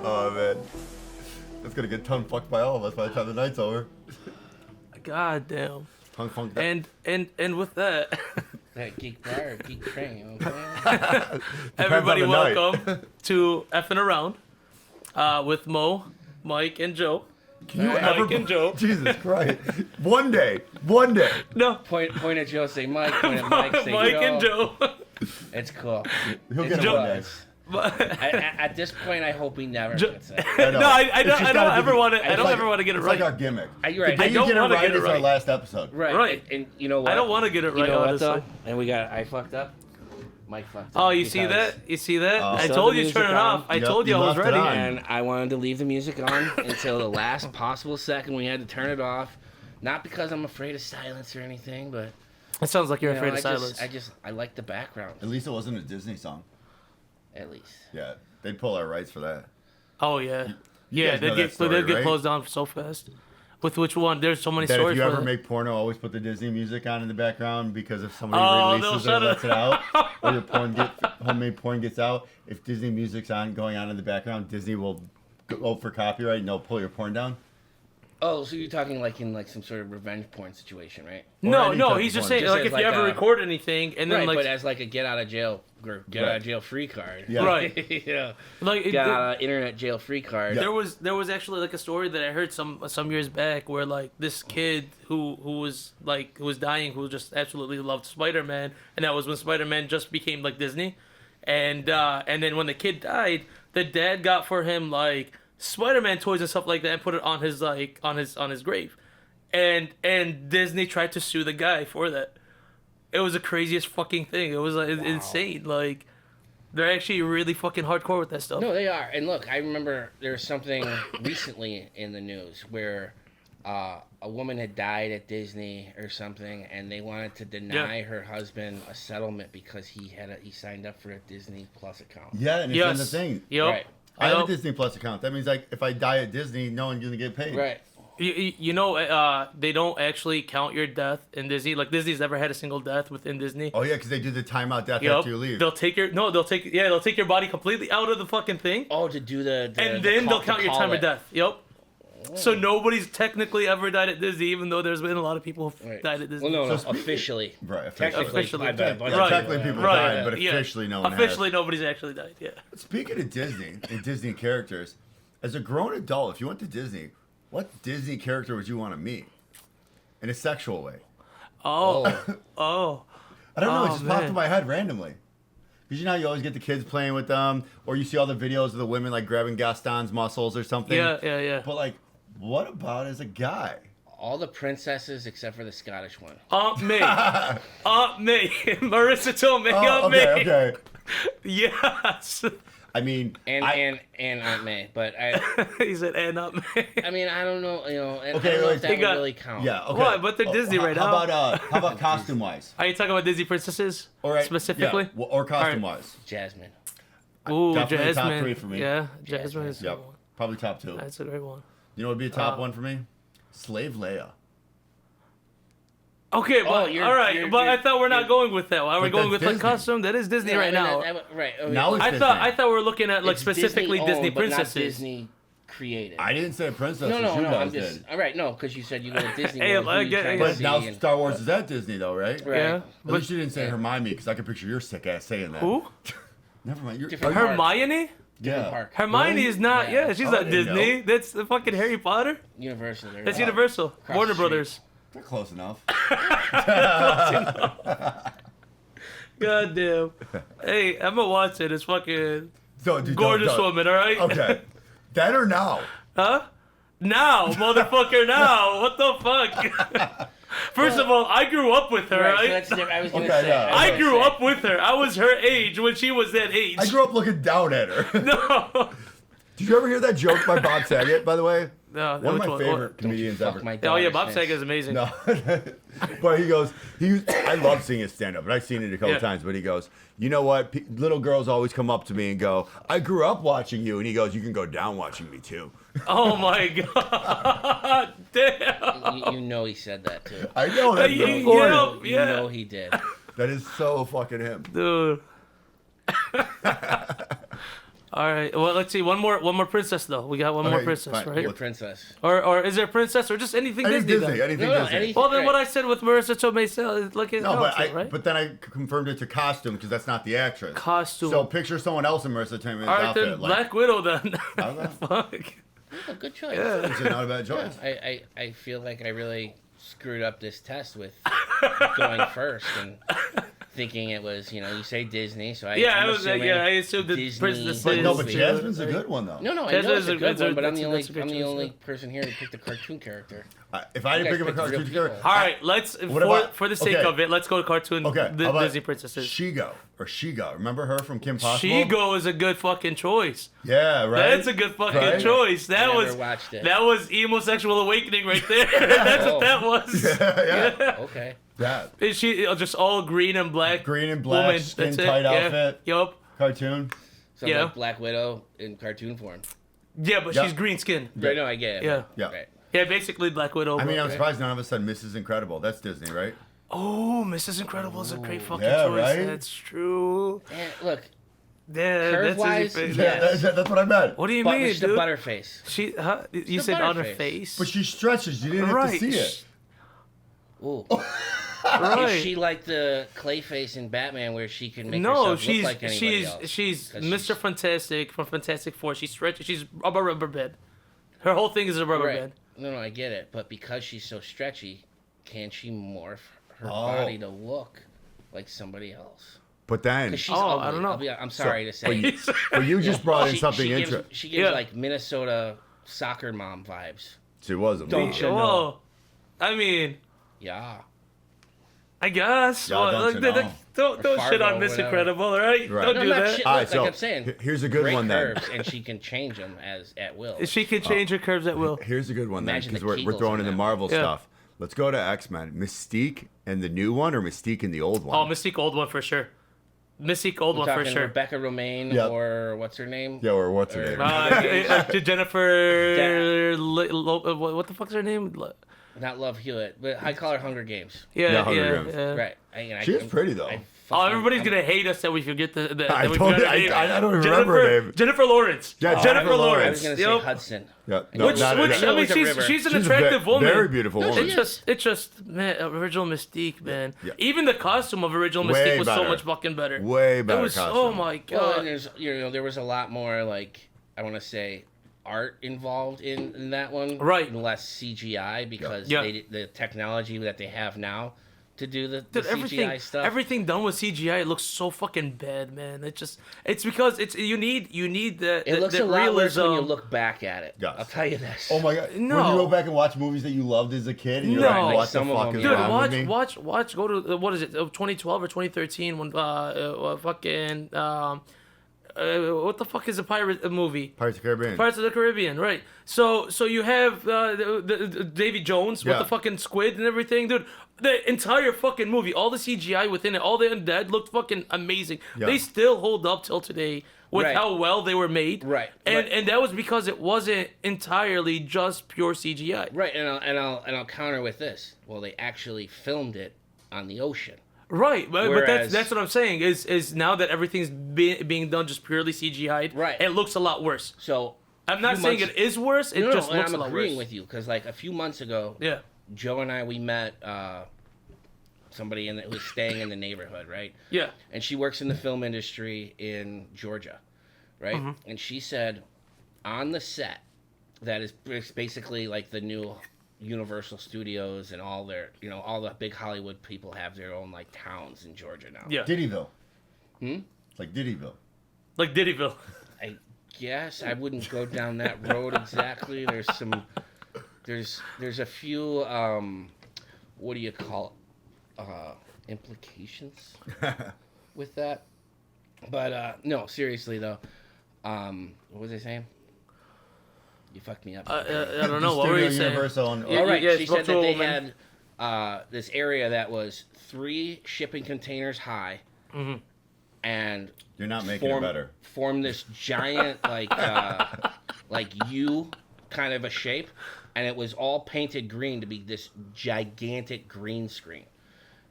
Oh man, that's gonna get tongue fucked by all of us by the time the night's over. God damn. Tongue funked. And with that, That geek bar, or geek train, you know what I'm saying? everybody on the night. welcome to FNAround with Mo, Mike, and Joe. Mike and Joe. Jesus Christ! One day. No, Point at Joe, say Mike. Point at Mike, say Mike Joe. and Joe. It's cool. He'll It's get it cool. one day. At this point, I hope he never Jo- gets it. I know. No, I It's just don't gotta ever be- want to. I it's don't like- ever want to get it It's right. like our gimmick. You're right. The day I don't you get it wanna right get it is our right. last episode. Right. And you know what? I don't want to get it right. You know what, honestly. though? And I fucked up. Mike fucked up. Oh, you see because- that? You see that? Oh. I So told the you to turn it music on. off. I Yep, told you you I was left it ready. on. And I wanted to leave the music on until the last possible second. We had to turn it off. Not because I'm afraid of silence or anything, but It sounds like you're you know, afraid of silence. I like the background. At least it wasn't a Disney song. At least. Yeah, they'd pull our rights for that. Oh yeah, You yeah. guys know They'd that get story, get right? closed down so fast. With which one? There's so many That if stories you for ever that. make porno, always put the Disney music on in the background because if somebody Oh, releases they'll it or lets shut it out, or your homemade porn gets out, if Disney music's going on in the background, Disney will go for copyright and they'll pull your porn down. Oh, so you're talking like in like some sort of revenge porn situation, right? No, any no. type He's of just porn. saying Just like as if like you ever a- record anything and then Right, like but as like a get out of jail or get out of jail free card. Yeah. right, yeah. like Get out of internet jail free card. there was actually like a story that I heard some years back where like this kid who was dying, who just absolutely loved Spider-Man, and that was when Spider-Man just became like Disney, and then when the kid died, the dad got for him like Spider-Man toys and stuff like that and put it on his on his grave, and Disney tried to sue the guy for that. It was the craziest fucking thing. It was like insane. Like they're actually really fucking hardcore with that stuff. No, they are. And look, I remember there was something recently in the news where a woman had died at Disney or something, and they wanted to deny her husband a settlement because he signed up for a Disney Plus account. Yeah, and it's in the thing. Yep. Right. I have a Yep. Disney Plus account. That means like if I die at Disney, no one's gonna get paid. Right. You know, they don't actually count your death in Disney. Like Disney's never had a single death within Disney. Oh yeah, because they do the timeout death Yep. after you leave. They'll take your body completely out of the fucking thing, Oh, to do the and the then call- they'll count to your call time of it. death. Yep. So nobody's technically ever died at Disney, even though there's been a lot of people who've Right. died at Disney. Well, no, So officially. Right, Technically, I bet a bunch Yeah, of technically people people have. died, but yeah. officially no one has. Officially, nobody's actually died. Yeah. Speaking of Disney and Disney characters, as a grown adult, if you went to Disney, what Disney character would you want to meet? In a sexual way. Oh. Oh. I don't know, it Oh, just popped man. in my head randomly. Because you know how you always get the kids playing with them, or you see all the videos of the women like grabbing Gaston's muscles or something. Yeah. But like, what about as a guy? All the princesses except for the Scottish one. Aunt May. Aunt May. Marissa Tomei. Oh, Aunt May. okay. Yes. I mean, And Aunt May, but He said, and Aunt May. I mean I don't know, and Okay, I don't know wait, if that he would got- really count. yeah, okay. What? But they're Disney right now. How about costume wise? Are you talking about Disney princesses specifically? Yeah, or costume wise. Jasmine. Ooh, Definitely Jasmine. top 3 for me. Yeah, Jasmine is a Yep. good one. Probably top 2. That's a great one. You know what would be a top 1 for me? Slave Leia. Okay, well, you're- all right, you're- but I you're- thought we're not you're- going with that. Are we But going with that's like Disney. costume? That is Disney No, right I mean, now. right. Okay. Now it's I Disney. thought we were looking at like It's specifically Disney Disney-owned, but not princesses. Disney created. I didn't say princess. no, you I'm guys just did. all right. No, because you said you go to Disney. Hey, World, who I you get- trying I to But see, now and- Star Wars is at Disney though, right? Right. Yeah, At but least you didn't say Hermione because I can picture your sick ass saying that. who? Never mind. You're, Different are you- park. Hermione? yeah. park. Hermione Really? is not. Yeah. Yeah, she's Oh, not I didn't Disney. know. That's the fucking Harry Potter. Universal. There. That's you go. Universal. Across Warner the street. Brothers. They're close enough. God damn. Hey, I'm gonna watch it. It's fucking So, dude, gorgeous don't. woman. All right. Okay. That or now? Huh? Now, motherfucker, now. What the fuck? First of all, I grew up with her, Right. right? So that's different. I was gonna Okay, say. yeah. I was grew gonna up with her. I was her age when she was that age. I grew up looking down at her. No. Did you ever hear that joke by Bob Saget, by the way? No, One of which my favorite Don't comedians you fuck ever. my Oh yeah, daughter's Bob face. Saget is amazing. No, but he goes. I love seeing his stand up, and I've seen it a couple Yeah. times. But he goes, you know what? Little girls always come up to me and go, "I grew up watching you," and he goes, "You can go down watching me too." Oh my god, damn. You know he said that too. I know that's Yeah, so yeah. corny. You know he did. That is so fucking him. Dude. All right. Well, let's see. One more princess though. We got one more Okay, princess, fine. right? The princess. Or is there a princess or just anything Anything Disney? Disney, then? anything No, Disney. anything- Well, then Right. what I said with Marissa Tomei, look at No, right? but then I confirmed it to costume because that's not the actress. Costume. So picture someone else in Marissa Tomei's All right, outfit. then like, Black Widow then. Okay. Fuck. A good choice. Yeah. It's not a bad choice. I feel like I really screwed up this test with going first and thinking it was, you say Disney, so Yeah, I'm I was. assuming Yeah, I assumed the Disney- princess But no, but is- Jasmine's a good one though. No, I Jasmine's know it's a a- good it's a- one, but I'm that's the a- only that's a great I'm the choice, only yeah. person here to pick the cartoon character. If I You didn't guys pick up a picked real cartoon character, people. All right, let's for the sake okay. of it, let's go to cartoon Okay, how about Disney princesses. Shigo. Remember her from Kim Possible? Shigo is a good fucking choice. Yeah, right. That's a good fucking Right? choice. That Never was watched it. that was emo sexual awakening right there. That's what that was. Yeah. Okay. That Is she just all green and black? green and black woman. skin That's it. tight Yeah. outfit Yup. cartoon. So Yeah. like Black Widow in cartoon form. Yeah, but Yep. she's green skin. Right, no, I get it. Yeah. Yeah. Right. Yeah, basically Black Widow. I mean, I'm but- surprised none of us said Mrs. Incredible. That's Disney, right? Oh, Mrs. Incredible is a great fucking Yeah, choice. right? That's true. And look, Yeah, that's Curve-wise, easy. yeah. That's what I meant. What do you but mean, it's the dude? Butterface. She, huh? You the said on her Butterface. face. But she stretches. You didn't have right. to see it. Ooh. right. Is she like the Clayface in Batman where she can make No, herself she's look like anybody else? she's 'Cause Mr. Fantastic from Fantastic Four. She's stretched. She's a rubber bed. Her whole thing is a rubber Right. bed. No, I get it. But because she's so stretchy, can she morph her Oh. body to look like somebody else? But then, Because she's Oh, ugly. I don't know. I'm sorry to but say. you, but you just brought in something gives, interesting. She gives Yeah. like Minnesota soccer mom vibes. She was a Don't mom. you know? Well, I mean, Yeah. I guess. Yeah, Well, don't you know? don't Or shit on Fargo, Miss whatever. Incredible, all right? Right. Don't No, do not that. shit. All Look, right, so like I'm saying, here's a good great one then. curves, and she can change them at will. She can change her curves at will. Here's a good one then, Imagine because the we're Kegels throwing in in the that. Marvel Yeah. stuff. Let's go to X-Men. Mystique and the new one, or Mystique and the old one? Oh, Mystique old one for sure. Mystique old We're one for talking sure. Rebecca Romaine Yep. or what's her name? Yeah, or what's her Or- name? Jennifer. What the fuck's her name? Not Love Hewitt, but I call her Hunger Games. Yeah, Yeah, Hunger yeah, Games. yeah. Right. She is pretty though. Oh, everybody's gonna hate us that we forget the. I that we told forgot you- her I name. don't even remember her name. Jennifer Lawrence. Yeah, Jennifer Jennifer I Lawrence. was gonna say Yep. Hudson. Yeah, no, Which, not- which not- I mean, was a river. she's an she's attractive a woman. very beautiful No, woman. she is. It's just man, original Mystique, man. Yeah. Even the costume of original Way Mystique was so better. much fucking better. Way better It was. costume. Oh my Well, and god. there's there was a lot more like I want to say art involved in that one, Right. And less CGI because Yeah. the technology that they have now to do the Dude, CGI stuff. everything done with CGI, it looks so fucking bad, man. It's because you need the it looks the a lot worse realism. when you look back at it. Yes. I'll tell you this. Oh my god! When you No. go back and watch movies that you loved as a kid, and you're No. like, Like "What the some of fuck them, is yeah. Dude, wrong with me?" watch. Go to what is it? 2012 or 2013 when fucking what the fuck is a pirate movie? Pirates of the Caribbean. Pirates of the Caribbean, right? So you have the Davy Jones with Yeah. the fucking squid and everything, dude. The entire fucking movie, all the CGI within it, all the undead looked fucking amazing. Yeah. They still hold up till today with Right. how well they were made. Right, And right. and that was because it wasn't entirely just pure CGI. Right, and I'll counter with this. Well, they actually filmed it on the ocean. Right, but Whereas- that's what I'm saying is now that everything's being done just purely CGI'd, Right. it looks a lot worse. So I'm not few saying months- it is worse. It no, just and looks I'm a lot agreeing worse. with you because like a few months ago, Yeah. Joe and I we met somebody who was staying in the neighborhood, right? Yeah. And she works in the film industry in Georgia, right? Mm-hmm. And she said on the set that is basically like the new Universal Studios and all their, all the big Hollywood people have their own like towns in Georgia now. Yeah. Diddyville. It's like Diddyville. Like Diddyville. I guess I wouldn't go down that road exactly. There's a few what do you call it? Implications with that. But no, seriously though. What was I saying? You fucked me up. I don't know. What were Studio you saying? Universal and Yeah, All right. yeah, She spoke said to that a they woman. had this area that was 3 shipping containers high, and you're not making it better. formed this giant like U kind of a shape, and it was all painted green to be this gigantic green screen.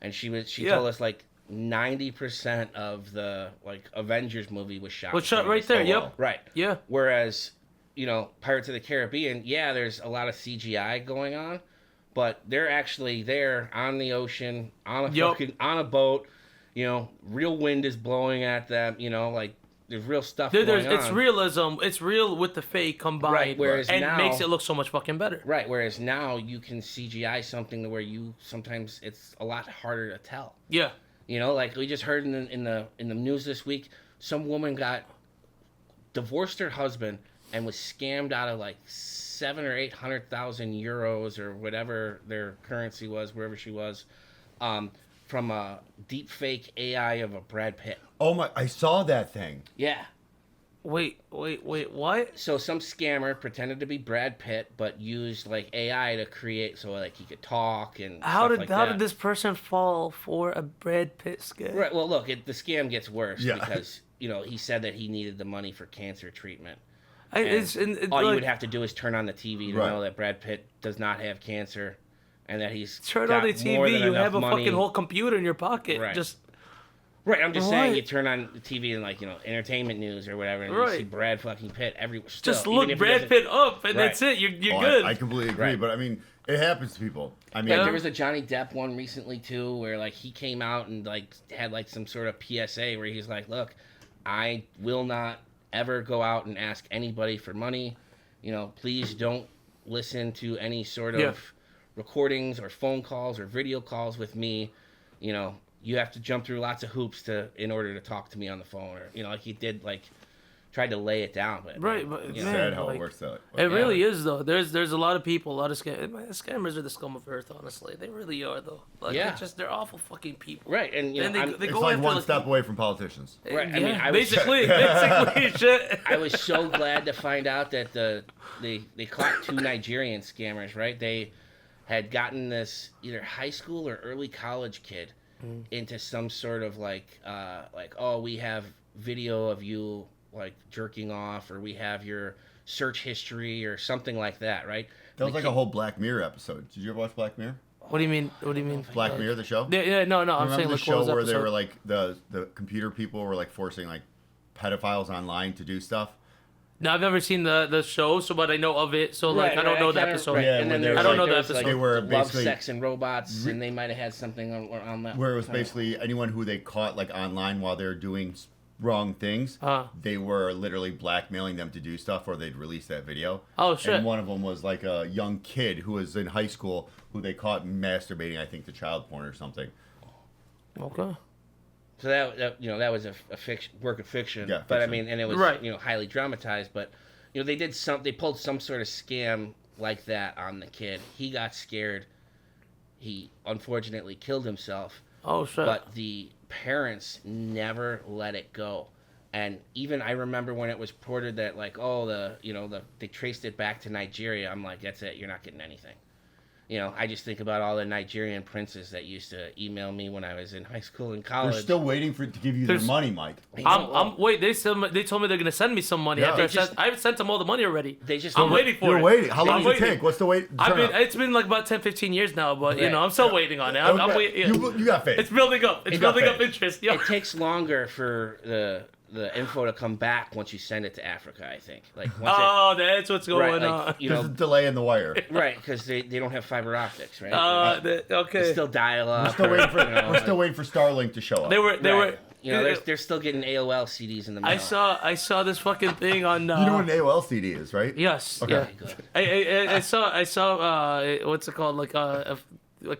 And she told us like 90% of the like Avengers movie was shot. Was shot right there. Oh, Yep. wow. Right. Yeah. Whereas, Pirates of the Caribbean, yeah, there's a lot of CGI going on, but they're actually there on the ocean, on a boat, real wind is blowing at them, like there's real stuff going on. It's realism. It's real with the fake combined. Right, whereas and now, makes it look so much fucking better. Right, whereas now you can CGI something to where sometimes it's a lot harder to tell. Yeah. Like we just heard in the news this week, some woman divorced her husband and was scammed out of like 700,000 or 800,000 euros or whatever their currency was, wherever she was, from a deep fake AI of a Brad Pitt. Oh my! I saw that thing. Yeah. Wait, what? So some scammer pretended to be Brad Pitt, but used like AI to create so like he could talk and How stuff did this person fall for a Brad Pitt scam? Right. Well, look, the scam gets worse because Yeah. he said that he needed the money for cancer treatment. All All you would have to do is turn on the TV to Right. know that Brad Pitt does not have cancer, and that he's turn got on the more TV. than You enough have a money. fucking whole computer in your pocket. Right. Just Right. I'm just saying, What? you turn on the TV and like entertainment news or whatever, and you Right. see Brad fucking Pitt everywhere. just look Brad Pitt up, and Right. that's it. You're Oh, good. I completely agree, Right. but I mean, it happens to people. I mean, Like, Yeah. there was a Johnny Depp one recently too, where like he came out and like had like some sort of PSA where he's like, "Look, I will not ever go out and ask anybody for money. Please don't listen to any sort of Yeah. recordings or phone calls or video calls with me. You have to jump through lots of hoops in order to talk to me on the phone, or like he did like tried to lay it down, but Right, but it's man, sad how like, it works out. It really is though. There's a lot of people, a lot of scammers are the scum of earth. Honestly, they really are though. Like, Yeah. they're awful fucking people. right, and And they It's go like after, one step away from politicians. Right, I Yeah, mean, I was- basically shit. I was so glad to find out that they caught 2 Nigerian scammers. Right, they had gotten this either high school or early college kid into some sort of like oh, we have video of you like jerking off, or we have your search history or something like that. Right. That was like a whole Black Mirror episode. Did you ever watch Black Mirror? What do you mean? What do you mean? Black Mirror, the show? Yeah, no. I'm Remember saying the like show close where they episode. were like the computer people were like forcing like pedophiles online to do stuff? No, I've never seen the show, but I know of it. So like, Right, I don't know the kinda- episode. Right. Yeah, and then when they there's, were I don't like, know there the was, like, episode. They were love, basically- sex, and robots, and they might have had something on that. Where it was basically anyone who they caught like online while they were doing wrong things, they were literally blackmailing them to do stuff, or they'd release that video. Oh, shit. And one of them was like a young kid who was in high school who they caught masturbating, I think, to child porn or something. Okay. So that was a work of fiction. Yeah, But I fiction. mean, and it was Right. highly dramatized. But they pulled some sort of scam like that on the kid. He got scared. He unfortunately killed himself. Oh shit. But the parents never let it go. And even I remember when it was reported that like, they traced it back to Nigeria. I'm like, that's it. You're not getting anything. I just think about all the Nigerian princes that used to email me when I was in high school and college. They're still waiting to give you their There's- money, Mike. Wait. They told me they're gonna send me some money Yeah. after They I've sent them all the money already. They just I'm waiting for You're it. waiting. How long I'm does it waiting. take? What's the wait? It's been like about 10, 15 years now, but Right. I'm still waiting on it. I'm Okay. waiting. You got faith. It's building up. It's You got building up faith. interest. Yo. It takes longer for the info to come back once you send it to Africa, I think. Like once Oh, that's what's going right, on. like, There's a delay in the wire. right, because they don't have fiber optics, right? Okay. It's still dial up. We're still waiting for Starlink to show up. They were. they're still getting AOL CDs in the mail. I saw this fucking thing on. You know what an AOL CD is, right? Yes. Okay. Yeah. Good. I saw what's it called, like a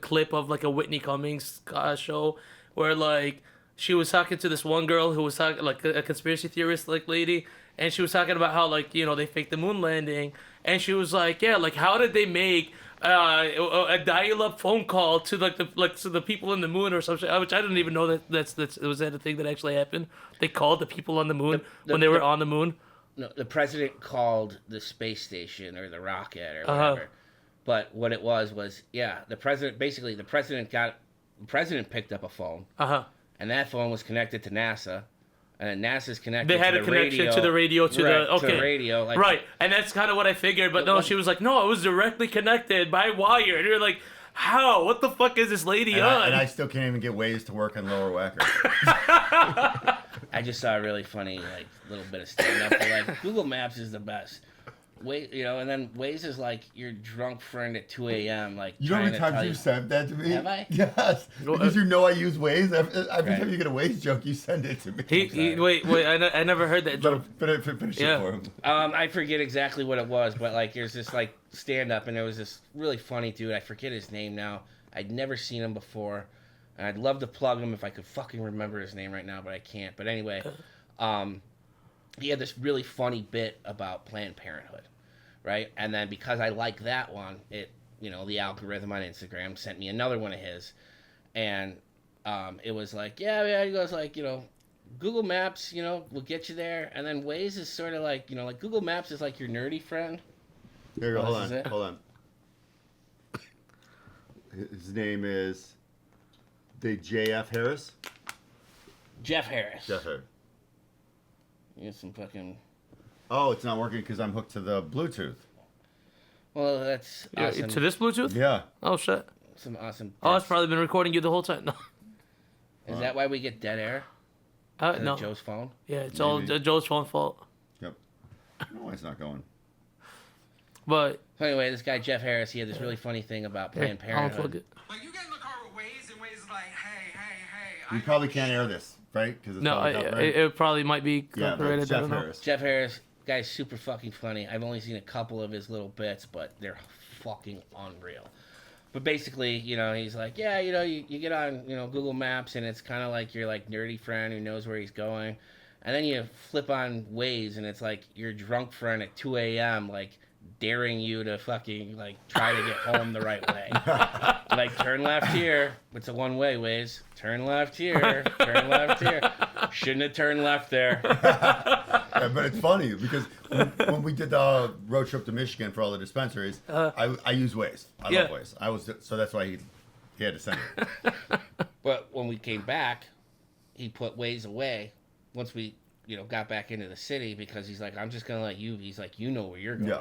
clip of like a Whitney Cummings show where like she was talking to this one girl who was talking like a conspiracy theorist like lady, and she was talking about how like they faked the moon landing, and she was like, yeah, like how did they make a dial-up phone call to to the people in the moon or something, which I didn't even know that was that a thing that actually happened. They called the people on the moon when they were on the moon. No, the president called the space station or the rocket or whatever. But what it was the president picked up a phone, and that phone was connected to NASA, and then NASA's connected. They had to a connection to the radio to the radio, like, right, and that's kind of what I figured. But no, she was like, no, it was directly connected by wire, and you're like, how? What the fuck is this lady on? And I still can't even get Waze to work on Lower Wacker. I just saw a really funny like little bit of stand up. Like Google Maps is the best. And then Waze is like your drunk friend at 2 a.m. Like you know how many times you sent that to me? Have I? Yes. Because you know I use Waze. Every time you get a Waze joke, you send it to me. Wait, I never heard that joke. Finish it for him. I forget exactly what it was, but like there's this like stand up, and there was this really funny dude. I forget his name now. I'd never seen him before. And I'd love to plug him if I could fucking remember his name right now, but I can't. But anyway, he had this really funny bit about Planned Parenthood, right? And then because I like that one, the algorithm on Instagram sent me another one of his, and it was like, he goes like, Google Maps, will get you there, and then Waze is sort of like, like Google Maps is like your nerdy friend. Here you go. Hold on. His name is J.F. Harris. Jeff Harris. You get some fucking... Oh, it's not working because I'm hooked to the Bluetooth. Well, that's awesome. To this Bluetooth? Yeah. Oh, shit. Some awesome... Oh, it's probably been recording you the whole time. No. Is that why we get dead air? No. Joe's phone? Yeah, it's all Joe's phone fault. Yep. I don't know why it's not going. But... So anyway, this guy, Jeff Harris, he had this really funny thing about Planned Parenthood. Like, you get in the car with Waze, and Waze is like, hey. We probably can't air this, right? Because it probably might be copyrighted. Jeff Harris. Jeff Harris, guy's super fucking funny. I've only seen a couple of his little bits, but they're fucking unreal. But basically, he's like, you get on, Google Maps, and it's kind of like your like nerdy friend who knows where he's going, and then you flip on Waze, and it's like your drunk friend at 2 a.m. like daring you to fucking like try to get home the right way. Like, turn left here. It's a one-way, Waze. Turn left here. Turn left here. Shouldn't have turned left there. Yeah, but it's funny because when we did the road trip to Michigan for all the dispensaries, I use Waze. I love Waze. So that's why he had to send it. But when we came back, he put Waze away once we got back into the city, because he's like, I'm just gonna let you. He's like, you know where you're going. You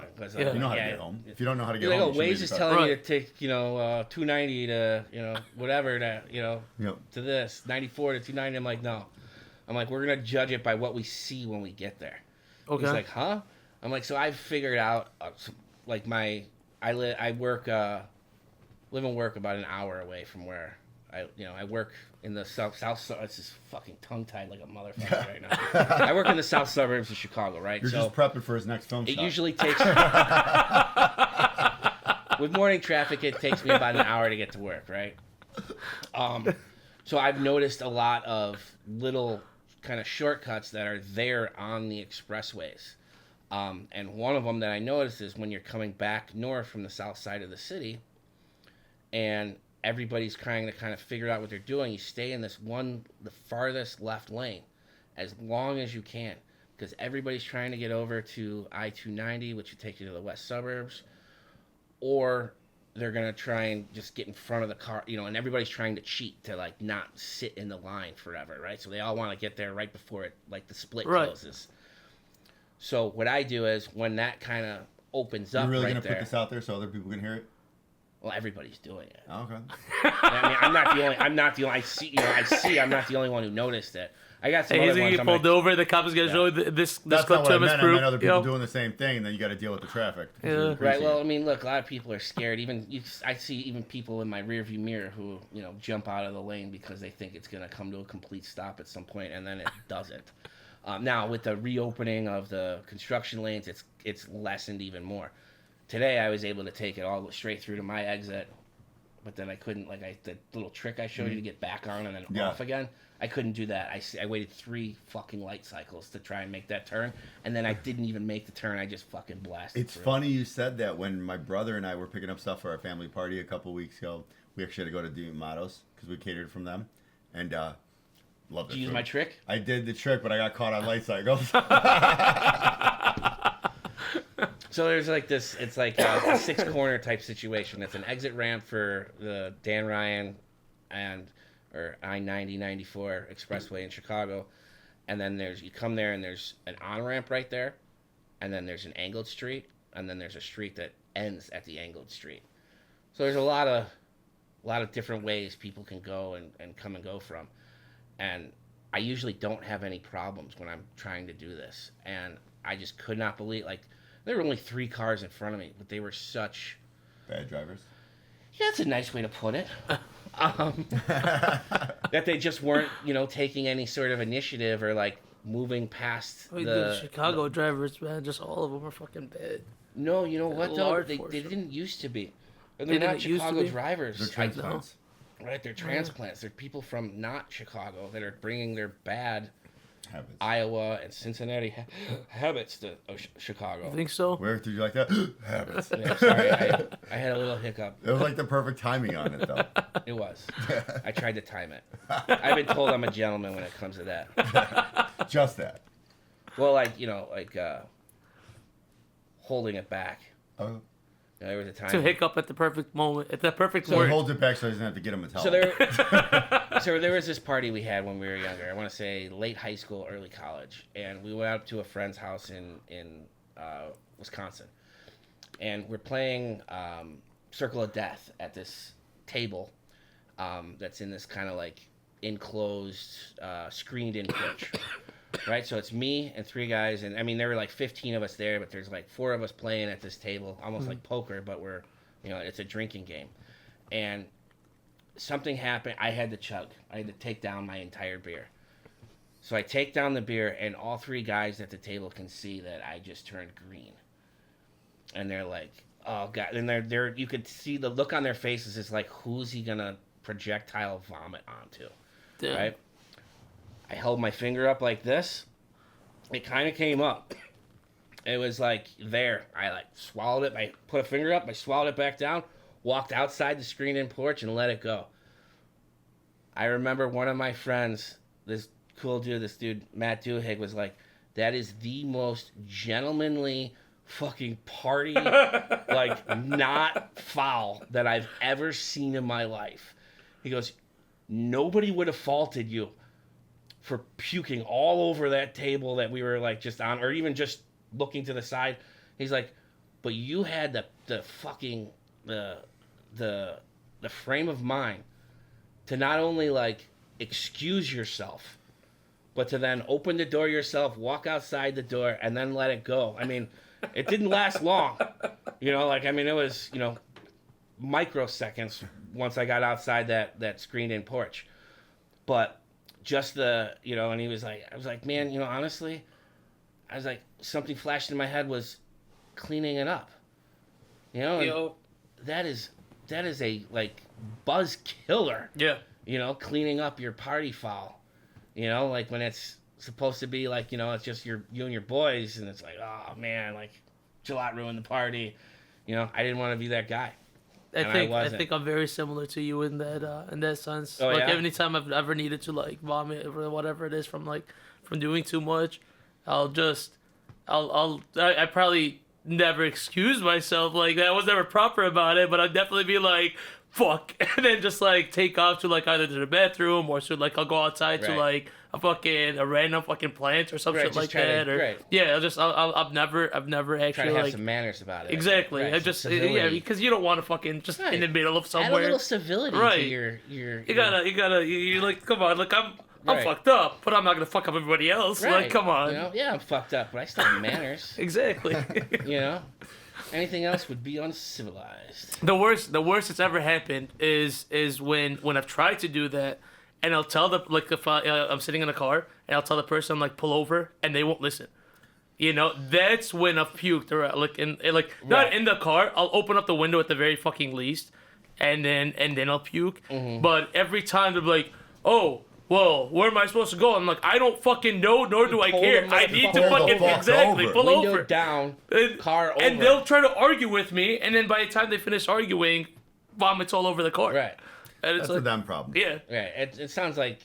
know how to get home. If you don't know how to get home, home, Waze is telling you to take 290 to whatever to to this 94 to 290. I'm like, no. I'm like, we're gonna judge it by what we see when we get there. Okay. He's like, huh? I'm like, so I've figured out like I live and work about an hour away from where I work in the south. It's just fucking tongue tied like a motherfucker right now. I work in the south suburbs of Chicago, right? You're just prepping for his next film shot. It usually takes with morning traffic. It takes me about an hour to get to work, right? So I've noticed a lot of little kind of shortcuts that are there on the expressways. And one of them that I noticed is when you're coming back north from the south side of the city, and everybody's trying to kind of figure out what they're doing, you stay in the farthest left lane as long as you can, because everybody's trying to get over to I-290, which would take you to the west suburbs, or they're going to try and just get in front of the car, and everybody's trying to cheat to like not sit in the line forever, right? So they all want to get there right before it, like the split closes. So what I do is when that kind of opens up, you're really right going to put this out there so other people can hear it? Well, everybody's doing it. Oh, okay. I mean, I'm not the only. I see. I'm not the only one who noticed it. I got some other ones. He's gonna get pulled over. The cop is gonna show this That's clip not to what him I as meant. proof. I meant other people doing the same thing, and then you got to deal with the traffic. Yeah. Right. Well, I mean, look, a lot of people are scared. I see even people in my rearview mirror who jump out of the lane because they think it's gonna come to a complete stop at some point, and then it doesn't. Now with the reopening of the construction lanes, it's lessened even more. Today I was able to take it all straight through to my exit. But then I couldn't, the little trick I showed you to get back on and then off again, I couldn't do that. I waited 3 fucking light cycles to try and make that turn, and then I didn't even make the turn. I just fucking blasted It's through. Funny you said that. When my brother and I were picking up stuff for our family party a couple weeks ago, we actually had to go to Diamatos because we catered from them, and loved it. Did you use my trick? I did the trick, but I got caught on light cycles. So there's like this. It's like a 6-corner type situation. It's an exit ramp for the Dan Ryan or I-90/94 expressway in Chicago, and then you come there and there's an on ramp right there, and then there's an angled street, and then there's a street that ends at the angled street. So there's a lot of different ways people can go and come and go from, and I usually don't have any problems when I'm trying to do this, and I just could not believe, like, there were only 3 cars in front of me, but they were such Bad drivers. Yeah, that's a nice way to put it. That they just weren't, taking any sort of initiative or like moving past the Chicago drivers, man. Just all of them are fucking bad. No, you know what though? They didn't used to be. And they're not Chicago drivers. They're transplants. Right, they're transplants. They're people from not Chicago that are bringing their bad Habits. Iowa and Cincinnati habits to Chicago. You think so? Where did you like that? Habits. Yeah, sorry, I had a little hiccup. It was like the perfect timing on it, though. It was. I tried to time it. I've been told I'm a gentleman when it comes to that. Just that. Well, holding it back. Oh. There was a time To hiccup at the perfect moment, at the perfect So he word. holds it back so he doesn't have to get him a towel. So there was this party we had when we were younger. I want to say late high school, early college, and we went out to a friend's house in Wisconsin, and we're playing Circle of Death at this table that's in this kind of like enclosed, screened-in porch. Right, so it's me and 3 guys, and I mean there were like 15 of us there, but there's like 4 of us playing at this table, almost like poker, but we're, it's a drinking game, and something happened. I had to chug. I had to take down my entire beer. So I take down the beer, and all 3 guys at the table can see that I just turned green, and they're like, "Oh God!" And they're you could see the look on their faces. Is like, who's he gonna projectile vomit onto, Damn. right? I held my finger up like this. It kind of came up. It was like there. I like swallowed it. I put a finger up. I swallowed it back down. Walked outside the screened-in porch and let it go. I remember one of my friends, this cool dude, Matt Duhigg, was like, "That is the most gentlemanly fucking party, like not foul that I've ever seen in my life." He goes, "Nobody would have faulted you for puking all over that table that we were like just on, or even just looking to the side." He's like, "But you had the fucking the frame of mind to not only like excuse yourself, but to then open the door yourself, walk outside the door, and then let it go." I mean, it didn't last long, it was microseconds once I got outside that screened-in porch, but just and he was like, I was like, "Man, honestly," I was like, something flashed in my head was cleaning it up. That is a like buzz killer. Yeah. Cleaning up your party foul. Like when it's supposed to be like, it's just you and your boys, and it's like, oh man, like Gillette ruined the party. I didn't want to be that guy. I think I'm very similar to you in that sense. Oh, like yeah? anytime I've ever needed to like vomit or whatever it is from doing too much, I probably never excuse myself like that. I was never proper about it, but I'd definitely be like, fuck, and then just like take off to like either to the bathroom or to like I'll go outside to like a random fucking plant or something like that. I've never actually try to have like some manners about it. exactly. Right, I just civility. because you don't want to fucking just in the middle of somewhere. Add a little civility to your. You like, come on, like I'm Right. fucked up, but I'm not gonna fuck up everybody else. Right. Like, come on. Yeah, I'm fucked up, but I still have manners. Exactly. Anything else would be uncivilized. The worst that's ever happened is when I've tried to do that, and I'll tell if I'm sitting in a car and I'll tell the person like pull over and they won't listen. That's when I've puked or not in the car. I'll open up the window at the very fucking least, and then I'll puke. Mm-hmm. But every time they're like, "Oh, well, where am I supposed to go?" I'm like, I don't fucking know, nor do I care. I need to Pull the fucking fuck exactly over. pull Window over. down, car over. And they'll try to argue with me, and then by the time they finish arguing, vomits all over the car. Right. And it's That's a them problem. yeah. Right. It sounds like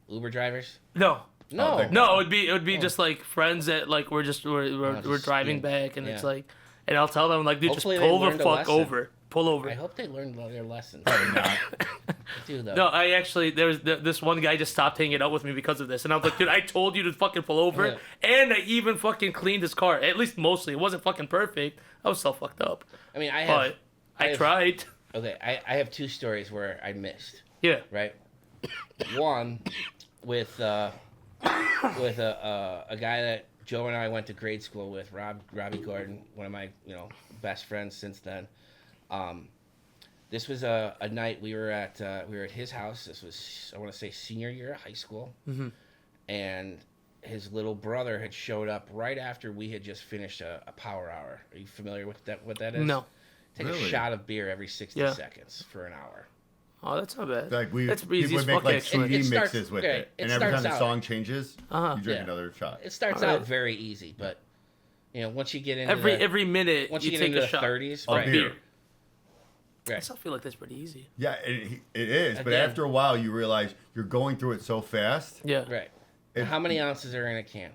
Uber drivers. No. No. think- No, it would be just like friends that like we're just driving back, and yeah. it's like and I'll tell them like, dude, Hopefully just they pull the learned a fuck lesson. over, pull over. I hope they learned their lessons. Probably not. Dude, though. No, I actually this one guy just stopped hanging out with me because of this, and I was like, dude, I told you to fucking pull over, Yeah. and I even fucking cleaned his car, at least mostly. It wasn't fucking perfect. I was so fucked up, I mean, but I tried. Okay, I have two stories where I missed. Yeah. Right. One with a guy that Joe and I went to grade school with, Robbie Gordon, one of my best friends since then. This was a night we were at his house. This was, I want to say, senior year of high school, and his little brother had showed up right after we had just finished a power hour. Are you familiar with that? What that is? No. Take Really? a shot of beer every 60 seconds for an hour. Oh, that's not bad. Like that's we easy would as make fuck, like actually. CD It starts- mixes with okay, it, it and every time starts the out- song changes, you drink Yeah. another shot. It starts All out right. very easy, but once you get into Every minute once you you get take into a the shot 30s, Of right? beer. I Right. still feel like that's pretty easy. Yeah, it is. But Again. after a while, you realize you're going through it so fast. Yeah. Right. It- How many ounces are in a can?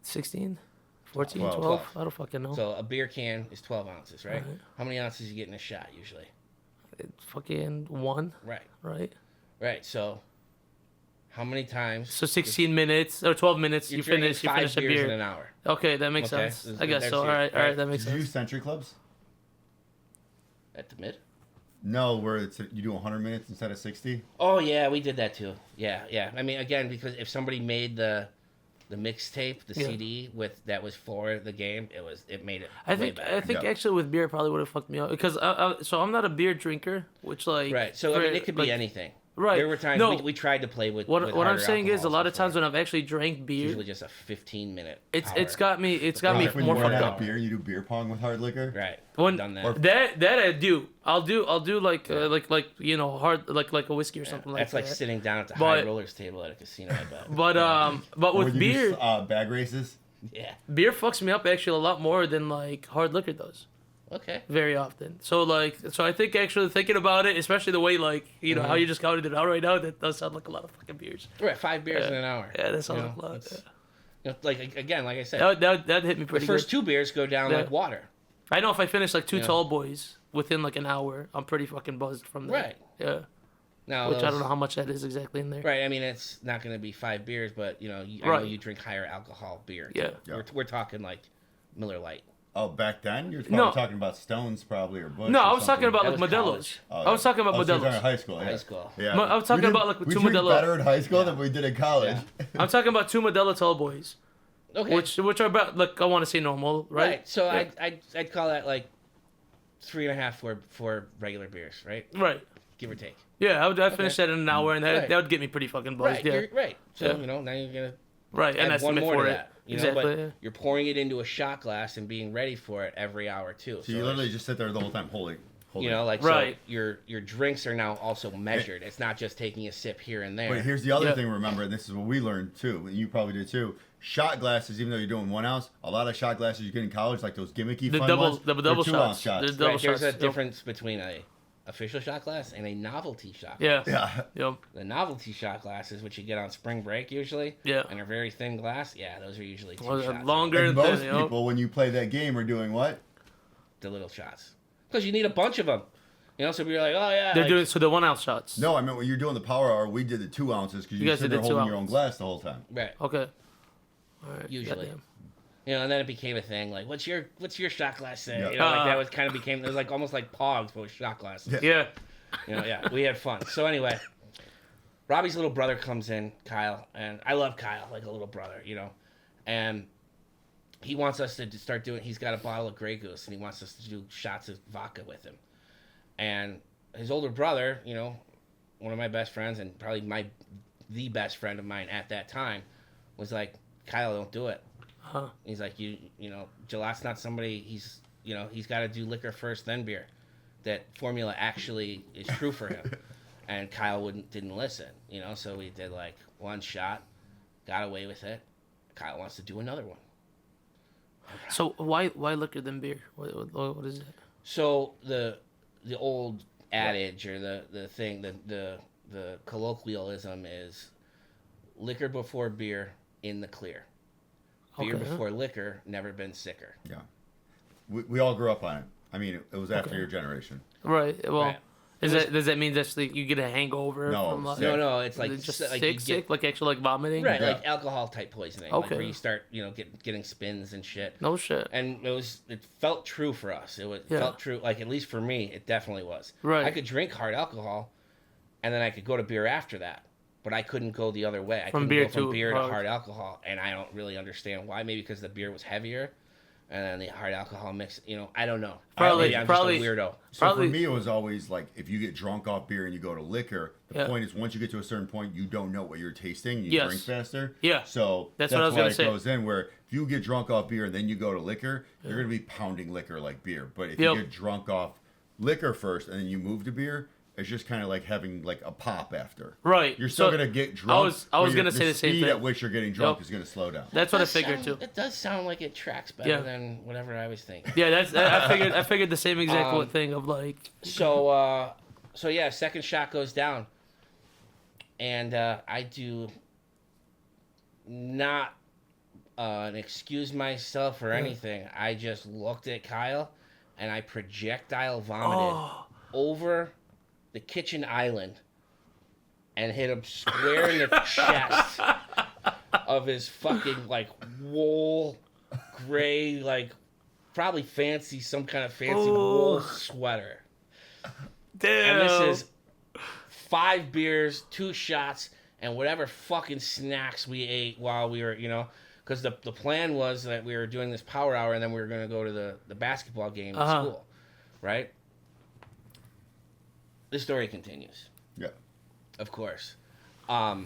16, 14, 12. 12. I don't fucking know. So a beer can is 12 ounces, right? Right. How many ounces you get in a shot usually? It's fucking 1, Right. right? Right. So how many times? So 16 minutes or 12 minutes, You're you drinking finish 5 a beers beer. in an hour. Okay, that makes Okay, sense. this- I guess that's so. All your- right, right. that makes Did you use sense. Century Clubs? At the mid? No, where you do 100 minutes instead of 60. Oh yeah, we did that too. Yeah. I mean, again, because if somebody made the mixtape, the Yeah. CD that was for the game, it made it. I way think better. Yeah. actually with beer it probably would have fucked me up because so I'm not a beer drinker, which like Right. So I for- mean, it could be like, anything. Right. There were times No. we tried to play with. What with I'm harder saying is a lot of alcohols times before. when I've actually drank It's beer, usually just a 15-minute. it's got me Like when more you run fucked out up. of beer, you do beer pong with hard liquor. Right. When Done that. Or- that I do. I'll do like hard like a whiskey or something like That's like that. sitting down at the But- high rollers table at a casino. I bet. But Or with you beer, do, bag races. Yeah. beer fucks me up actually a lot more than like hard liquor does. Okay. Very often. So I think actually thinking about it, especially the way like how you just counted it out right now, that does sound like a lot of fucking beers. We're at 5 beers in an hour. Yeah, that sounds You like a know, lot. it's- Yeah. like again, like I said, That hit me the pretty first good. 2 beers go down Yeah. like water. I know if I finish like two Yeah. tall boys within like an hour, I'm pretty fucking buzzed from that. Right. Yeah. Now, Which I those- don't know how much that is exactly in there. Right. I mean, it's not going to be 5 beers, but I know Right. you drink higher alcohol beer. Yeah. too. Yeah. We're talking like Miller Lite. Oh, back then you're probably No. talking about Stones, probably, or Bush. No, or I was talking something. about That like was Modelo's. college. Oh, I was talking about so you're talking Modelo's. high school. Yeah. High school. Yeah. I was talking We about, like, we two drank Modelo. better in high school than we did in college. I'm talking about two Modelo tall boys, Okay. which are about like I want to say normal, right? right. So Yeah. I'd call that like 3.5 for regular beers, right? Right. Give or take. Yeah, I finish that in an hour, and Right. that would get me pretty fucking buzzed. Right. Yeah. You're, right. So Yeah. now you're gonna Right. And add one estimate more for to it. that. Exactly. But yeah. you're pouring it into a shot glass and being ready for it every hour too. So you literally just sit there the whole time holding. like Right. so your drinks are now also measured. It's not just taking a sip here and there. But here's the other Yeah. thing. Remember, and this is what we learned too, and you probably did too. Shot glasses, even though you're doing 1 ounce, a lot of shot glasses you get in college, like those gimmicky The fun double ones, the they're double 2 ounce shots. shots. The double Right, there's shots. a difference between a official shot glass and a novelty shot Yeah. glass. Yeah. Yeah. The novelty shot glasses, which you get on spring break usually, Yeah. and are very thin glass, yeah, those are usually 2 Well, shots. longer And than most you know. people, when you play that game, are doing what? The little shots. Because you need a bunch of them. So we're like, oh yeah. They're like, doing the 1 ounce shots. No, I meant when you're doing the power hour, we did the 2 ounces because You you guys sit did there the 2 holding your own ounce. glass the whole time. Right. Okay. All right. Usually. Goddamn. And then it became a thing. Like, what's your shot glass say? Yeah. Like that was kind of became. It was like almost like Pogs, but with shot glasses. Yeah. Yeah, we had fun. So anyway, Robbie's little brother comes in, Kyle, and I love Kyle like a little brother, and he wants us to start doing. He's got a bottle of Grey Goose, and he wants us to do shots of vodka with him. And his older brother, one of my best friends, and probably the best friend of mine at that time, was like, Kyle, don't do it. Huh. He's like, Gelat's not somebody. He's got to do liquor first, then beer. That formula actually is true for him. And Kyle didn't listen, so we did like 1 shot, got away with it. Kyle wants to do another one. So why liquor than beer? What is it? So the old adage or the thing, the colloquialism is liquor before beer, in the clear. Beer Okay. before liquor, never been sicker. Yeah. we all grew up on it. I mean, it was after your generation. Right. Well, Right. does that mean that like, you get a hangover No, from like? sick. No, it's like just like sick, you get, sick, like actual like vomiting. right, Yeah. like alcohol type poisoning, like Okay. where you start, getting spins and shit. No shit. And it felt true for us. Felt true, like at least for me, it definitely was. Right. I could drink hard alcohol, and then I could go to beer after that, but I couldn't go the other way. I From couldn't beer go from to beer to hard. hard alcohol, and I don't really understand why. Maybe because the beer was heavier, and then the hard alcohol mix. I don't know. Probably- Maybe I'm probably- just a weirdo. So Probably- for me, it was always like if you get drunk off beer and you go to liquor, the Yeah. point is once you get to a certain point, you don't know what you're tasting. You Yes. drink faster. Yeah. So That's that's what I was why gonna it say. goes in where if you get drunk off beer and then you go to liquor, you're going to be pounding liquor like beer. But if Yep. you get drunk off liquor first and then you move to beer, it's just kind of like having like a pop after. Right. You're still So, going to get drunk. I was but gonna say the same speed thing. at which you're getting drunk Yep. is going to slow down. That's what I Does figured sound- too. It does sound like it tracks better Yeah. than whatever I was thinking. Yeah, I figured the same exact thing of like. So yeah, second shot goes down, and I do not excuse myself or anything. I just looked at Kyle, and I projectile vomited over the kitchen island, and hit him square in the chest of his fucking like wool gray, like probably some kind of fancy wool sweater. Damn. And this is 5 beers, 2 shots, and whatever fucking snacks we ate while we were, because the plan was that we were doing this power hour and then we were going to go to the basketball game at school, right? The story continues, Yeah. of course. I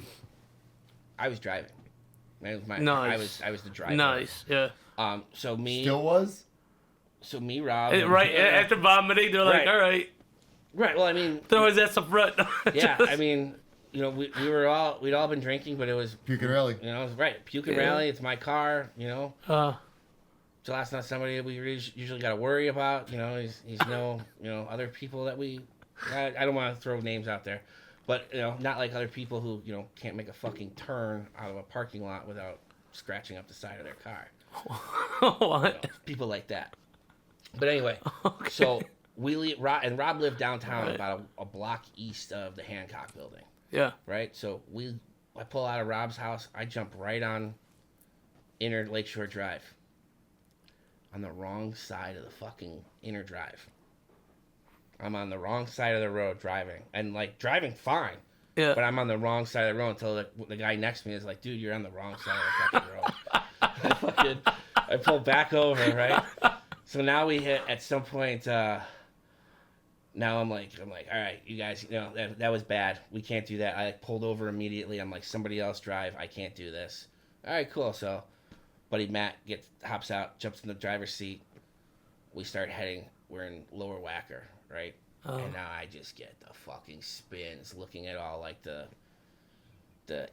was driving. It was Nice. I was the driver. Nice. Yeah. So me, Still was? Rob, Right after vomiting, they're like, Right. all right, right. Well, I mean, throw his ass up front. yeah. I mean, we'd all been drinking, but it was Puking rally. it was right. Puke and Yeah. rally. It's my car. So that's not somebody we usually got to worry about. He's no other people that I don't want to throw names out there, but not like other people who can't make a fucking turn out of a parking lot without scratching up the side of their car. What? People like that. But anyway, so we leave, and Rob lived downtown Right. about a block east of the Hancock building, Yeah. right? So I pull out of Rob's house, I jump right on Inner Lakeshore Drive. On the wrong side of the fucking inner drive. I'm on the wrong side of the road driving, and like driving fine, Yeah. but I'm on the wrong side of the road until the guy next to me is like, "Dude, you're on the wrong side of the fucking road." I pull back over, right? So now we hit at some point. Now I'm like, all right, you guys, that was bad. We can't do that. I pulled over immediately. I'm like, somebody else drive. I can't do this. All right, cool. So, buddy Matt hops out, jumps in the driver's seat. We start heading. We're in Lower Wacker, right? And now I just get the fucking spins, looking at all like the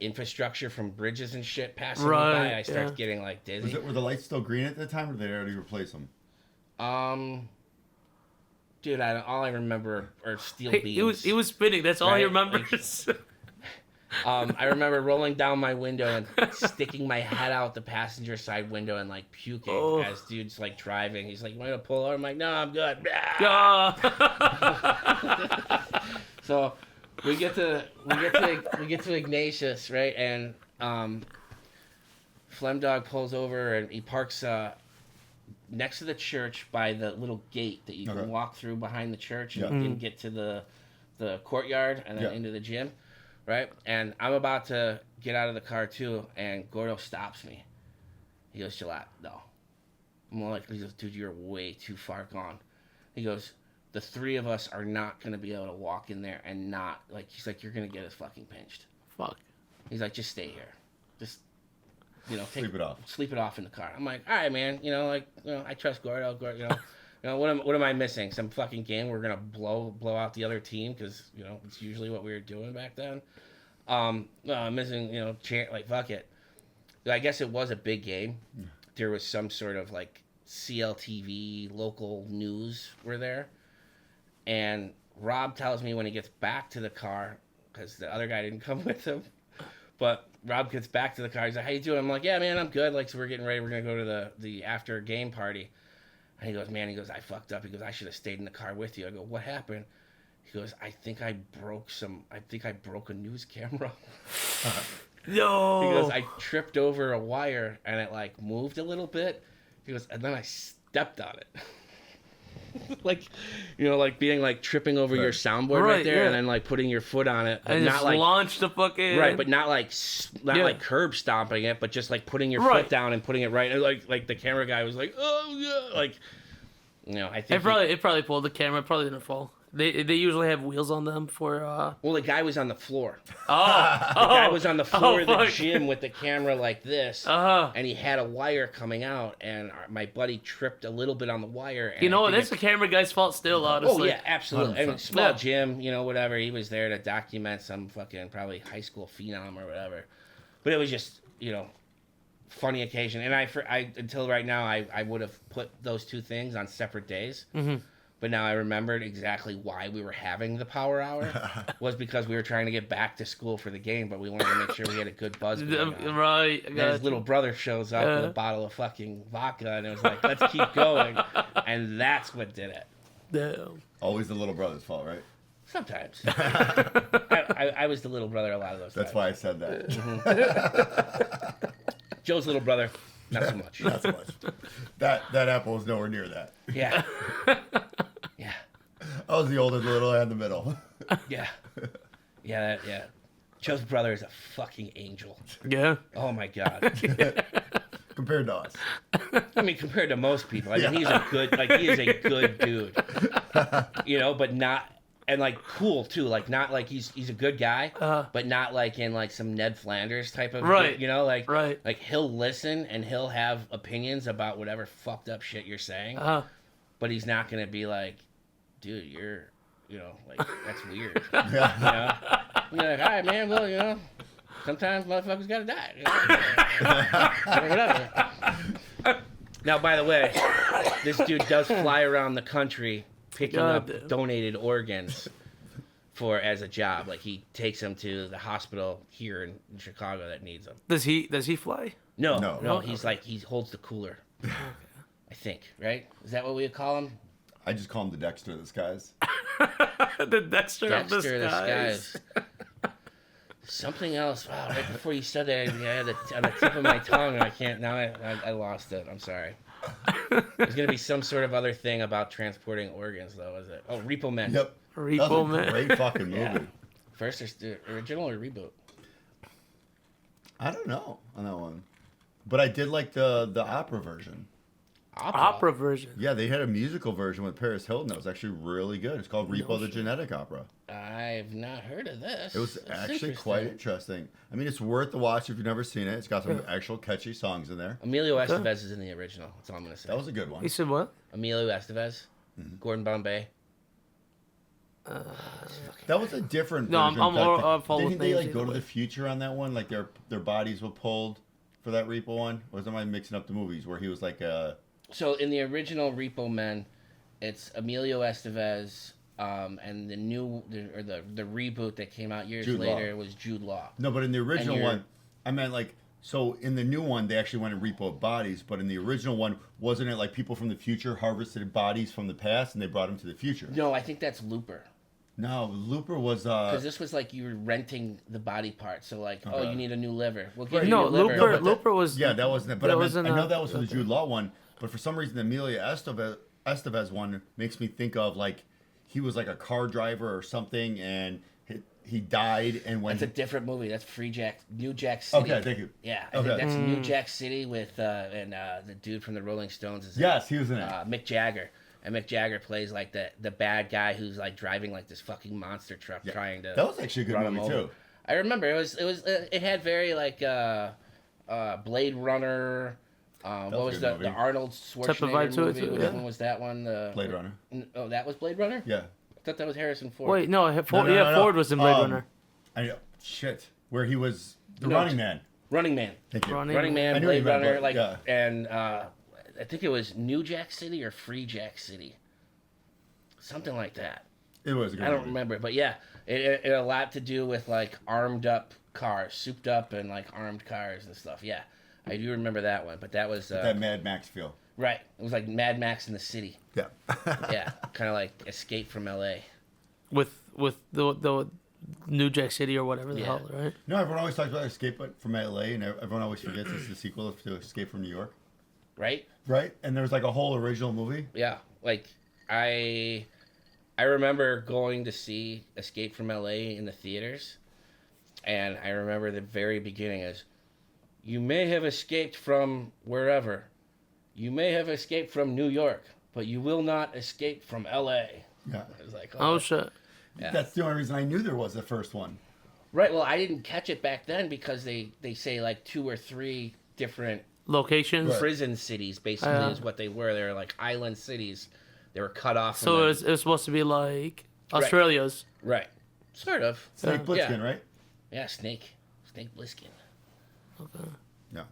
infrastructure from bridges and shit passing me Right, by. I start yeah. getting like dizzy. Were the lights still green at the time, or did they already replace them? Dude, all I remember are steel beams. He was spinning. That's all he Right, remembers. I remember rolling down my window and sticking my head out the passenger side window and like puking as dude's like driving. He's like, "You want to pull over?" I'm like, "No, I'm good." So we get to Ignatius, right? And Flem Dog pulls over and he parks next to the church by the little gate that you can walk through behind the church and you can get to the courtyard and then into the gym, right? And I'm about to get out of the car too, and Gordo stops me. He goes, "Chill out." No. I'm like, he goes, "Dude, you're way too far gone." He goes, "The 3 of us are not going to be able to walk in there and not," like, he's like, "You're going to get us fucking pinched." Fuck. He's like, "Just stay here. Just, Sleep it off in the car." I'm like, "All right, man. I trust Gordo. What am I missing? Some fucking game we're going to blow out the other team because, it's usually what we were doing back then. I'm missing, like, fuck it." I guess it was a big game. There was some sort of, like, CLTV local news were there. And Rob tells me when he gets back to the car, because the other guy didn't come with him, but Rob gets back to the car. He's like, "How you doing?" I'm like, "Yeah, man, I'm good." Like, so we're getting ready. We're going to go to the after game party. And he goes, man, he goes, I fucked up. He goes, I should have stayed in the car with you. I go, what happened? He goes, I think I broke a news camera. No. He goes, I tripped over a wire and it like moved a little bit. He goes, and then I stepped on it. Like, you know, like being like tripping over your soundboard right there, and then like putting your foot on it, but and not just like launch the fucking but not like like curb stomping it, but just like putting your foot down and putting it right. And like the camera guy was like, oh yeah, like, you know, I think it probably pulled the camera. It probably didn't fall. They usually have wheels on them for. Well, the guy was on the floor. The guy was on the floor of the gym with the camera like this, and he had a wire coming out, and my buddy tripped a little bit on the wire. And you know, that's the camera guy's fault still, honestly. Oh yeah, absolutely. I mean, small gym, you know, whatever. He was there to document some fucking probably high school phenom or whatever. But it was just, you know, funny occasion. And I until right now, I would have put those two things on separate days. Mm-hmm. But now I remembered exactly why we were having the power hour was because we were trying to get back to school for the game, but we wanted to make sure we had a good buzz. Right. And then his little brother shows up with a bottle of fucking vodka, and it was like, let's keep going. And that's what did it. Damn. Always the little brother's fault, right? Sometimes. I was the little brother a lot of those times. That's why I said that. Mm-hmm. Joe's little brother, not so much. Not so much. That apple was nowhere near that. Yeah. Yeah. I was the oldest, little, and the middle. Yeah. Yeah. Joe's brother is a fucking angel. Yeah. Oh my God. Compared to us. I mean, compared to most people, I mean, he is a good dude. You know, but not, and like cool too. Like not like he's a good guy, but not like in like some Ned Flanders type of, you know, like like he'll listen and he'll have opinions about whatever fucked up shit you're saying, but he's not gonna be like, dude, you're, you know, like that's weird. You know, you're like, all right, man, well, you know, sometimes motherfuckers gotta die. You know? Whatever. Now, by the way, this dude does fly around the country picking up donated organs for as a job. Like he takes them to the hospital here in Chicago that needs them. Does he fly? No. He's like, he holds the cooler. I think, right? Is that what we would call him? I just call him the Dexter of the skies. The Dexter of the skies. Something else. Wow, right before you said that, I had it on the tip of my tongue, and I can't. Now I lost it. I'm sorry. There's gonna be some sort of other thing about transporting organs, though, is it? Oh, Repo Man. Yep. Repo Man. Great fucking movie. Yeah. First, there's the original or reboot? I don't know on that one, but I did like the opera version. Opera version. Yeah, they had a musical version with Paris Hilton that was actually really good. It's called Repo the Genetic Opera. I've not heard of this. It was actually quite interesting. I mean, it's worth the watch if you've never seen it. It's got some actual catchy songs in there. Emilio Estevez is in the original. That's all I'm going to say. That was a good one. You said what? Emilio Estevez, Gordon Bombay. That was a different No, version. I'm following Didn't they like names go either to way. the future on that one? Like their bodies were pulled for that Repo one? Or am I mixing up the movies where he was like So in the original Repo Men, it's Emilio Estevez, and the reboot that came out years Jude later Law. was Jude Law. No, but in the original one, I meant like, so in the new one, they actually went and repoed bodies, but in the original one, wasn't it like people from the future harvested bodies from the past and they brought them to the future? No, I think that's Looper. No, Looper was Because this was like you were renting the body part. So like, oh, Okay. you need a new liver. We'll give you No, a new liver. Looper was. Yeah, that wasn't it. But I know that was for the okay. Jude Law one, but for some reason the Emilio Estevez one makes me think of like he was like a car driver or something and he died and when That's a different movie. That's New Jack City. Okay, thank you. Yeah, I think that's New Jack City with the dude from the Rolling Stones. Is Yes, he was in it. Mick Jagger. And Mick Jagger plays like the bad guy who's like driving like this fucking monster truck trying to. That was actually a good run him movie over. too. I remember it had very like Blade Runner. What was a good the movie. Arnold Type of Schwarzenegger vibe to it, movie? too, Which yeah. one was that one? Blade Runner. Oh, that was Blade Runner? Yeah. I thought that was Harrison Ford. Wait, no, Ford, No. Ford was in Blade Runner. I know. Shit. Where he was the No, Running Man. Running Man. Thank you. Running Running I Man, knew you Blade meant Runner, Blade, like, yeah. and I think it was New Jack City or Free Jack City. Something like that. It was a good I don't movie. remember, but yeah, it had a lot to do with like armed up cars, souped up and like armed cars and stuff. Yeah, I do remember that one, but that was That Mad Max feel. Right. It was like Mad Max in the city. Yeah. Yeah, kind of like Escape from L.A. with the New Jack City or whatever the Yeah. hell, right? No, everyone always talks about Escape from LA, and everyone always forgets it's the sequel to Escape from New York. Right? Right? And there was like a whole original movie. Yeah. Like I remember going to see Escape from L.A. in the theaters, and I remember the very beginning is, "You may have escaped from wherever. You may have escaped from New York, but you will not escape from L.A." Yeah. I was like, Oh shit. Yeah. That's the only reason I knew there was the first one. Right. Well, I didn't catch it back then because they say like 2 or 3 different Locations. Right. prison cities basically Yeah. is what they were. They were like island cities. They were cut off. From So them. it was supposed to be like Australia's. Right. Sort of. Snake Plissken, Yeah. right? Yeah, Snake Plissken. Okay. Yeah.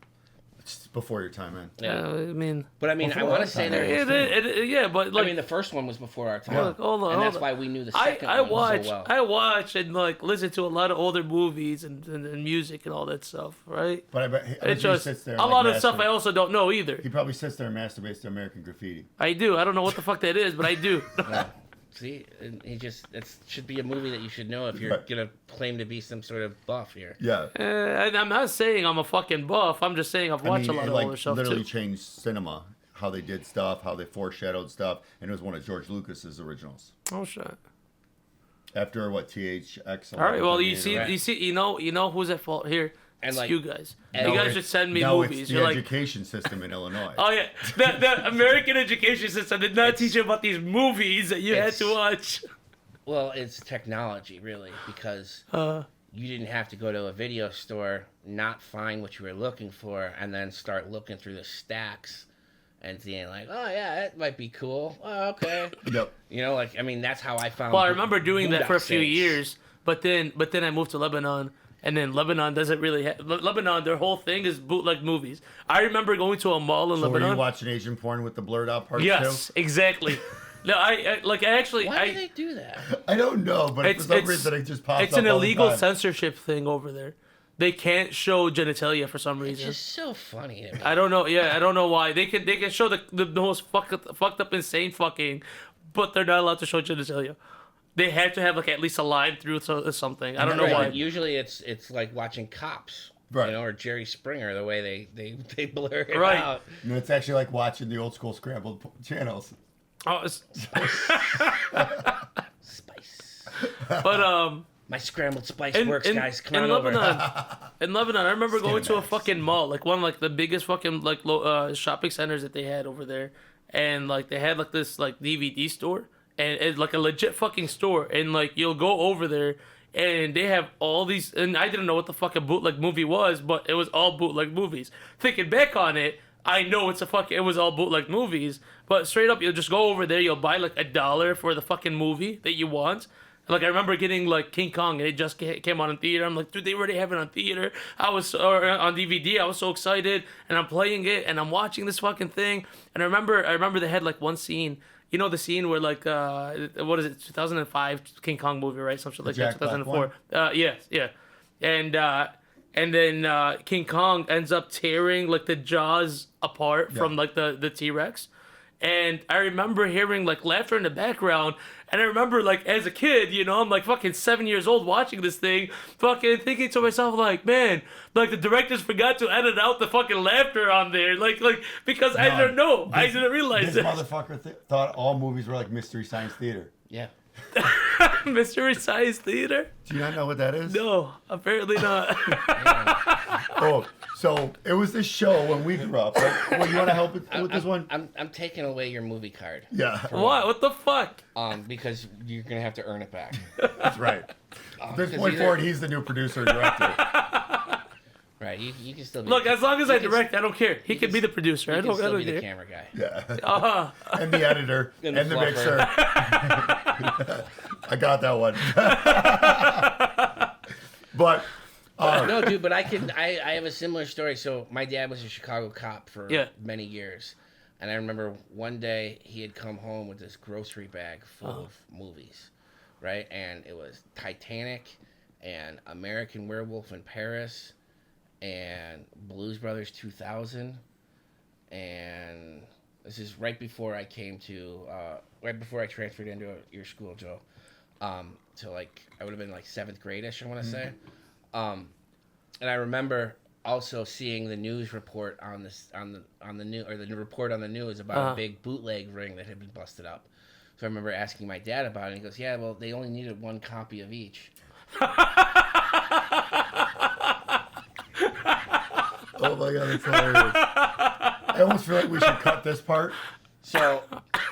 It's before your time, man. Yeah. I mean, But I mean, I Before want our to say time. there. yeah, but like I mean, the first one was before our time. Look, hold on, and hold that's on. why we knew the I second I one watch so well. I watch and like listen to a lot of older movies and music and all that stuff, right? But I bet he It's he just sits there a and, lot like, of stuff I also don't know either. He probably sits there and masturbates to American Graffiti. I do. I don't know what the fuck that is, but I do. Yeah. See, and he just it should be a movie that you should know if you're Right. gonna claim to be some sort of buff here. Yeah. I'm not saying I'm a fucking buff. I'm just saying I've watched a lot it, of like, older stuff literally too. changed cinema, how they did stuff, how they foreshadowed stuff, and it was one of George Lucas's originals. Oh shit. After what, THX? All right. Well, you 1138, see, right? you know who's at fault here. And, It's like- you guys. and- You No, guys should send me no, movies. it's the You're like, education system in Illinois. oh yeah, the American education system did not teach you about these movies that you had It's- to watch. Well, it's technology, really, because you didn't have to go to a video store, not find what you were looking for, and then start looking through the stacks and seeing like, oh yeah, that might be cool. Oh, okay. Yep. You know, like I mean, that's how I found. Well, I remember doing that for a few Boondock Saints. years, but then I moved to Lebanon, and then Lebanon doesn't really have Lebanon. Their whole thing is bootleg movies. I remember going to a mall in So were Lebanon. you watching Asian porn with the blurred out parts Yes, too? exactly. No, I actually Why do they do that? I don't know, but for some reason it just pops it's up an all the illegal time. censorship thing over there. They can't show genitalia for some It's reason. just so funny to me. I don't know. Yeah, I don't know why. They can show the most fucked up, insane fucking, but they're not allowed to show genitalia. They have to have like at least a line through something. I don't know Right, why. but usually it's like watching Cops, Right. you know, or Jerry Springer, the way they blur it Right. out. And it's actually like watching the old school scrambled channels. Oh, Spice. but My scrambled spice in, works, in, guys. Come in on Lebanon, over. in Lebanon, I remember going to a Cinemax. fucking mall, like one of like the biggest fucking like shopping centers that they had over there, and like they had like this like DVD store, and it's like a legit fucking store, and like you'll go over there. And they have all these, and I didn't know what the fuck a bootleg movie was, but it was all bootleg movies. Thinking back on it, I know it was all bootleg movies, but straight up, you'll just go over there, you'll buy like $1 for the fucking movie that you want. Like I remember getting like King Kong, and it just came out in theater. I'm like, dude, they already have it on theater. Or on DVD. I was so excited, and I'm playing it, and I'm watching this fucking thing. And I remember they had like one scene. You know the scene where like what is it? 2005 King Kong movie, right? Something like Jack that. Black 2004. Yes, yeah. And then King Kong ends up tearing like the jaws apart from like the T-Rex. And I remember hearing like laughter in the background, and I remember like as a kid, you know, I'm like fucking 7 years old watching this thing, fucking thinking to myself like, man, like the directors forgot to edit out the fucking laughter on there, like because I didn't know, I didn't realize This it. motherfucker thought all movies were like Mystery Science Theater. Yeah. Mystery Science Theater? Do you not know what that is? No, apparently not. Oh, so it was this show when we grew up. Right? Well, you want to help with this one? I'm taking away your movie card. Yeah, What? What the fuck? Because you're gonna have to earn it back. that's right. At this 'cause point either- forward, he's the new producer and director. Right. You can still be. Look, as long as I you can- direct, I don't care. He can be the producer. You I can don't, I still don't be the care. camera guy. Yeah, and the editor And and the the fluffer. mixer. I got that one. But No, dude, but I have a similar story. So my dad was a Chicago cop for Yeah. many years. And I remember one day he had come home with this grocery bag full of movies, right? And it was Titanic and American Werewolf in Paris and Blues Brothers 2000 and This is right before I came to, right before I transferred into your school, Joe. So like I would have been like 7th grade-ish, I want to say. And I remember also seeing the news report on this on the news, or the report on the news about a big bootleg ring that had been busted up. So I remember asking my dad about it, and he goes, "Yeah, well, they only needed 1 copy of each." Oh my god, that's hilarious. I almost feel like we should cut this part. So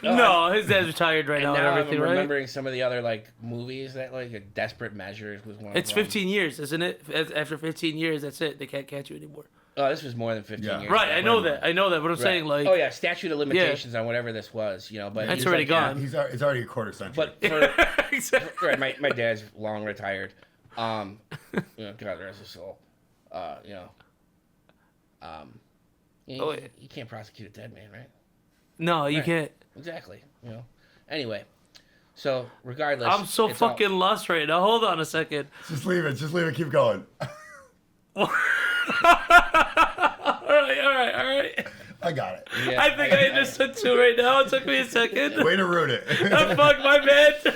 No, his dad's retired right now and and now I'm everything, right? remembering some of the other like movies that like Desperate Measures was one. It's of them. 15 years, isn't it? After 15 years, that's it. They can't catch you anymore. Oh, this was more than 15 Yeah. years. Right, ago. I know that. But I'm saying like. Oh yeah, statute of limitations on whatever this was, but That's he's already like, gone. It's already a quarter century. But for, Exactly. right, my dad's long retired. God rest his soul. Oh, yeah. You can't prosecute a dead man, right? No, you Right. can't. Exactly. Anyway, so regardless, I'm so it's all- fucking lost right now. Hold on a second. Just leave it. Keep going. All right. I got it. Yeah, I think I understood too right now. It took me a second. Way to ruin it. Fuck my bad.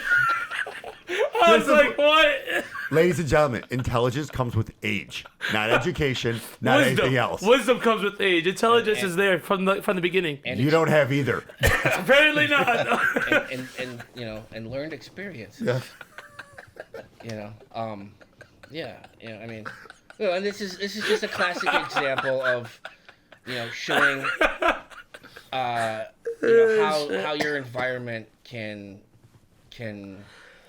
I was Listen, like, what? Ladies and gentlemen, intelligence comes with age, not education, not anything else. Wisdom comes with age. Intelligence is there from the beginning. and You don't have either. Apparently not. and learned experience. Yeah. I mean, and this is just a classic example of showing how your environment can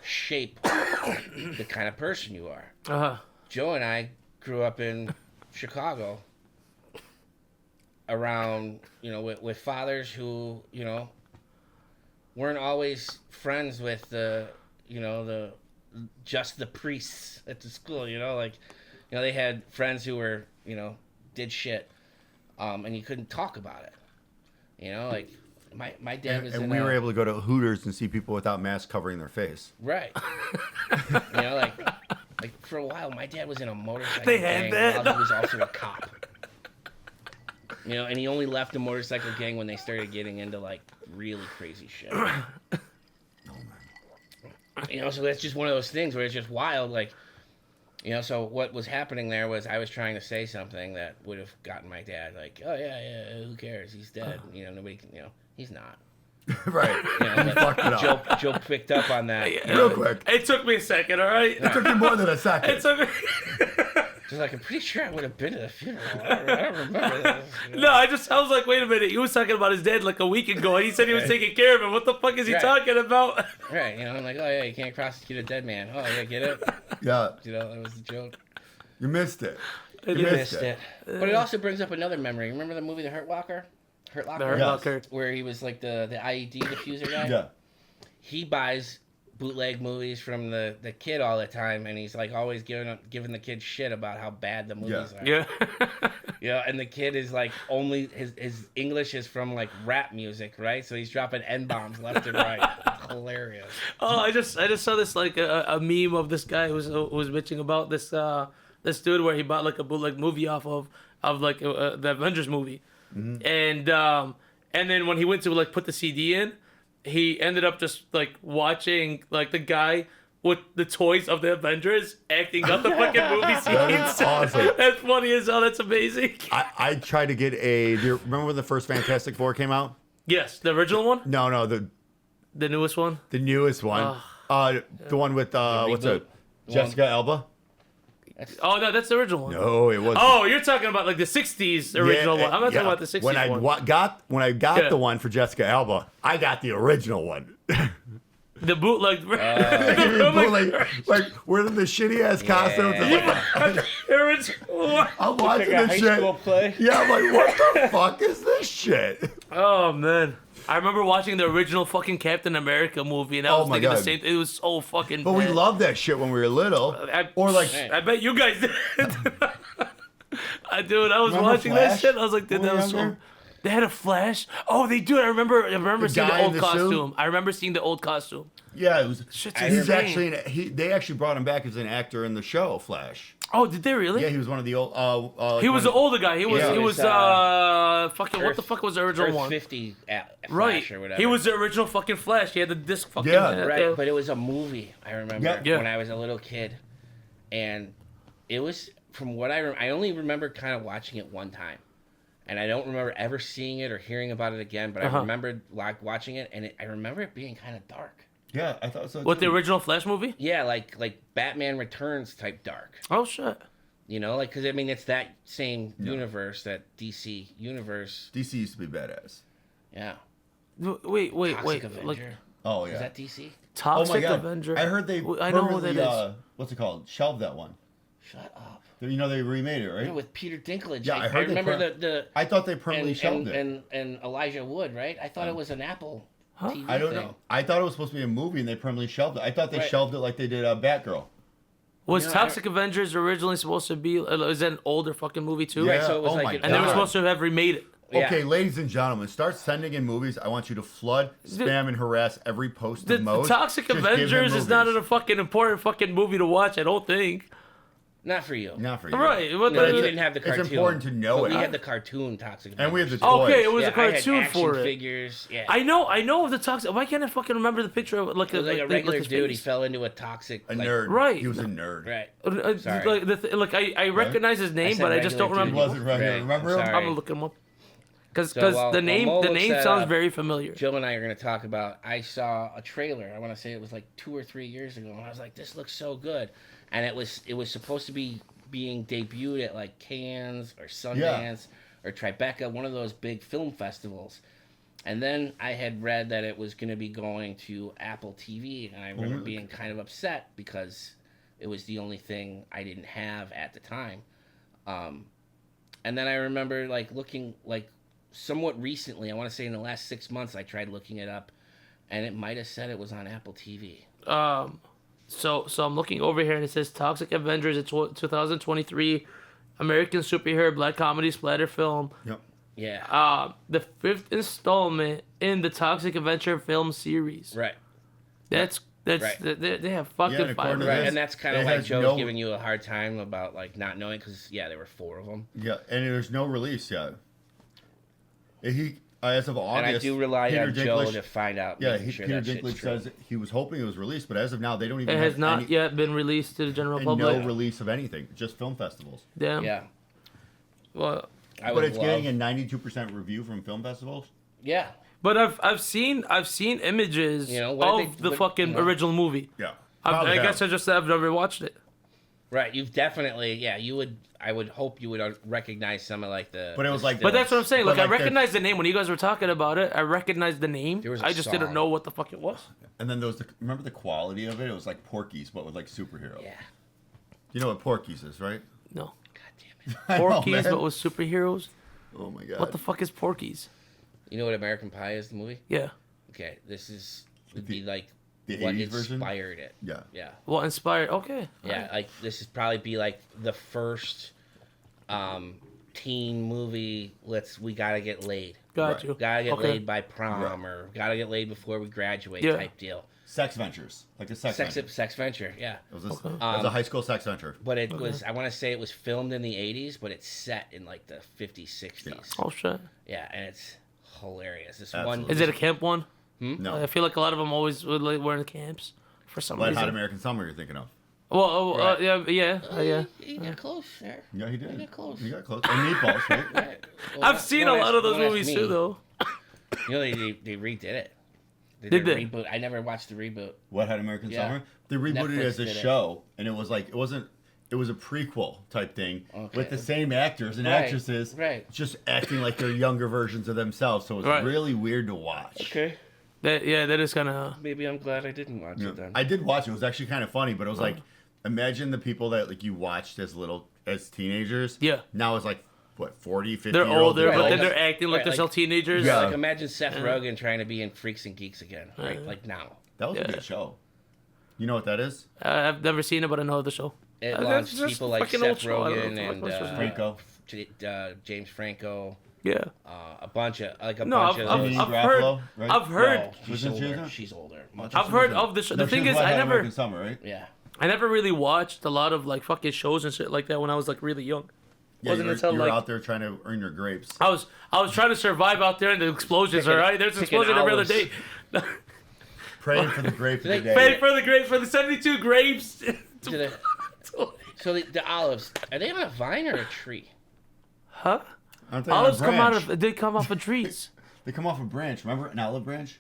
shape the kind of person you are. Uh-huh. Joe and I grew up in Chicago around, with fathers who, weren't always friends with the priests at the school, they had friends who were, did shit, and you couldn't talk about it. My dad was And we were able to go to Hooters and see people without masks covering their face. Right. Like for a while, my dad was in a motorcycle They had gang that? while he was also a cop. And he only left the motorcycle gang when they started getting into like really crazy shit. So that's just one of those things where it's just wild. Like, so what was happening there was I was trying to say something that would have gotten my dad like, oh yeah, who cares? He's dead. Nobody can. He's not. Right. But Fucked it up. Joe picked up on that. Real quick. It took me a second, all right? It took you more than a second. It took me... Just like, I'm pretty sure I would have been to the funeral. I don't remember this. No, I was like, wait a minute. He was talking about his dad like a week ago, and he said he was taking care of him. What the fuck is he Right. talking about? Right, I'm like, oh yeah, you can't prosecute a dead man. Oh yeah, get it? Yeah. That was the joke. You missed it. You Missed it. But it also brings up another memory. Remember the movie The Hurt Locker? Hurt Locker? The Hurt Yes. Locker. Where he was like the IED diffuser guy? Yeah. He buys bootleg movies from the kid all the time, and he's like always giving the kid shit about how bad the movies are. Yeah. And the kid is like only his English is from like rap music, right? So he's dropping N-bombs left and right. Hilarious. Oh, I just saw this like a meme of this guy who was bitching about this dude where he bought like a bootleg movie off of like the Avengers movie, and then when he went to like put the CD in, he ended up just like watching like the guy with the toys of the Avengers acting up the fucking movie scenes. That is awesome. That's funny as hell. That's amazing. I tried to get do you remember when the first Fantastic Four came out? Yes, the original one, No, the newest one. newest one. The one with what's reboot. it? Jessica Alba? Oh no, that's the original one. No, it wasn't. Oh, you're talking about like the '60s original one. I'm not talking about the '60s when I one. when I got Yeah. the one for Jessica Alba, I got the original one. The bootleg. like wearing the shitty ass costumes. and like, original one. I'm watching Like a this high shit. school play. Yeah, I'm like, what the fuck is this shit? Oh man, I remember watching the original fucking Captain America movie, and I was my thinking the God. same. It was so fucking. But we bad. loved that shit when we were little. Or like, I bet you guys did. Dude, I was Remember watching that Flash shit. I was like, dude, when we that were was so. younger? They had a Flash. Oh, they do. I remember seeing the guy in old the costume. suit? I remember seeing the old costume. yeah, it was. Shit's He's insane. actually they actually brought him back as an actor in the show Flash. Oh, did they really? Yeah, he was one of the old. He was the older guy. He was. Yeah. He He was. was, Fucking. What the fuck was the original Earth one? 50 Right. Flash or whatever. He was the original fucking Flash. He had the disc fucking. Yeah. Right, but it was a movie. I remember Yeah. when I was a little kid, and it was from what I only remember kind of watching it one time, and I don't remember ever seeing it or hearing about it again. But I remembered like watching it, and I remember it being kind of dark. Yeah, I thought so. What, the too. original Flash movie? Yeah, like Batman Returns type dark. Oh shit. You know, like because I mean it's that same universe, that DC universe. DC used to be badass. Yeah. Wait. Toxic Avenger. Like Oh yeah. Is that DC? Oh Toxic my god. Avenger. I heard they. I know who that permanently, is. What's it called? Shelved that one. Shut up. You know they remade it, right? Yeah, with Peter Dinklage. Yeah, I heard they remember per- the I thought they permanently and, shelved it. and Elijah Wood, right? I thought it was an Apple TV I don't thing. know. I thought it was supposed to be a movie, and they permanently shelved it. I thought they Right. shelved it like they did Batgirl. Was No, Toxic Avengers originally supposed to be? Is that an older fucking movie too? Right, so it was oh like my an- And they were God. supposed to have remade it. Yeah. Okay, ladies and gentlemen, start sending in movies. I want you to flood, spam, and harass every post The of Mo's. Toxic Just give him Avengers is not movies. a fucking important fucking movie to watch. I don't think. Not for you. Not for you. Right. What No, the- you didn't have the cartoon. It's important to know But it. we had the cartoon Toxic Avengers. And we had the Okay, toys. it was yeah, a cartoon I had action for it. figures. Yeah. I know of the Toxic. Why can't I fucking remember the picture of it? Like it was like a regular his dude. He face? fell into a toxic. A like, nerd. Right. He was a nerd. Right. Sorry. Like I recognize his name, said but I just don't regular remember. dude. He wasn't right. Right, Remember I'm him? sorry. I'm gonna look him up. Because So while- the name while Mo looks that sounds up, very familiar. Jill and I are going to talk about. I saw a trailer. I want to say it was like 2 or 3 years ago, and I was like, "This looks so good," and it was supposed to be being debuted at like Cannes or Sundance or Tribeca, one of those big film festivals. And then I had read that it was going to be going to Apple TV, and I remember being kind of upset because it was the only thing I didn't have at the time. And then I remember like looking like somewhat recently, I want to say in the last 6 months, I tried looking it up, and it might have said it was on Apple TV. So I'm looking over here and it says Toxic Avengers. It's 2023 American superhero black comedy splatter film. Yep. Yeah. The 5th installment in the Toxic Adventure film series. Right. That's Right. they have fucking and according to five. this, And that's kind it of like has Joe's no- giving you a hard time about like not knowing because there were 4 of them. Yeah, and there's no release yet. He as of August. And I do rely Peter on Joe Dinklage- to find out. Yeah, making sure Peter that shit's Dinklage true. says he was hoping it was released, but as of now, they don't even It have has not any, yet been released to the general and public. no release of anything, just film festivals. Damn. Yeah. Well, I But would it's love. getting a 92% review from film festivals. Yeah. but I've seen images You know, what did of they- the what- fucking you know. original movie. Yeah. I guess I've never watched it. Right. You've definitely. Yeah. You would. I would hope you would recognize some of like the. But it was like- But that's what I'm saying. But Like I like the- recognized the name when you guys were talking about it. I recognized the name. There was a I just didn't song. know what the fuck it was. And then there was remember the quality of it? It was like Porky's, but with like superheroes. Yeah. You know what Porky's is, right? No. God damn it. I know, Porky's, man. but with superheroes. Oh my god. What the fuck is Porky's? You know what American Pie is? The movie. Yeah. Okay. This would be like the what 80s version? inspired it. Yeah. Yeah. What inspired? Okay. Yeah, like this is probably be like the first teen movie. We gotta get laid. Got Right. you. Gotta get Okay. laid by prom, or gotta get laid before we graduate Yeah. type deal. Sex Ventures. Like a sex venture. Sex venture, yeah. It was it was a high school sex venture. But it was, I want to say it was filmed in the 80s, but it's set in like the 50s, 60s. Oh shit. Yeah, and it's hilarious. This Absolutely. one Is it a camp one? No. I feel like a lot of them always would like wear in the camps for some Like reason. Hot American Summer you're thinking of. Well, Right. yeah. You got close there. Yeah, he did. You got close. You got close. And Meatballs, right? Right. Well, I've seen a don't lot ask- of those don't ask movies me. too, though. You know, they redid it. Did a they? Reboot. I never watched the reboot. What Hot American Yeah. Summer? They rebooted Netflix it as a did it. show, and it was like it wasn't. It was a prequel type thing Okay. with the same actors and Right, actresses, right. just acting like they're younger versions of themselves. So it was Right. really weird to watch. Okay. That is kind of. Maybe I'm glad I didn't watch Yeah. it then. I did watch it. It was actually kind of funny, but it was like, imagine the people that like you watched as teenagers. Yeah. Now it's like what 40, 50 They're year olds older, but Right, then like- they're acting like right, they're like- still teenagers. Yeah. Like imagine Seth Rogen trying to be in Freaks and Geeks again, right? Yeah. Like now. That was a Yeah. good show. You know what that is? I've never seen it, but I know the show. It That's launched just people like fucking Seth old show. I don't know Rogen what and the fuck was Franco. James Franco, Yeah. a bunch of No, bunch I've, of. I've, Janine I've Garofalo, heard. right? I've heard. No, she's Wasn't she in older. that? She's older. Much I've older. heard of the show. No, The she thing was is, White I Hot never. American Summer, right? Yeah. I never really watched a lot of like fucking shows and shit like that when I was like really young. Yeah, Wasn't you're, until you're like out there trying to earn your grapes. I was trying to survive out there in the explosions. Picking- All right, there's an picking explosion every other olives. day. Praying for the grape of the day. Pay for the grapes for the 72 grapes. So the olives, are they on a vine or a tree? Huh? Aren't they on a Olives come out branch? of they come off of trees. They come off a branch. Remember an olive branch?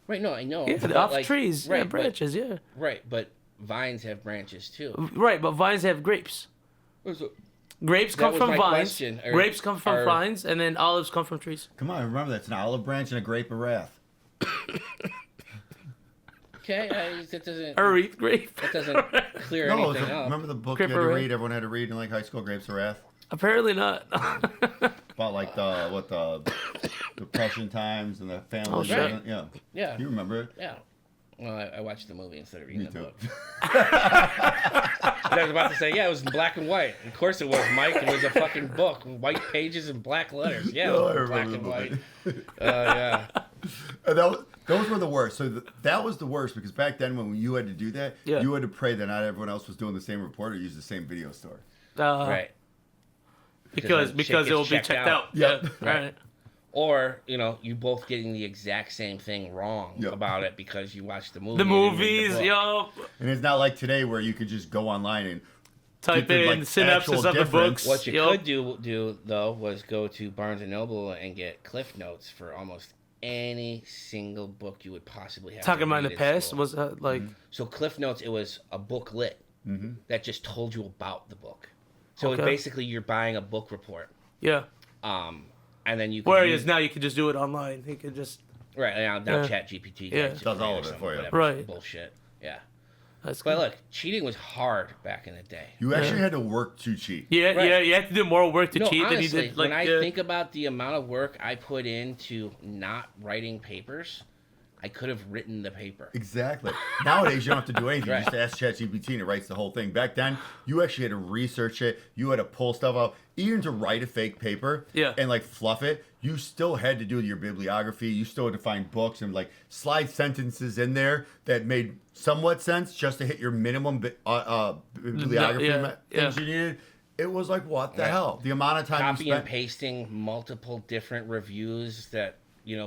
Right, no, I know. Yeah, but, off like, trees, right, yeah, branches, yeah. Right, but vines have branches too. Right, but vines have grapes. Grapes come was from my vines. question. Grapes come from vines, and then olives come from trees. Come on, remember that's an olive branch and a grape of wrath. Okay, that doesn't. A wreath grape. That doesn't clear No, anything up. remember the book Grape you had to of read? Wrath. Everyone had to read in like high school, Grapes of Wrath. Apparently not. About like the depression times and the family. Oh, shit. living- Yeah. Yeah. You remember it? Yeah. Well, I watched the movie instead of reading Me the too. book. I was about to say, yeah, it was in black and white. Of course it was, Mike. It was a fucking book, white pages and black letters. Yeah, it No, was I in black remember and the white. Yeah. And those were the worst. So that was the worst because back then when you had to do that, Yeah. you had to pray that not everyone else was doing the same report or use the same video store. Right. Because Because it will gets be checked checked out. out. Yep. Yeah. Right. Or, you both getting the exact same thing wrong Yep. about it because you watched the movie. The and you didn't read movies, the book. yo. And it's not like today where you could just go online and Type the, in like, synopsis actual of the difference. books. What you yo. could do though was go to Barnes and Noble and get Cliff Notes for almost any single book you would possibly have. Talking to about in read the past school. was like So Cliff Notes, it was a booklet that just told you about the book. So Okay. basically you're buying a book report. yeah. And then you could Whereas use, now you can just do it online. You can just right now Yeah. Chat GPT Yeah. Does all of it for you. Right. Bullshit. Yeah. that's But good. look, cheating was hard back in the day. you actually had to work to cheat. Yeah, Right. yeah, you have to do more work to No, cheat honestly, than you did. Like, when I yeah. think about the amount of work I put into not writing papers, I could have written the paper. Exactly. Nowadays, you don't have to do anything. Right. You just ask ChatGPT and it writes the whole thing. Back then, you actually had to research it. You had to pull stuff out. Even to write a fake paper Yeah. and like fluff it, you still had to do your bibliography. You still had to find books and like slide sentences in there that made somewhat sense just to hit your minimum bibliography yeah, things yeah. you needed. It was like, what the Right. hell? The amount of time Copy you and spent. pasting multiple different reviews that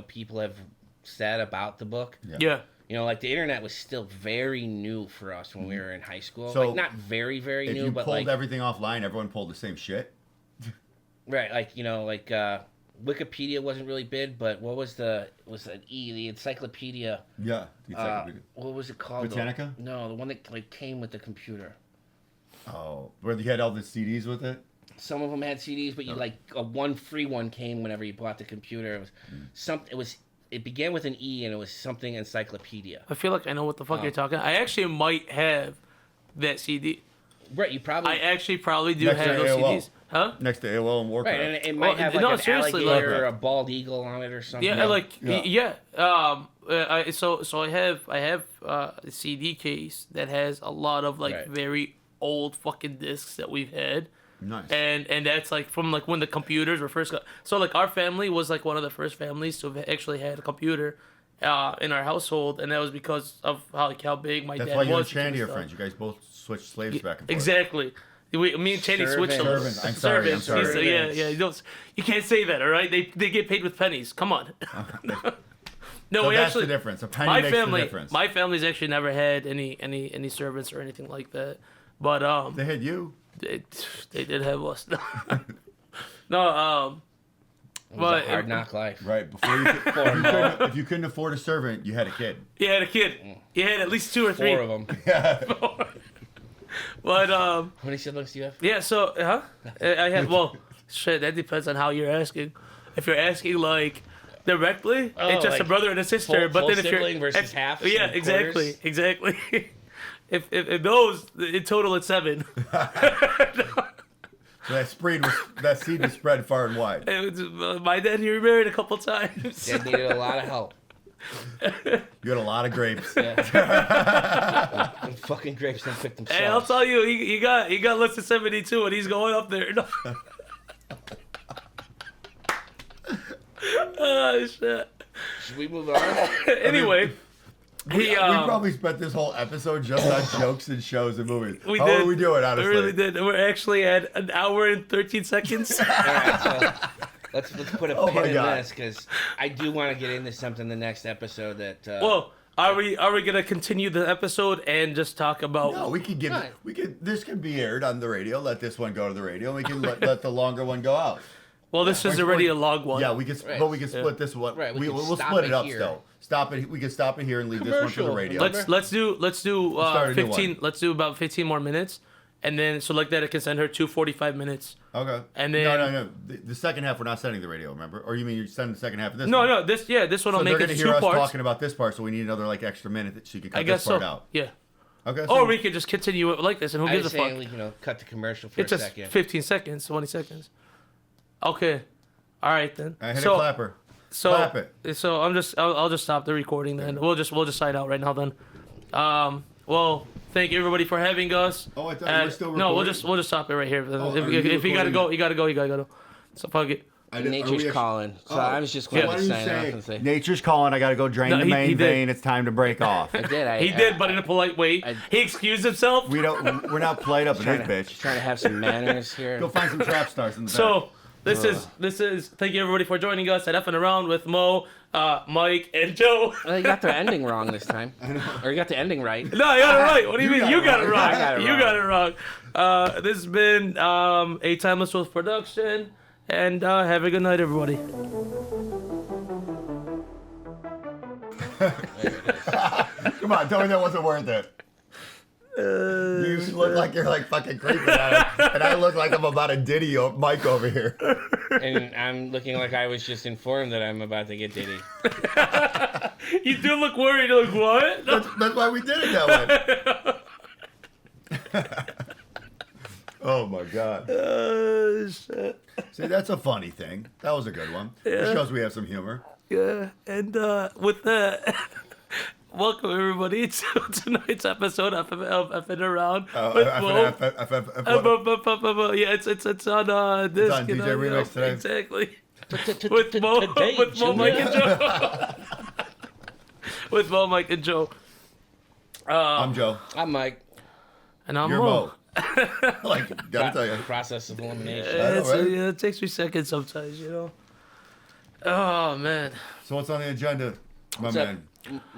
people have said about the book. Yeah. Like the internet was still very new for us when we were in high school. So, like not very, very If new, you but pulled like everything offline, everyone pulled the same shit. right, like Wikipedia wasn't really big, but what was the encyclopedia? Yeah. The encyclopedia. What was it called? Britannica? No, the one that like came with the computer. Oh, where you had all the CDs with it? Some of them had CDs, but you one free one came whenever you bought the computer. It was something. It began with an E and it was something encyclopedia. I feel like I know what the fuck you're talking. I actually might have that CD. Right, you probably I actually probably do Next have to those AOL. CDs. Huh? Next to AOL and Warcraft. right, and it might have like no, an seriously, alligator like- or a bald eagle on it or something. Yeah, like Yeah. so I have a CD case that has a lot of like Right. very old fucking discs that we've had. Nice. And that's like from like when the computers were first so like our family was like one of the first families to have actually had a computer in our household, and that was because of how big my That's dad why you and was. Chandy are friends. You guys both switched slaves back and forth. Exactly. Me and Chandy switched them. Servants. I'm sorry, I'm sorry. Yeah. You can't say that, all right? They get paid with pennies. Come on. No, So we that's actually. the difference. A penny My makes the family, difference. my family's actually never had any servants or anything like that. But They had you. they did have us. No, It was but a hard knock life. Right. Before if you couldn't afford a servant, you had a kid. you had a kid. You had at least 2 or 3. 4 of them. But How many siblings do you have? yeah. So I had shit. That depends on how you're asking. If you're asking like directly, it's just a like brother and a sister. But full then if you're sibling versus half yeah, and exactly, quarters? exactly. if those in total it's 7. So that seed was spread far and wide. My dad, he remarried a couple times. Dad needed a lot of help. You had a lot of grapes. And fucking grapes didn't pick themselves. Hey, I'll tell you, he got less than 72, and he's going up there. No. Oh shit. Should we move on? Anyway, We probably spent this whole episode just on jokes and shows and movies. How are we doing, honestly? We really did. We're actually at an hour and 13 seconds. All right, so let's put a pin in God. this because I do want to get into something the next episode that. Well, are we gonna continue the episode and just talk about? No, we could give. Right. We could. This can be aired on the radio. Let this one go to the radio. And we can let the longer one go out. Well, this is already a long one. Yeah, we can. Right. But we can split this one. Right, We'll stop split it up here. still. Stop it. We can stop it here and leave this one for the Commercial. radio. Let's do start a new 15. one. Let's do about 15 more minutes, and then so like that I can send her 2:45 minutes. Okay. And then no. The second half we're not sending the radio. Remember? Or you mean you're sending the second half of this? No, one? this one So I'll they're make it gonna two hear us parts. talking about this part, so we need another like extra minute that she can cut I guess this part so. out. Yeah. Okay. Or we could just continue it like this, and who I gives was a fuck? saying, cut the commercial for It's a just second. 15 seconds, 20 seconds. Okay. All right then. I hit a clapper. So, Clap it. So I'll just stop the recording then. We'll just sign out right now then. Well, thank you everybody for having us. Oh, I thought you were still No, we'll recording? just stop it right here. Oh, if are you you gotta go, recording? you gotta go. So fuck it. Nature's calling, so I was just Why going to don't you sign off and say. Nature's calling. I got to go drain No, the he main did. vein. It's time to break off. I did. He did, but in a polite way. He excused himself. We're not played up in this bitch. Trying to have some manners here. Go find some trap stars in the back. So this is thank you everybody for joining us at FNAround with Mo, Mike, and Joe. Well, you got the ending wrong this time. Or you got the ending right. No, you got it right. What do you mean? You got it wrong. I got it You wrong. got it wrong. This has been a Timeless Wolf production, and have a good night, everybody. Come on, tell me that wasn't worth it. You look like you're like fucking creeping at him, and I look like I'm about to ditty Mike over here. And I'm looking like I was just informed that I'm about to get ditty. You do look worried. Like what? That's why we did it that way. Oh my god. Shit. See, that's a funny thing. That was a good one. It shows we have some humor. Yeah, and with that, welcome everybody to tonight's episode of FNAround with Mo. Yeah, it's on this. It's on DJ Remix today. Exactly. With Mo, Mike, and Joe. With Mo, Mike, and Joe. I'm Joe. I'm Mike. And I'm You're Mo. Mo. Like, gotta tell you. Process of elimination. right? Yeah, it takes me seconds sometimes, you know. Oh man. So what's on the agenda, my What's up? man?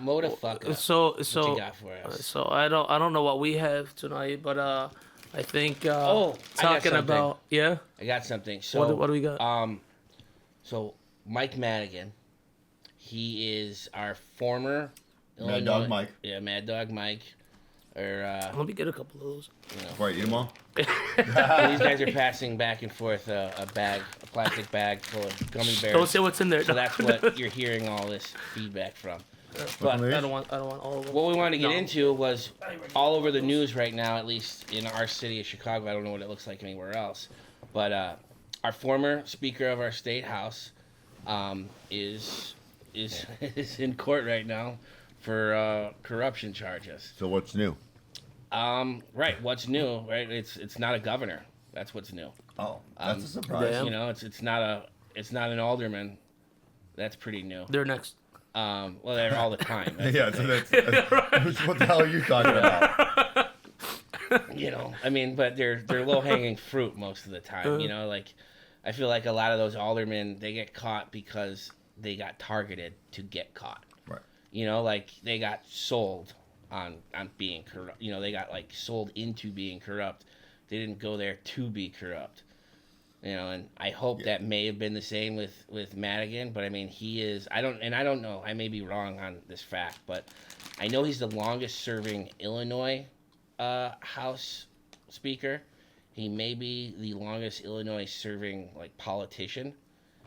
Motherfucker. So What you got for us? so I don't know what we have tonight, but I think I got talking something. about yeah. I got something. So What do we got? So Mike Madigan, he is our former Mad Dog Mike. Yeah, Mad Dog Mike. Or Let me get a couple of those. Right, eat them all? these guys are passing back and forth a plastic bag full of gummy bears. Don't say what's in there. So that's what you're hearing all this feedback from. But Please? I don't want all of them. what we wanted to get No. into was all over the news right now, at least in our city of Chicago. I don't know what it looks like anywhere else. But our former Speaker of our state house is in court right now for corruption charges. So what's new? Right. What's new? Right. It's not a governor. That's what's new. Oh, that's a surprise. damn. You know, it's not an alderman. That's pretty new. They're next. Well, they're all the time. Yeah, so that's what the hell are you talking about? You know, I mean, but they're low hanging fruit most of the time. You know, like I feel like a lot of those aldermen, they get caught because they got targeted to get caught. Right. You know, like they got sold on being corrupt. You know, they got like sold into being corrupt. They didn't go there to be corrupt. You know, and I hope that may have been the same with Madigan, but I mean, he is. I don't know. I may be wrong on this fact, but I know he's the longest serving Illinois House Speaker. He may be the longest Illinois serving like politician,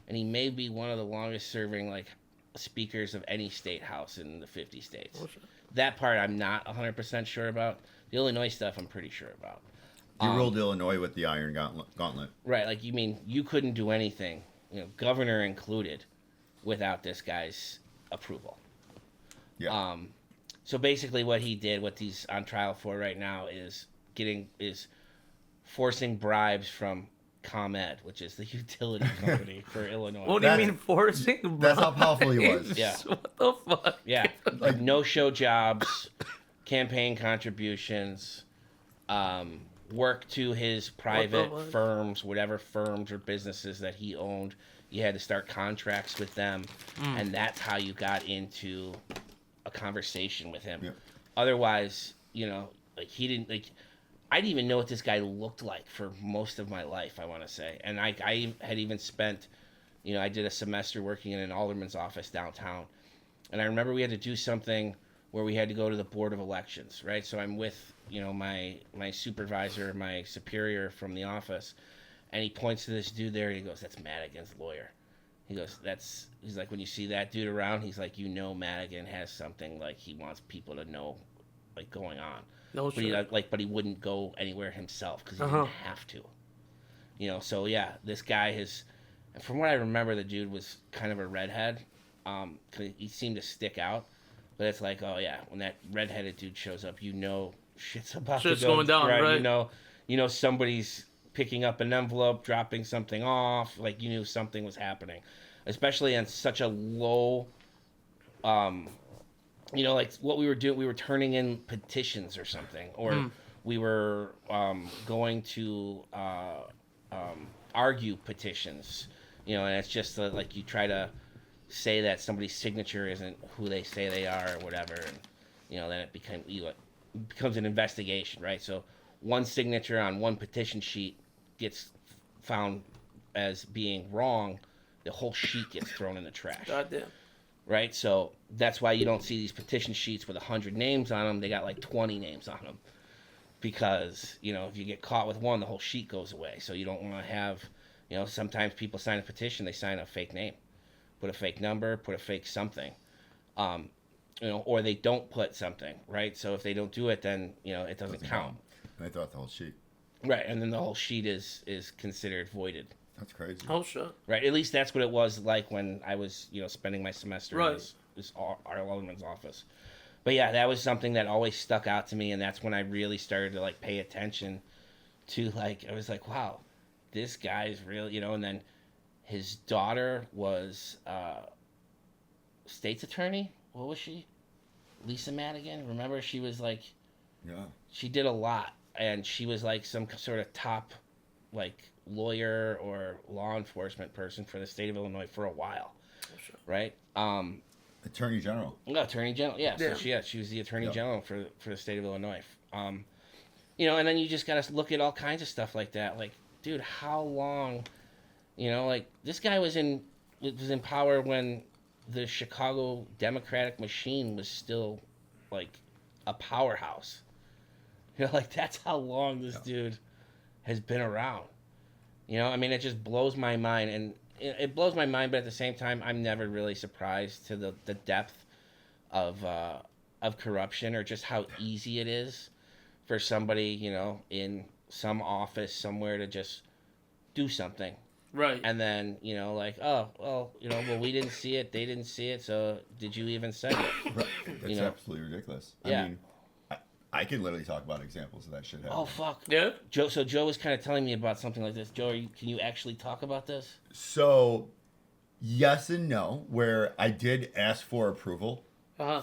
and he may be one of the longest serving like speakers of any state house in the 50 states. Oh, sure. That part I'm not 100% sure about. The Illinois stuff I'm pretty sure about. You ruled Illinois with the Iron Gauntlet. Right, like you mean you couldn't do anything, you know, governor included, without this guy's approval. Yeah. So basically, what he did, what he's on trial for right now, is forcing bribes from ComEd, which is the utility company for Illinois. What do you That's- mean forcing? That's how powerful he was. Yeah. What the fuck? Yeah, like no-show jobs, campaign contributions, work to his private fuck? firms, whatever firms or businesses that he owned. You had to start contracts with them, and that's how you got into a conversation with him. Yep. Otherwise, like he didn't like. I didn't even know what this guy looked like for most of my life, I want to say. And I had even spent, I did a semester working in an alderman's office downtown. And I remember we had to do something where we had to go to the Board of Elections, right? So I'm with, my supervisor, my superior from the office. And he points to this dude there and he goes, "That's Madigan's lawyer." He goes, he's like, when you see that dude around, he's like, Madigan has something like he wants people to know, like, going on. No But shit. but he wouldn't go anywhere himself because he didn't have to. So yeah, this guy has, from what I remember, the dude was kind of a redhead. 'Cause he seemed to stick out. But it's like, oh yeah, when that redheaded dude shows up, shit's about Shit's to go going down, right? You know somebody's picking up an envelope, dropping something off. Like you knew something was happening, especially on such a low. Like what we were doing, we were turning in petitions or something, or we were going to argue petitions, and it's just like you try to say that somebody's signature isn't who they say they are or whatever, and then it becomes an investigation, right? So one signature on one petition sheet gets found as being wrong, the whole sheet gets thrown in the trash. Goddamn. Right, so that's why you don't see these petition sheets with 100 names on them. They got like 20 names on them, because if you get caught with one, the whole sheet goes away. So you don't want to have, sometimes people sign a petition, they sign a fake name, put a fake number, put a fake something, or they don't put something, right? So if they don't do it, then it doesn't count. And I thought the whole sheet. Right, and then the whole sheet is considered voided. That's crazy. Oh shit. Right. At least that's what it was like when I was, spending my semester in Right. this our alderman's office. But yeah, that was something that always stuck out to me, and that's when I really started to like pay attention to I was like, wow, this guy's real, And then his daughter was state's attorney. What was she? Lisa Madigan. Remember, she was like, Yeah. she did a lot, and she was like some sort of top, like, lawyer or law enforcement person for the state of Illinois for a while, right? Attorney General. No, Attorney General, yeah. Yeah. So she was the Attorney Yep. General for the state of Illinois. And then you just gotta look at all kinds of stuff like that. Like, dude, how long? This guy was in power when the Chicago Democratic machine was still like a powerhouse. That's how long this dude has been around. It just blows my mind, and it blows my mind, but at the same time, I'm never really surprised to the depth of corruption, or just how easy it is for somebody, in some office somewhere to just do something. Right. And then, oh, well, we didn't see it, they didn't see it, so did you even send it? Right. That's know? absolutely ridiculous. Yeah. I mean, I can literally talk about examples of that shit happening. Oh, fuck. Yeah. Joe was kind of telling me about something like this. Joe, can you actually talk about this? So, yes and no, where I did ask for approval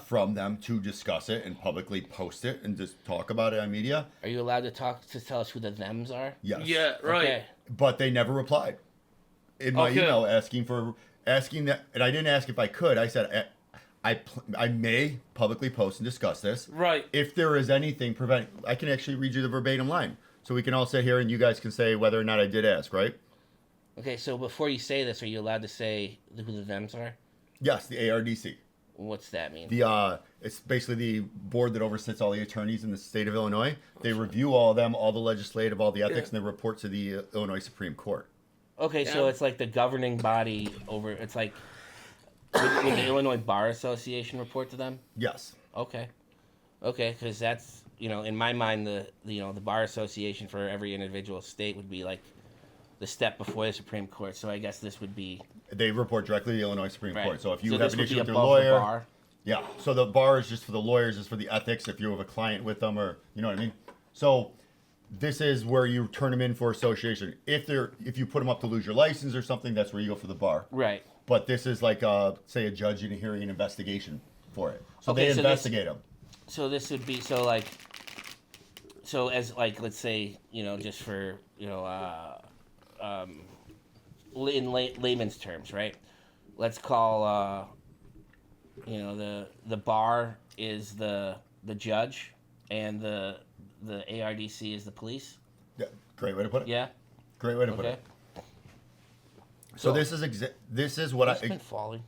from them to discuss it and publicly post it and just talk about it on media. Are you allowed to tell us who the thems are? Yes. Yeah. Right. Okay. But they never replied. In my Okay. email asking that, and I didn't ask if I could. I said I may publicly post and discuss this. Right. If there is anything preventing, I can actually read you the verbatim line, so we can all sit here and you guys can say whether or not I did ask. Right? Okay, so before you say this, are you allowed to say who the thems are? Yes, the ARDC. What's that mean? It's basically the board that oversees all the attorneys in the state of Illinois. They review all of them, all the legislative, all the ethics, and they report to the Illinois Supreme Court. Okay, so Yeah. it's like the governing body over. It's like would the Illinois Bar Association report to them? Yes. Okay, because that's in my mind the Bar Association for every individual state would be like the step before the Supreme Court. So I guess this would be They report directly to the Illinois Supreme right. Court. So if you this have an would issue be with your above lawyer, the bar. yeah. So the bar is just for the lawyers, is for the ethics. If you have a client with them, or you know what I mean. So this is where you turn them in for association. If you put them up to lose your license or something, that's where you go for the bar. Right. But this is like, say, a judge in a hearing an investigation for it. So Okay, they so investigate them. So this would be as like, let's say, just for in layman's terms, right? Let's call the bar is the judge and the ARDC is the police. Yeah, great way to put it. Yeah. Great way to put Okay. it. So this is what It's been falling.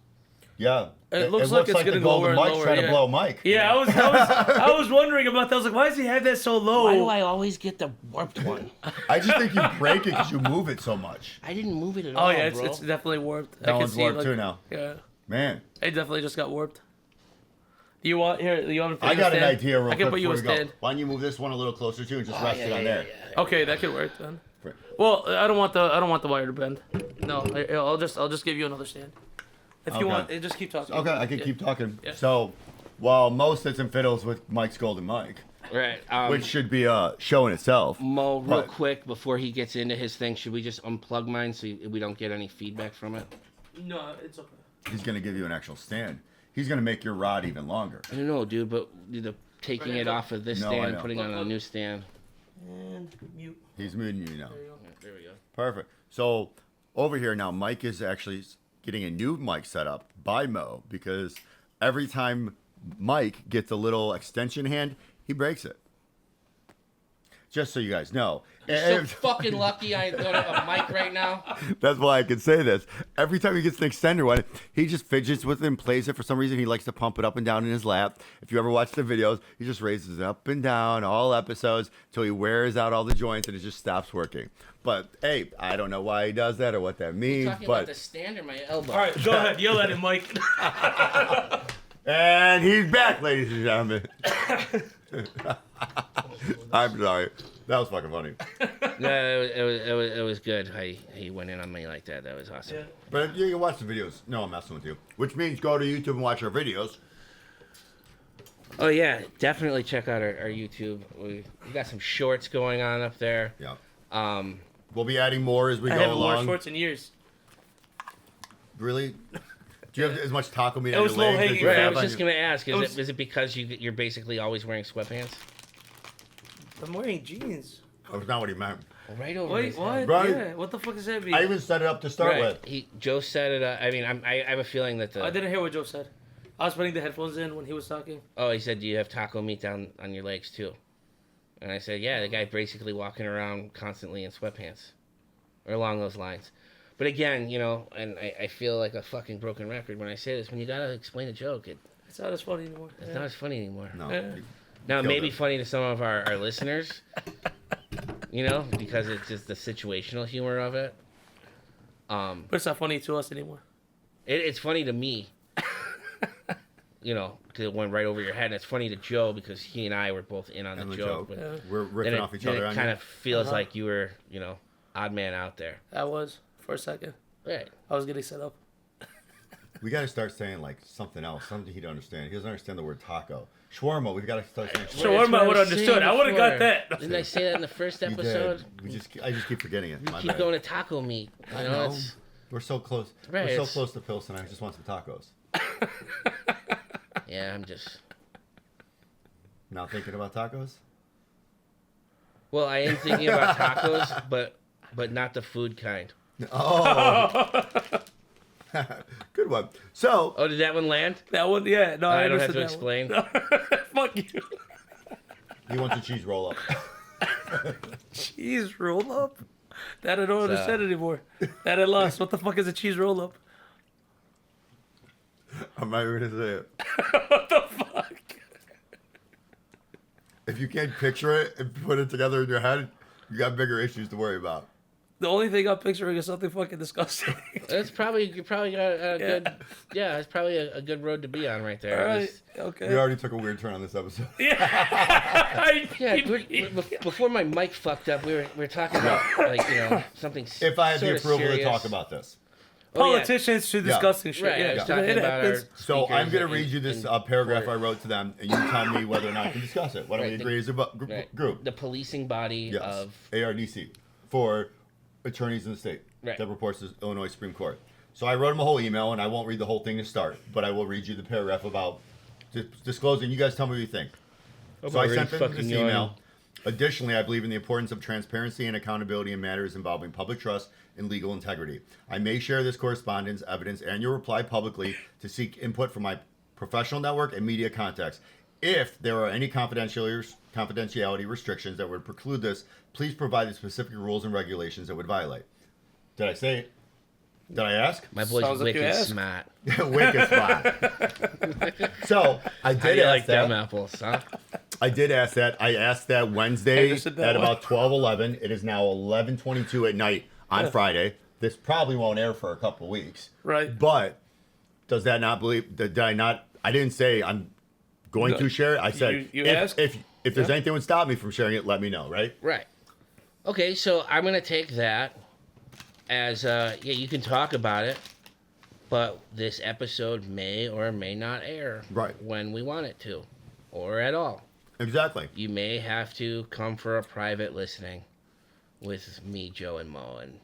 Yeah. It looks like it's the getting golden lower and Mike's lower, trying to yeah. blow Mike. Yeah, I was wondering about that. I was like, why does he have that so low? Why do I always get the warped one? I just think you break it because you move it so much. I didn't move it at all, Oh yeah, bro. it's definitely warped. That I can one's see warped like, too now. Yeah, Man. it definitely just got warped. You want I got an idea real I can quick put you a before we stand. go. Why don't you move this one a little closer too and just rest it on there? Okay, that could work then. Right. Well, I don't want the wire to bend. No, I'll just give you another stand. If you Okay. want, just keep talking. Okay, I can Yeah. keep talking. Yeah. So, while most hits and fiddles with Mike's Golden Mike, Right. which should be a show in itself. Mo, real But- quick before he gets into his thing, should we just unplug mine so we don't get any feedback from it? No, it's okay. He's going to give you an actual stand. He's going to make your rod even longer. I don't know, dude, but taking Right, it off of this No, I stand and know. putting it on a new stand. And mute. He's muting you now. There you go. There we go. Perfect. So, over here now, Mike is actually getting a new mic set up by Mo because every time Mike gets a little extension hand, he breaks it. Just so you guys know. So fucking lucky I got a mic right now. That's why I can say this. Every time he gets an extender one, he just fidgets with it and plays it. For some reason, he likes to pump it up and down in his lap. If you ever watch the videos, he just raises it up and down all episodes until he wears out all the joints and it just stops working. But, hey, I don't know why he does that or what that means. Talking about But the stand or my elbow? All right, go ahead. Yell at him, Mike. And he's back, ladies and gentlemen. I'm sorry. That was fucking funny. No, it was good. He went in on me like that. That was awesome. Yeah. But you can watch the videos. No, I'm messing with you. Which means go to YouTube and watch our videos. Oh yeah, definitely check out our YouTube. We got some shorts going on up there. Yeah. Um, We'll be adding more as we I go haven't worn along. shorts in years. Really? Do you have as much taco meat It on was your legs low-hanging as you right, I have was on just your... gonna ask. It was- Is it because you're basically always wearing sweatpants? I'm wearing jeans. That was not what he meant. Right over. Wait, his what? head. Right. Yeah, what the fuck does that mean? I even set it up to start Right. with. Joe set it up. I mean, I have a feeling that I didn't hear what Joe said. I was putting the headphones in when he was talking. Oh, he said, "Do you have taco meat down on your legs too?" And I said, "Yeah." The guy basically walking around constantly in sweatpants, or along those lines. But again, and I feel like a fucking broken record when I say this. When you gotta explain a joke, It's not as funny anymore. it's not as funny anymore. No. Yeah. Now, it Killed may be it. funny to some of our listeners, because it's just the situational humor of it. But it's not funny to us anymore. It's funny to me, because it went right over your head. And it's funny to Joe because he and I were both in on And the the joke. joke. But We're then ripping off each then other it on kind you. of feels Uh-huh. like you were, odd man out there. I was for a second. Right. I was getting set up. We got to start saying like something else, something he don't understand. He doesn't understand the word taco. Shawarma. We've got to start saying Sure, shawarma. what I would have was saying understood. I would have got before. that. Didn't I say that in the first You episode? did. I just keep forgetting it. You My keep bad. going to taco meat. I know. It's, We're so close. Right, We're so it's- close to Pilsen. I just want some tacos. yeah, I'm just. Now thinking about tacos. Well, I am thinking about tacos, but not the food kind. Oh. Good one. So, Oh, did that one land? That one, yeah. No, I, I don't have understood to that explain. one. Fuck you. he wants a cheese roll up. Cheese roll up? That I don't So- understand anymore. That I lost. What the fuck is a cheese roll up? I'm not even going to say it. What the fuck? If you can't picture it and put it together in your head, you got bigger issues to worry about. The only thing I'm picturing is something fucking disgusting. That's probably you probably got a good. Yeah, it's probably a good road to be on right there. All right. Just- Okay. We already took a weird turn on this episode. I- Yeah, before my mic fucked up, we were talking about like something. If I had the sorta approval to serious. talk about this. Oh, yeah. politicians should discussing shit. Right, I Yeah, was it talking about happens. So I'm speakers going to in- read you this in paragraph court. I wrote to them, and you tell me whether or not you can discuss it. Why don't we Right, agree as a Right. group? The policing body Yes, of ARDC, for attorneys in the state Right. that reports to the Illinois Supreme Court. So I wrote them a whole email, and I won't read the whole thing to start, but I will read you the paragraph about disclosing. You guys tell me what you think. So I sent them this email. Additionally, I believe in the importance of transparency and accountability in matters involving public trust and legal integrity. I may share this correspondence, evidence, and your reply publicly to seek input from my professional network and media contacts. If there are any confidentiality restrictions that would preclude this, please provide the specific rules and regulations that would violate. Did I say it? Did I ask? my boy's Sounds like you wicked asked. smart. Wicked spot. So I How do did you ask like that. them apples, huh? I did ask that. I asked that Wednesday I just did that at one. about 12:11. It is now 11:22 at night on Friday. This probably won't air for a couple of weeks. Right. But does that not believe? Did I not? I didn't say I'm going to share it. I said You if, asked? if there's Yeah. anything that would stop me from sharing it, let me know. Right? Right. Okay, so I'm gonna take that as yeah, you can talk about it, but this episode may or may not air Right. when we want it to, or at all. Exactly. You may have to come for a private listening with me, Joe, and Mo, and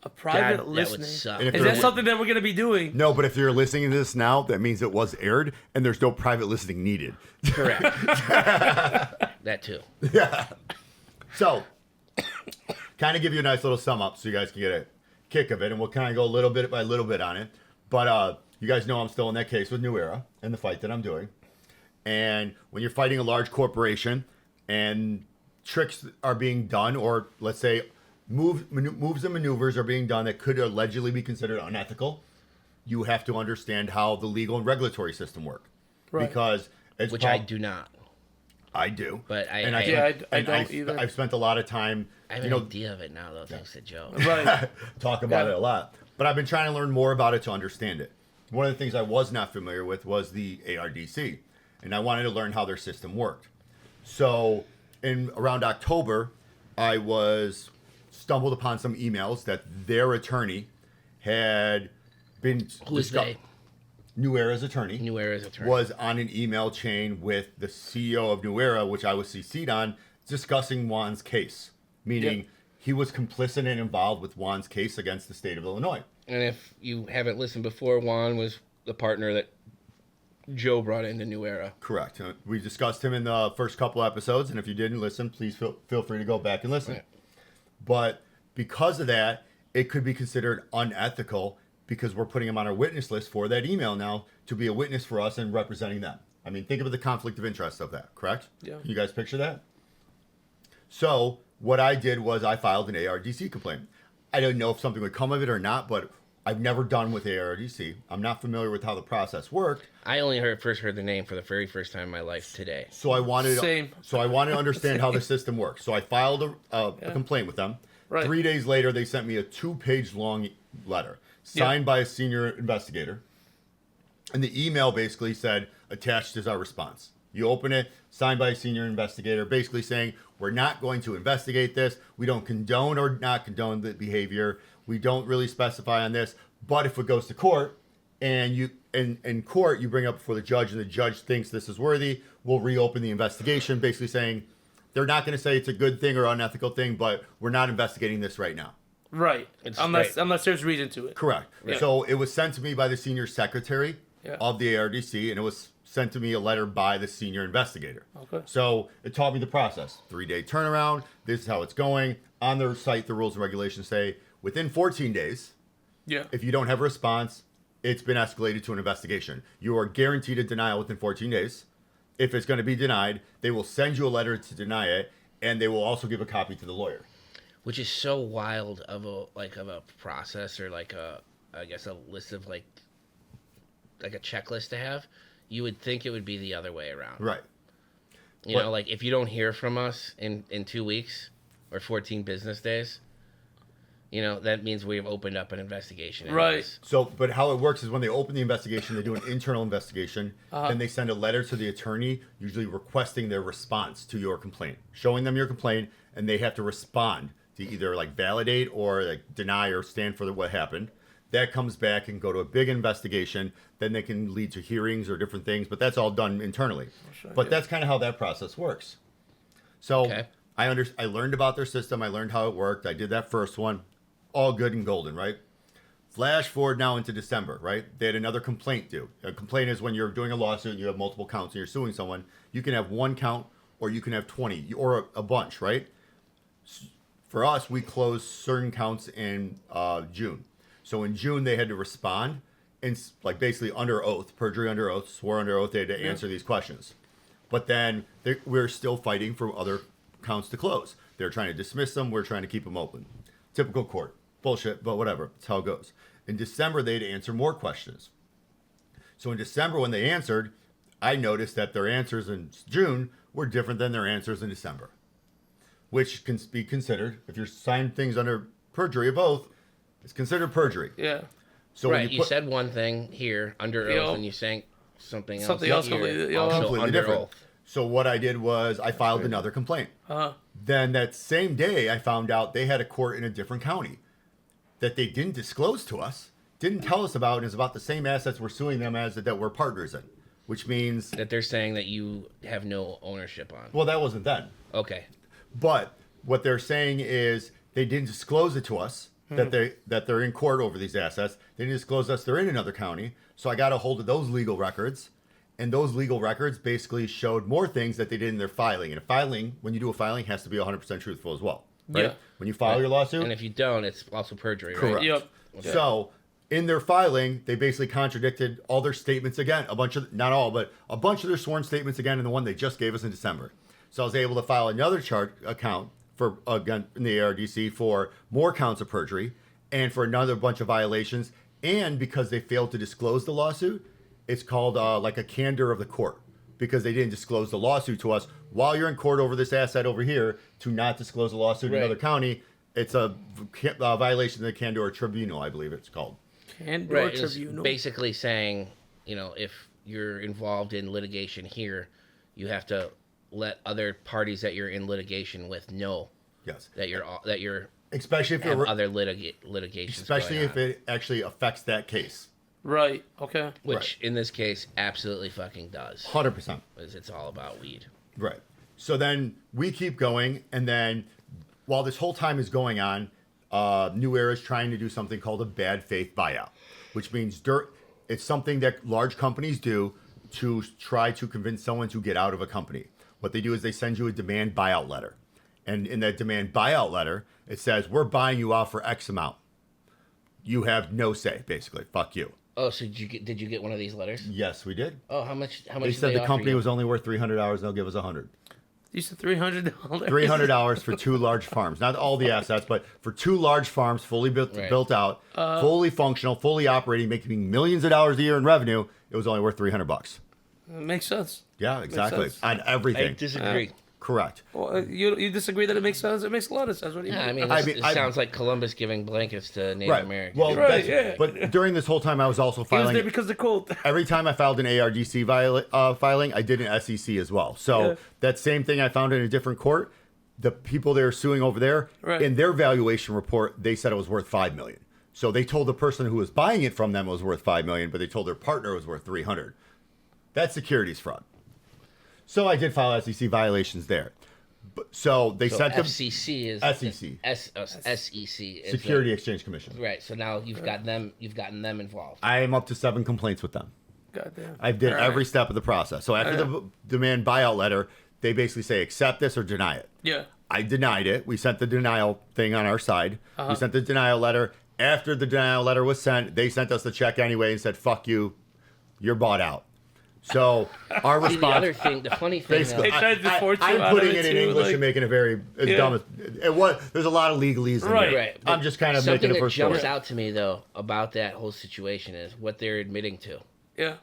A private that would listening. suck. And if Is there that wa- something that we're gonna be doing? No, but if you're listening to this now, that means it was aired, and there's no private listening needed. Correct. That too. So, kind of give you a nice little sum up so you guys can get a kick of it, and we'll kind of go little bit by little bit on it. But you guys know I'm still in that case with New Era and the fight that I'm doing. And when you're fighting a large corporation and tricks are being done, or let's say moves and maneuvers are being done that could allegedly be considered unethical, you have to understand how the legal and regulatory system work. Right. Because it's Which I do not. I do. But I- and I- Yeah, I and don't I've, either. I've spent a lot of time, I have you an know, idea of it now, though, thanks to Joe. Right. talk about Yeah. it a lot. But I've been trying to learn more about it to understand it. One of the things I was not familiar with was the ARDC, and I wanted to learn how their system worked. So, in around October, I stumbled upon some emails that their attorney had been Who is they? New Era's attorney New Era's attorney. was on an email chain with the CEO of New Era, which I was CC'd on, discussing Juan's case, meaning Yep. he was complicit and involved with Juan's case against the state of Illinois. And if you haven't listened before, Juan was the partner that Joe brought into New Era. Correct. We discussed him in the first couple episodes, and if you didn't listen, please feel free to go back and listen. Right. But because of that, it could be considered unethical because we're putting him on our witness list for that email now to be a witness for us and representing them. I mean, think of the conflict of interest of that, correct? Yeah. Can you guys picture that? So what I did was I filed an ARDC complaint. I don't know if something would come of it or not, but I've never done with ARDC. I'm not familiar with how the process worked. I only first heard the name for the very first time in my life today. So I wanted Same. So I wanted to understand how the system works. So I filed a complaint with them. Right. 3 days later, they sent me a 2-page long letter signed by a senior investigator, and the email basically said, "Attached is our response." You open it, signed by a senior investigator, basically saying, "We're not going to investigate this. We don't condone or not condone the behavior. We don't really specify on this. But if it goes to court, and you in court you bring it up before the judge, and the judge thinks this is worthy, we'll reopen the investigation." Basically saying they're not going to say it's a good thing or unethical thing, but we're not investigating this right now. Right. It's Unless right. unless there's reason to it. Correct. Yeah. So it was sent to me by the senior secretary Yeah. of the ARDC, and it was sent to me a letter by the senior investigator. Okay. So it taught me the process. 3-day turnaround. This is how it's going. On their site, the rules and regulations say within 14 days, Yeah. if you don't have a response, it's been escalated to an investigation. You are guaranteed a denial within 14 days. If it's going to be denied, they will send you a letter to deny it, and they will also give a copy to the lawyer. Which is so wild of a process, or like a list of like a checklist to have. You would think it would be the other way around. Right. You know, like if you don't hear from us in 2 weeks or 14 business days, you know, that means we've opened up an investigation. Right. anyways. So, but how it works is when they open the investigation, they do an internal investigation. Then they send a letter to the attorney, usually requesting their response to your complaint, showing them your complaint, and they have to respond to either like validate or like deny or stand for what happened. That comes back and go to a big investigation. Then they can lead to hearings or different things, but that's all done internally. Sure, But yeah. that's kind of how that process works. So Okay. I learned about their system. I learned how it worked. I did that first one. All good and golden, right? Flash forward now into December, right? They had another complaint due. A complaint is when you're doing a lawsuit and you have multiple counts and you're suing someone. You can have one count or you can have 20 or a bunch, right? For us, we closed certain counts in June. So in June, they had to respond and like basically under oath, perjury under oath, swore under oath, they had to answer these questions. But then we're still fighting for other counts to close. They're trying to dismiss them. We're trying to keep them open. Typical court. Bullshit, but whatever. It's how it goes. In December, they had to answer more questions. So in December, when they answered, I noticed that their answers in June were different than their answers in December, which can be considered, if you're signing things under perjury of oath, it's considered perjury. Yeah. So Right, when you said one thing here under Yo. oath, and you sang something else. Something else here, completely- yo. also completely under different. oath. So what I did was I filed another complaint. Then that same day, I found out they had a court in a different county that they didn't disclose to us, didn't tell us about, and is about the same assets we're suing them as that we're partners in, which means, That they're saying that you have no ownership on. well, that wasn't then. Okay. But what they're saying is they didn't disclose it to us that they're in court over these assets. They didn't disclose us they're in another county. So I got a hold of those legal records, and those legal records basically showed more things that they did in their filing. And a filing, when you do a filing, has to be 100% truthful as well. Right? Yeah. When you file your lawsuit, And if you don't, it's also perjury, right? correct. Yep. So in their filing, they basically contradicted all their statements again. A bunch of, not all, but a bunch of their sworn statements again in the one they just gave us in December. So I was able to file another account for, again, in the ARDC for more counts of perjury and for another bunch of violations. And because they failed to disclose the lawsuit, it's called like a candor of the court, because they didn't disclose the lawsuit to us while you're in court over this asset over here. To not disclose the lawsuit in Right. another county, it's a violation of the candor tribunal, I believe it's called. And Right. It's tribunal. basically saying, if you're involved in litigation here, you have to let other parties that you're in litigation with know Yes, that you're especially if have you're, other litigations. especially going if on, it actually affects that case. Right. Okay. which in this case absolutely fucking does, 100%. because it's all about weed. Right. So then we keep going, and then while this whole time is going on, New Era is trying to do something called a bad faith buyout, which means it's something that large companies do to try to convince someone to get out of a company. What they do is they send you a demand buyout letter. And in that demand buyout letter, it says, we're buying you out for X amount. You have no say, basically. Fuck you. Oh, so did you get one of these letters? Yes, we did. Oh, how much? How much? They did said the offer company you? was only worth $300 and they'll give us $100. You said $300. $300 for two large farms. Not all the assets, but for two large farms, fully built out, fully functional, fully operating, making millions of dollars a year in revenue. It was only worth $300. Makes sense. Yeah, exactly. sense. On I everything. disagree. Correct. Well, you disagree that it makes sense? It makes a lot of sense. What do you Yeah, I mean? mean, it sounds like Columbus giving blankets to Native Right. Americans. Well, Right, that's, yeah. but during this whole time, I was also He was filing. there because the cold. Every time I filed an ARDC filing, I did an SEC as well. So Yeah. that same thing I found in a different court, the people they were suing over there, Right. in their valuation report, they said it was worth $5 million. So they told the person who was buying it from them it was worth $5 million, but they told their partner it was worth $300. That's securities fraud. So I did file SEC violations there. So they So sent them FCC is SEC. SEC is Security Exchange Commission. right. So now you've got them. You've gotten them involved. I am up to 7 complaints with them. Goddamn. I did All every right. step of the process. So after the demand buyout letter, they basically say accept this or deny it. Yeah. I denied it. We sent the denial thing on our side. We sent the denial letter. After the denial letter was sent, they sent us the check anyway and said, fuck you, you're bought out. So our See, the response, other thing, the funny thing, basically, They tried to force you I'm out of putting it it in too, English like- and making it very as Yeah. dumb as it was. There's a lot of legalese in Right. there. right? I'm just kind of something making it that for jumps story. out to me though about that whole situation is what they're admitting to. Yeah.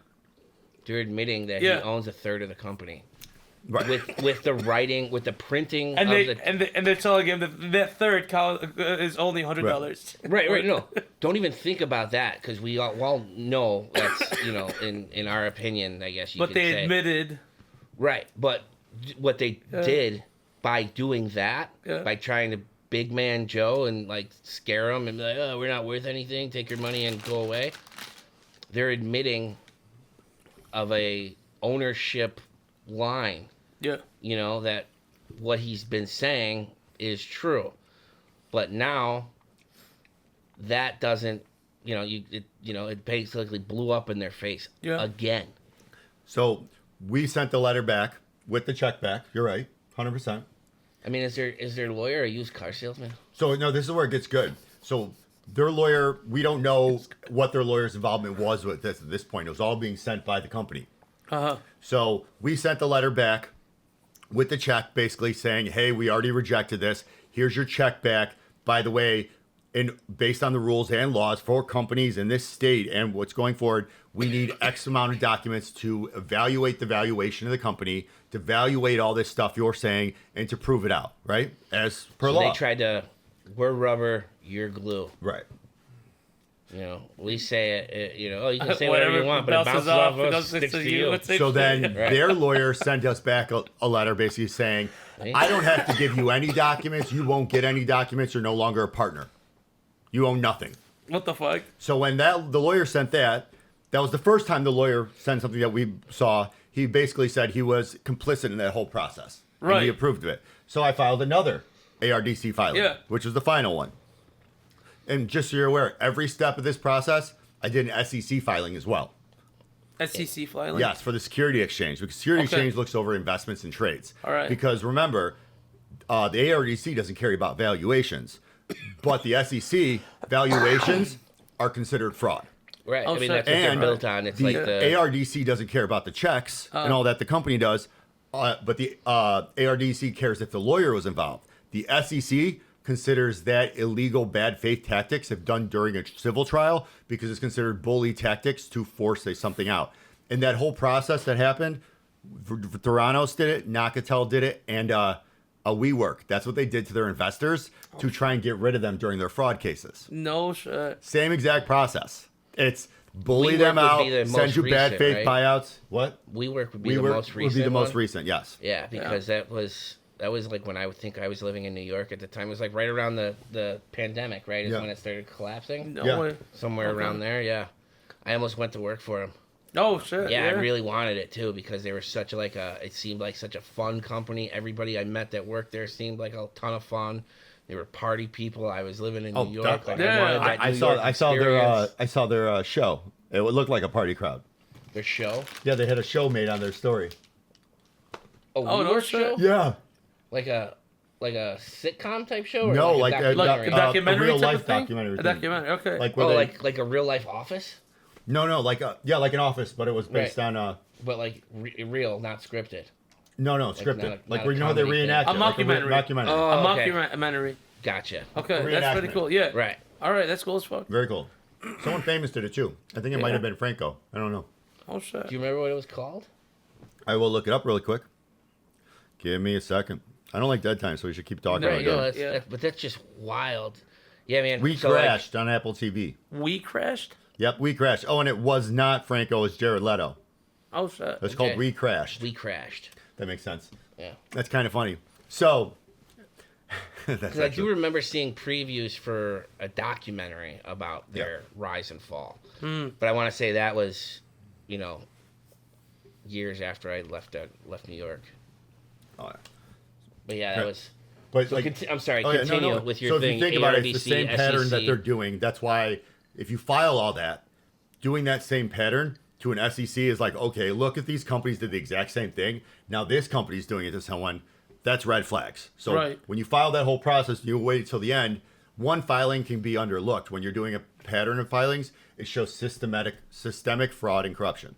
They're admitting that Yeah. he owns a third of the company. Right. With the writing, with the printing And of they the and they're telling him that third cow is only $100. right, no, don't even think about that because we all know that's in our opinion, I guess you But could they say. admitted. Right, but what they did by doing that, Yeah. by trying to big man Joe and like scare them and be like, oh, we're not worth anything. Take your money and go away. They're admitting of a ownership line. Yeah. You know, that what he's been saying is true. But now that doesn't, it basically blew up in their face again. So we sent the letter back with the check back. You're right, 100%. I mean, is their lawyer a used car salesman? So no, this is where it gets good. So their lawyer, we don't know what their lawyer's involvement was with this at this point. It was all being sent by the company. Uh-huh. So we sent the letter back with the check, basically saying, hey, we already rejected this. Here's your check back. By the way, and based on the rules and laws for companies in this state and what's going forward, we need X amount of documents to evaluate the valuation of the company, to evaluate all this stuff you're saying, and to prove it out, right? As per law. They tried to, we're rubber, you're glue. Right. You know, we say it, you can say whatever you want, but it bounces off us, sticks to you. So then their lawyer sent us back a letter basically saying, I don't have to give you any documents. You won't get any documents. You're no longer a partner. You own nothing. What the fuck? So when the lawyer sent that was the first time the lawyer sent something that we saw. He basically said he was complicit in that whole process. Right. And he approved of it. So I filed another ARDC filing, which was the final one. And just so you're aware, every step of this process, I did an SEC filing as well. SEC filing? Yes, for the security exchange. Because security exchange looks over investments and trades. All right. Because remember, the ARDC doesn't care about valuations. But the SEC valuations are considered fraud. Right. Oh, I mean, shit. that's what they're And built on. It's the like the ARDC doesn't care about the checks and all that the company does. But the ARDC cares if the lawyer was involved. The SEC considers that illegal bad faith tactics if done during a civil trial because it's considered bully tactics to force something out. And that whole process that happened, Theranos did it, Nakatel did it, and WeWork. That's what they did to their investors to try and get rid of them during their fraud cases. No shit. Same exact process. It's bully WeWork them would out, be the send most you bad recent, faith right? buyouts. What? WeWork would be the WeWork most recent. would be the most one. recent, yes. Yeah, because that was like when I would think I was living in New York at the time. It was like right around the pandemic, right? Is Yeah. when it started collapsing. No Yeah. way. Somewhere Okay. around there, yeah. I almost went to work for them. Oh shit. Yeah, I really wanted it too because they were such it seemed like such a fun company. Everybody I met that worked there seemed like a ton of fun. They were party people. I was living in New York. Like, definitely. I wanted that I New saw York experience. I saw their show. It would look like a party crowd. Their show. Yeah, they had a show made on their story. Oh, no WeWork shit. show? Yeah. Like a sitcom type show? Or No, like a documentary? Like a documentary a real type life of thing? documentary. A thing. documentary. Okay. Like where Oh, they, like a real life office? no, like an office, but it was based Right. on But like real, not scripted. no, scripted. not Like a where you know how they comedy thing. reenact A it, like mockumentary. mockumentary. Oh. a okay. mockumentary. Gotcha. Okay, A that's pretty reenactment. cool. Yeah. Right. All right, that's cool as fuck. Very cool. Someone famous did it too. I think it might have been Franco. I don't know. Oh shit. Do you remember what it was called? I will look it up really quick. Give me a second. I don't like dead time, so we should keep talking There about you it. go. No, but that's just wild. Yeah, man. We so, like, crashed on Apple TV. We crashed. Yep, we crashed. Oh, and it was not Franco, it was Jared Leto. Oh shit. It's called Okay. We Crashed. we crashed. That makes sense. Yeah. That's kind of funny. So, that's Because I do actually, remember seeing previews for a documentary about their rise and fall. But I want to say that was, years after I left New York. oh, yeah. But yeah, that Right. was. But So like, I'm sorry. oh, yeah, Continue with your so thing. if you think about it, it's the ARDC, same pattern that SEC. they're doing. That's why if you file all that, doing that same pattern to an SEC is like, okay, look if these companies did the exact same thing. Now this company's doing it to someone. That's red flags. So Right. when you file that whole process, you wait till the end. One filing can be underlooked. When you're doing a pattern of filings, it shows systemic fraud and corruption.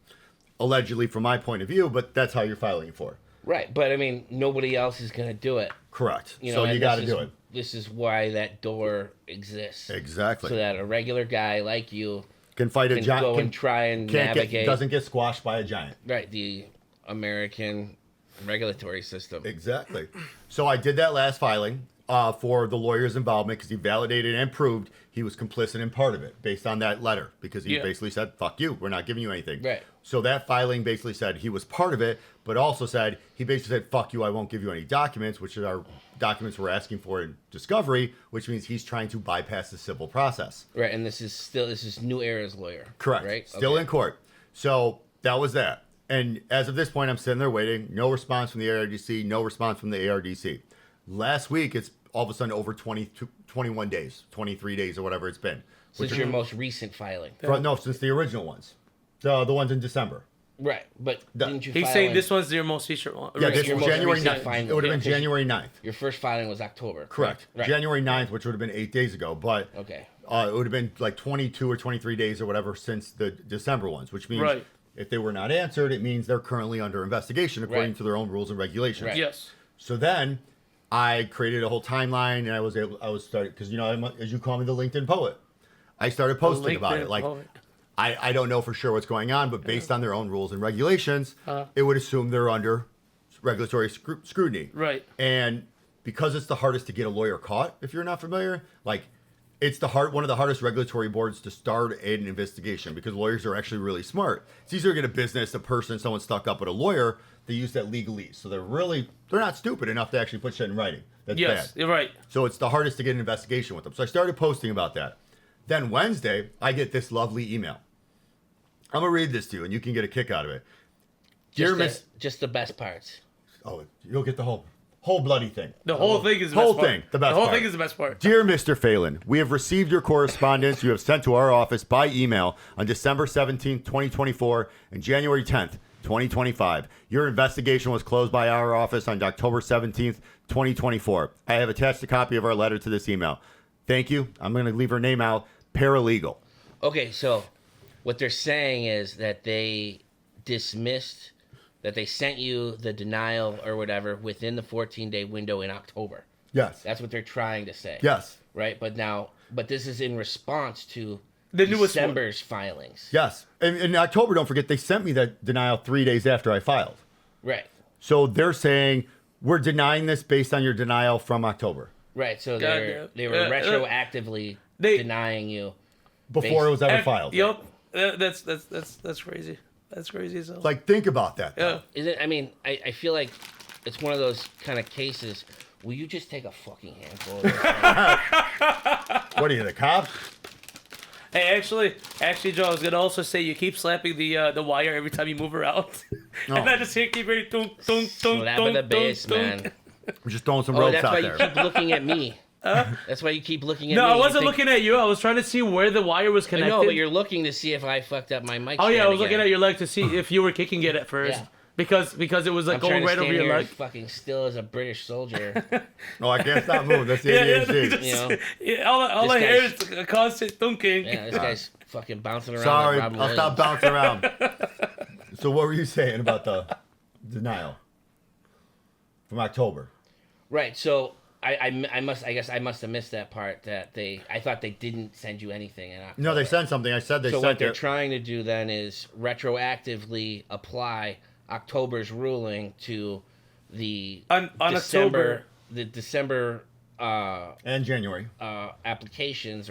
Allegedly, from my point of view, but that's how you're filing for. Right, but I mean, nobody else is going to do it. Correct. You know, So and you this got to is- do it. This is why that door exists. Exactly. So that a regular guy like you Can fight a can giant. go and try and navigate. Doesn't get squashed by a giant. Right, the American regulatory system. Exactly. So I did that last filing. for the lawyer's involvement because he validated and proved he was complicit in part of it based on that letter because he basically said, fuck you, we're not giving you anything. Right. So that filing basically said he was part of it, but also said, he basically said, fuck you, I won't give you any documents, which are documents we're asking for in discovery, which means he's trying to bypass the civil process. Right, and this is New Era's lawyer. Correct. Right? Still in court. So that was that. And as of this point, I'm sitting there waiting. No response from the ARDC. No response from the ARDC. Last week, it's all of a sudden over 21 days, 23 days or whatever it's been. Since your most recent filing. Since the original ones. So the ones in December. Right, but didn't you He's file saying in- this one's your most recent one. Yeah, this your was most January recent 9th. filing. It would have been Yeah. January 9th. Your first filing was October. Correct. Right. January 9th, which would have been 8 days ago. But Okay. it would have been like 22 or 23 days or whatever since the December ones, which means Right. if they were not answered, it means they're currently under investigation according Right. to their own rules and regulations. Right. Yes. So then I created a whole timeline and I was started because as you call me the LinkedIn poet, I started posting about it. Like I don't know for sure what's going on, but based on their own rules and regulations, it would assume they're under regulatory scrutiny. Right. And because it's the hardest to get a lawyer caught, if you're not familiar, like it's one of the hardest regulatory boards to start an investigation because lawyers are actually really smart. It's easier to get a person, someone stuck up with a lawyer. They use that legalese, so they're not stupid enough to actually put shit in writing. That's Yes, bad. you're right. So it's the hardest to get an investigation with them. So I started posting about that. Then Wednesday, I get this lovely email. I'm gonna read this to you, and you can get a kick out of it. Dear Miss, Just the best parts. oh, you'll get the whole bloody thing. The whole thing is the whole best part. thing, the best The whole part. thing is the best part. Dear Mr. Phelan, we have received your correspondence you have sent to our office by email on December 17th, 2024 and January 10th, 2025. Your investigation was closed by our office on October 17th, 2024. I have attached a copy of our letter to this email. Thank you. I'm going to leave her name out. Paralegal. Okay, so what they're saying is that they dismissed, that they sent you the denial or whatever within the 14-day window in October. Yes. That's what they're trying to say. Yes. Right? But this is in response to The newest one. December's filings. Yes. And in October, don't forget, they sent me that denial 3 days after I filed. Right. So they're saying, we're denying this based on your denial from October. Right. So Goddamn. they were retroactively denying you. Before it was ever filed. Yep. That's crazy. That's crazy as hell. Like, think about that. Yeah. Is it? I mean, I feel like it's one of those kind of cases. Will you just take a fucking handful of this? What are you, the cops? Hey, actually, Joe, I was gonna also say you keep slapping the wire every time you move around, and I just hear keep hearing tunk tunk tunk Slap of the tunk bass, tunk. man. I'm just throwing some Oh, ropes that's out why there. you keep looking at me. That's why you keep looking at me. No, I You wasn't think- looking at you. I was trying to see where the wire was I connected. know, but you're looking to see if I fucked up my mic. Oh yeah, I stand was looking again. at your leg to see if you were kicking it at first, Yeah. because it was like I'm going trying to right stand over your here leg. fucking still as a British soldier. No, I can't stop moving. That's the Yeah, ADHD. just- You know? yeah, all This I hear guy's- is a constant thunking. Yeah, this guy's fucking bouncing around. Sorry, like I'll Robin stop Williams. bouncing around. So what were you saying about the denial from October? Right. So I guess I must have missed that part. That I thought they didn't send you anything in October. No, they sent something. I said they So sent what they're it. trying to do then is retroactively apply October's ruling to the On October. the December And January. applications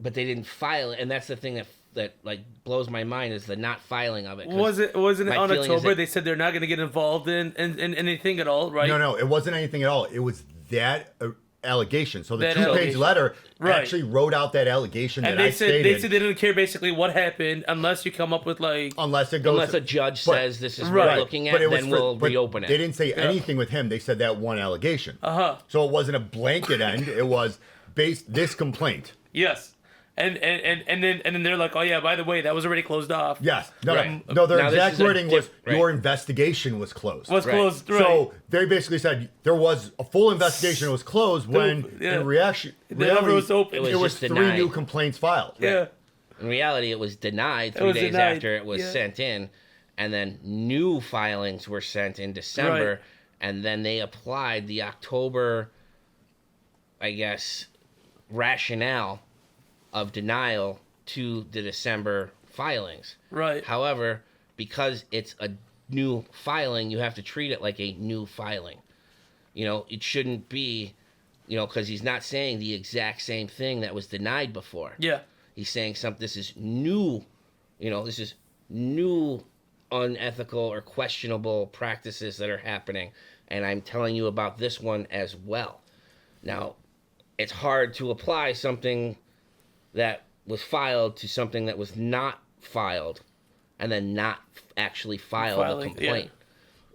but they didn't file it, and that's the thing that like blows my mind is the not filing of it. 'cause Wasn't it my on feeling is October? that- They said they're not going to get involved in anything at all, right? No, it wasn't anything at all. It was that allegation. So the That 2-page allegation. letter Right. actually wrote out that allegation And that I they said stated. they didn't care basically what happened unless you come up with like unless it goes. unless a judge but- says this is Right. what we're looking at, then we'll reopen it. They didn't say anything with him. They said that one allegation. So it wasn't a blanket end. It was based this complaint. yes, and then they're like, oh yeah, by the way, that was already closed off. Yes. Right. No, their Now this exact is a wording was right. your investigation was closed. Was Right. closed. Right. So they basically said there was a full investigation was closed when Yeah. in reaction never was open. It was it was just 3 denied. new complaints filed. yeah. In reality, it was denied 3 was days denied, after it was yeah. sent in, and then new filings were sent in December, Right. and then they applied the October, I guess, rationale of denial to the December filings. Right. However, because it's a new filing, you have to treat it like a new filing. It shouldn't be, because he's not saying the exact same thing that was denied before. Yeah. He's saying this is new, this is new unethical or questionable practices that are happening. And I'm telling you about this one as well. Now, it's hard to apply something that was filed to something that was not filed and then not actually file the complaint.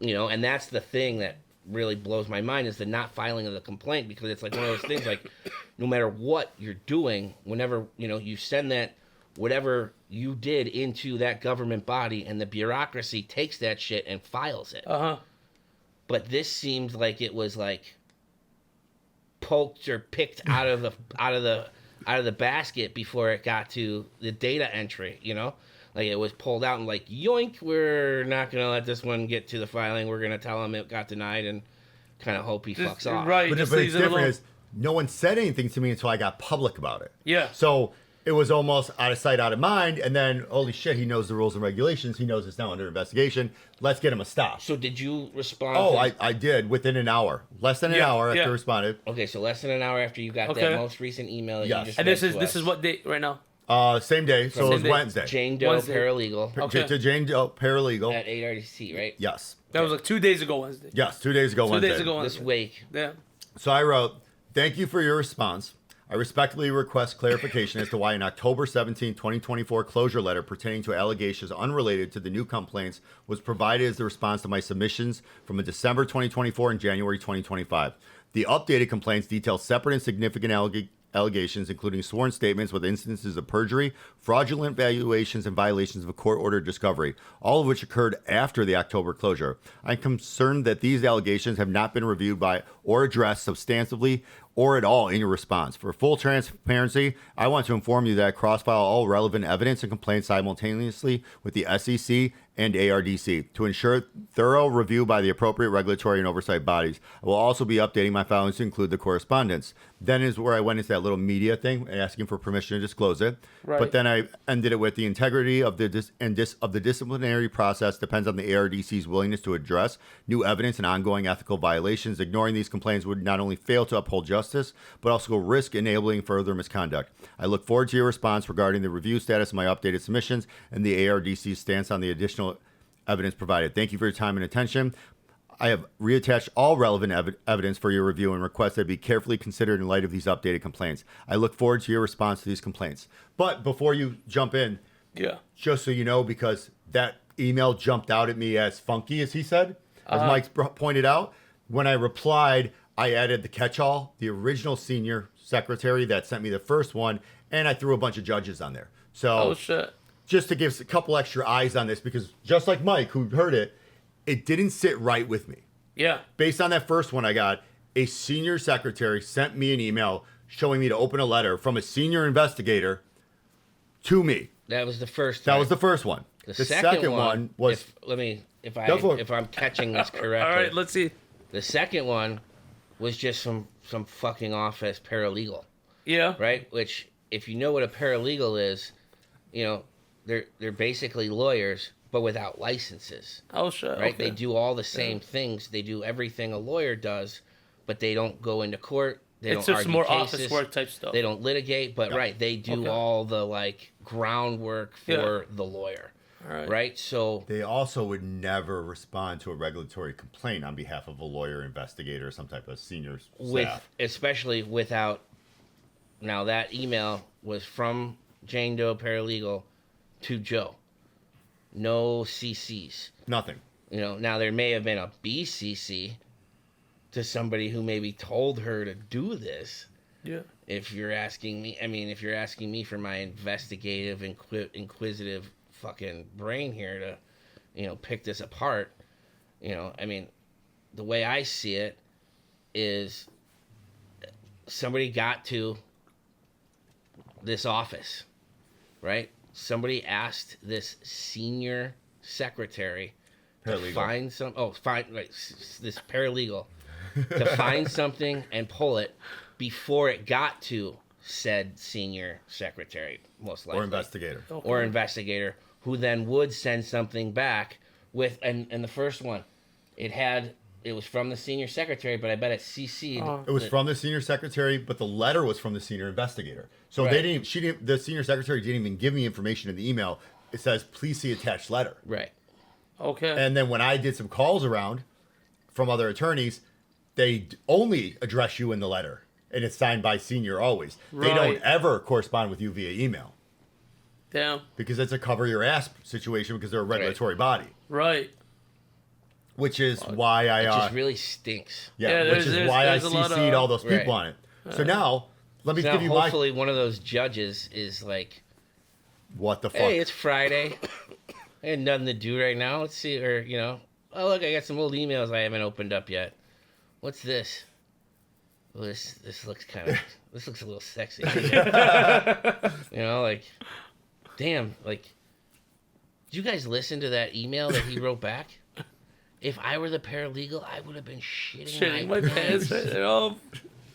And that's the thing that really blows my mind is the not filing of the complaint, because it's like one of those things, like no matter what you're doing, whenever you send that whatever you did into that government body, and the bureaucracy takes that shit and files it. But this seems like it was like poked or picked out of the basket before it got to the data entry. Like it was pulled out and like, yoink, we're not going to let this one get to the filing. We're going to tell him it got denied and kind of hope he fucks off. Right. But it's different is no one said anything to me until I got public about it. Yeah. So it was almost out of sight, out of mind. And then, holy shit, he knows the rules and regulations. He knows it's now under investigation. Let's get him a stop. So did you respond? Oh, I did within an hour. Less than an hour after I responded. Okay, so less than an hour after you got that most recent email that you just And read this is what date right now? Same day. So it was day. Wednesday. Jane Doe Paralegal. Okay. To Jane Doe Paralegal. At ARDC, right? Yes. That was like 2 days ago Wednesday. Yes, 2 days ago Wednesday. 2 days ago This Wednesday. week. Yeah. So I wrote, thank you for your response. I respectfully request clarification as to why an October 17, 2024 closure letter pertaining to allegations unrelated to the new complaints was provided as the response to my submissions from December 2024 and January 2025. The updated complaints detail separate and significant allegations, including sworn statements with instances of perjury, fraudulent valuations, and violations of a court-ordered discovery, all of which occurred after the October closure. I'm concerned that these allegations have not been reviewed by or addressed substantively or at all in your response. For full transparency, I want to inform you that I cross-file all relevant evidence and complaints simultaneously with the SEC and ARDC to ensure thorough review by the appropriate regulatory and oversight bodies. I will also be updating my filings to include the correspondence. Then is where I went into that little media thing, asking for permission to disclose it. Right. But then I ended it with the integrity of the disciplinary process depends on the ARDC's willingness to address new evidence and ongoing ethical violations. Ignoring these complaints would not only fail to uphold justice, but also risk enabling further misconduct. I look forward to your response regarding the review status of my updated submissions and the ARDC's stance on the additional evidence provided. Thank you for your time and attention. I have reattached all relevant evidence for your review and request that it be carefully considered in light of these updated complaints. I look forward to your response to these complaints. But before you jump in, just so you know, because that email jumped out at me as funky, as he said, as Mike pointed out, when I replied, I added the catch-all, the original senior secretary that sent me the first one, and I threw a bunch of judges on there. So just to give a couple extra eyes on this, because just like Mike, who heard it, it didn't sit right with me. Yeah. Based on that first one I got, a senior secretary sent me an email showing me to open a letter from a senior investigator to me. That was the first time. That was the first one. The second one was... if I'm catching this correctly. All right, let's see. The second one was just some fucking office paralegal. Yeah. Right? Which, if you know what a paralegal is, they're basically lawyers, but without licenses. Oh, shit. Right? Okay. They do all the same things. They do everything a lawyer does, but they don't go into court. It's just more office work type stuff. They don't litigate, but they do all the groundwork for the lawyer. Right. So they also would never respond to a regulatory complaint on behalf of a lawyer, investigator, or some type of senior staff. Especially without. Now that email was from Jane Doe Paralegal to Joe. No CCs. Nothing. Now there may have been a BCC to somebody who maybe told her to do this. Yeah. If you're asking me, if you're asking me for my investigative, inquisitive fucking brain here to, pick this apart, the way I see it is somebody got to this office, right? Somebody asked this senior secretary to find this paralegal to find something and pull it before it got to said senior secretary, most likely. Or investigator, who then would send something back with, and the first one, it had it was from the senior secretary, but I bet it CC'd. It was from the senior secretary, but the letter was from the senior investigator. So they didn't. She didn't. The senior secretary didn't even give me information in the email. It says, "Please see attached letter." Right. Okay. And then when I did some calls around from other attorneys, they only address you in the letter, and it's signed by senior always. They don't Right. ever correspond with you via email Damn. because it's a cover your ass situation because they're a regulatory body, Right. which is why It I just really stinks. Yeah, which is why I there's a lot CC'd of- all those people on it. So now let me So now give you my hopefully one of those judges is like, what the fuck. hey, it's Friday. I had nothing to do right now. Let's see, or, you know, oh, look, I got some old emails I haven't opened up yet. What's this? Well, this looks kind of, this looks a little sexy. You know, like, damn, like, did you guys listen to that email that he wrote back? If I were the paralegal, I would have been Shitting my pants right there. Oh,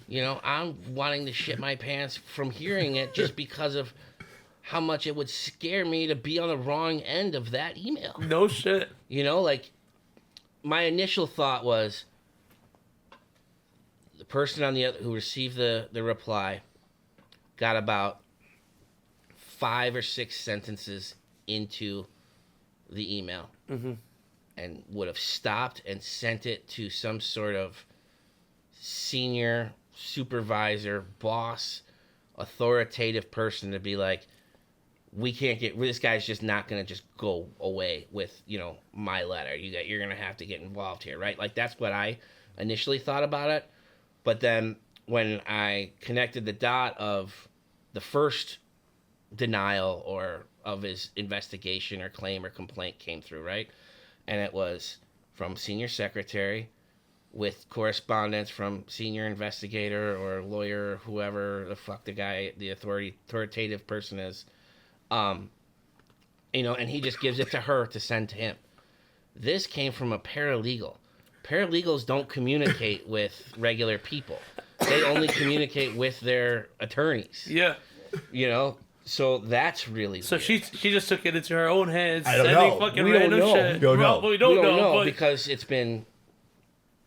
You know, I'm wanting to shit my pants from hearing it just because of how much it would scare me to be on the wrong end of that email. no shit. You know, like, my initial thought was the person on the other who received the reply got about 5 or 6 sentences into the email and would have stopped and sent it to some sort of senior supervisor, boss, authoritative person to be like, we can't get, this guy's just not going to just go away with, you know, my letter. You're going to have to get involved here, right? Like, that's what I initially thought about it. But then when I connected the dot of the first denial or of his investigation or claim or complaint came through, right? And it was from senior secretary with correspondence from senior investigator or lawyer, whoever the fuck the guy, the authoritative person is. You know, and he just gives it to her to send to him. This came from a paralegal. Paralegals don't communicate with regular people. They only communicate with their attorneys. Yeah. You know, so that's really So weird. she just took it into her own hands. I don't sending know. Fucking We don't random know. shit. Don't Well, know. we don't know. But, because it's been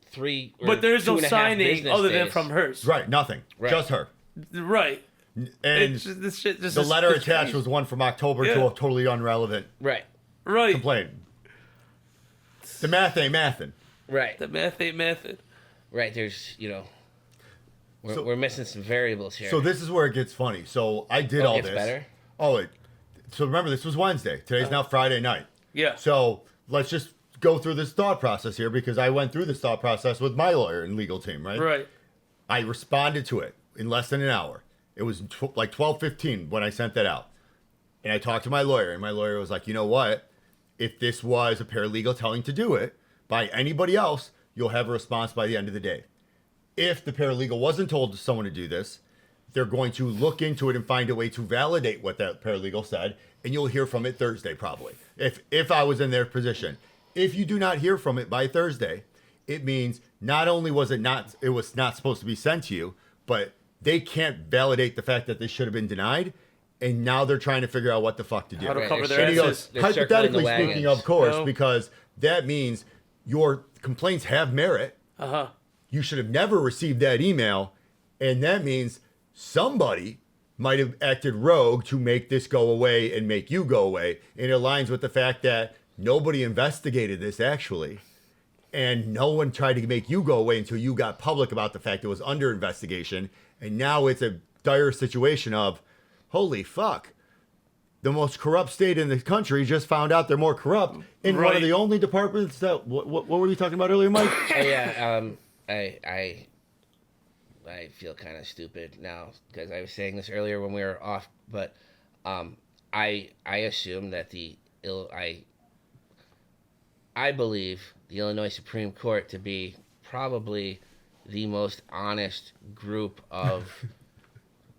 3 or but there's no 2.5 signing business other than days. from hers. Right, nothing. Right. Just her. Right. And It's just, this shit just the is- letter it's attached crazy. was one from October Yeah. to a totally irrelevant Right, right. complaint. The math ain't mathin'. right, The math ain't method. right. There's, you know, we're, So- we're missing some variables here. So this is where it gets funny. So I did Oh, it all gets this. better? So remember, this was Wednesday. Today's now Friday night. Yeah. So let's just go through this thought process here because I went through this thought process with my lawyer and legal team, right? Right. I responded to it in less than an hour. It was like 12:15 when I sent that out. And I talked to my lawyer, and my lawyer was like, you know what? If this was a paralegal telling to do it by anybody else, you'll have a response by the end of the day. If the paralegal wasn't told someone to do this, they're going to look into it and find a way to validate what that paralegal said, and you'll hear from it Thursday probably. If I was in their position. If you do not hear from it by Thursday, it means not only was it not supposed to be sent to you, but they can't validate the fact that this should have been denied, and now they're trying to figure out what the fuck to do. How to Right, cover they're their And he asses. goes, They're circling hypothetically the speaking, wagons. of course, No. because that means your complaints have merit. Uh-huh. You should have never received that email, and that means somebody might have acted rogue to make this go away and make you go away. And it aligns with the fact that nobody investigated this actually, and no one tried to make you go away until you got public about the fact it was under investigation. And now it's a dire situation of, holy fuck, the most corrupt state in the country just found out they're more corrupt in one Right. of the only departments that, what were you talking about earlier, Mike? Oh, yeah, I feel kind of stupid now because I was saying this earlier when we were off, but I assume that I believe the Illinois Supreme Court to be probably the most honest group of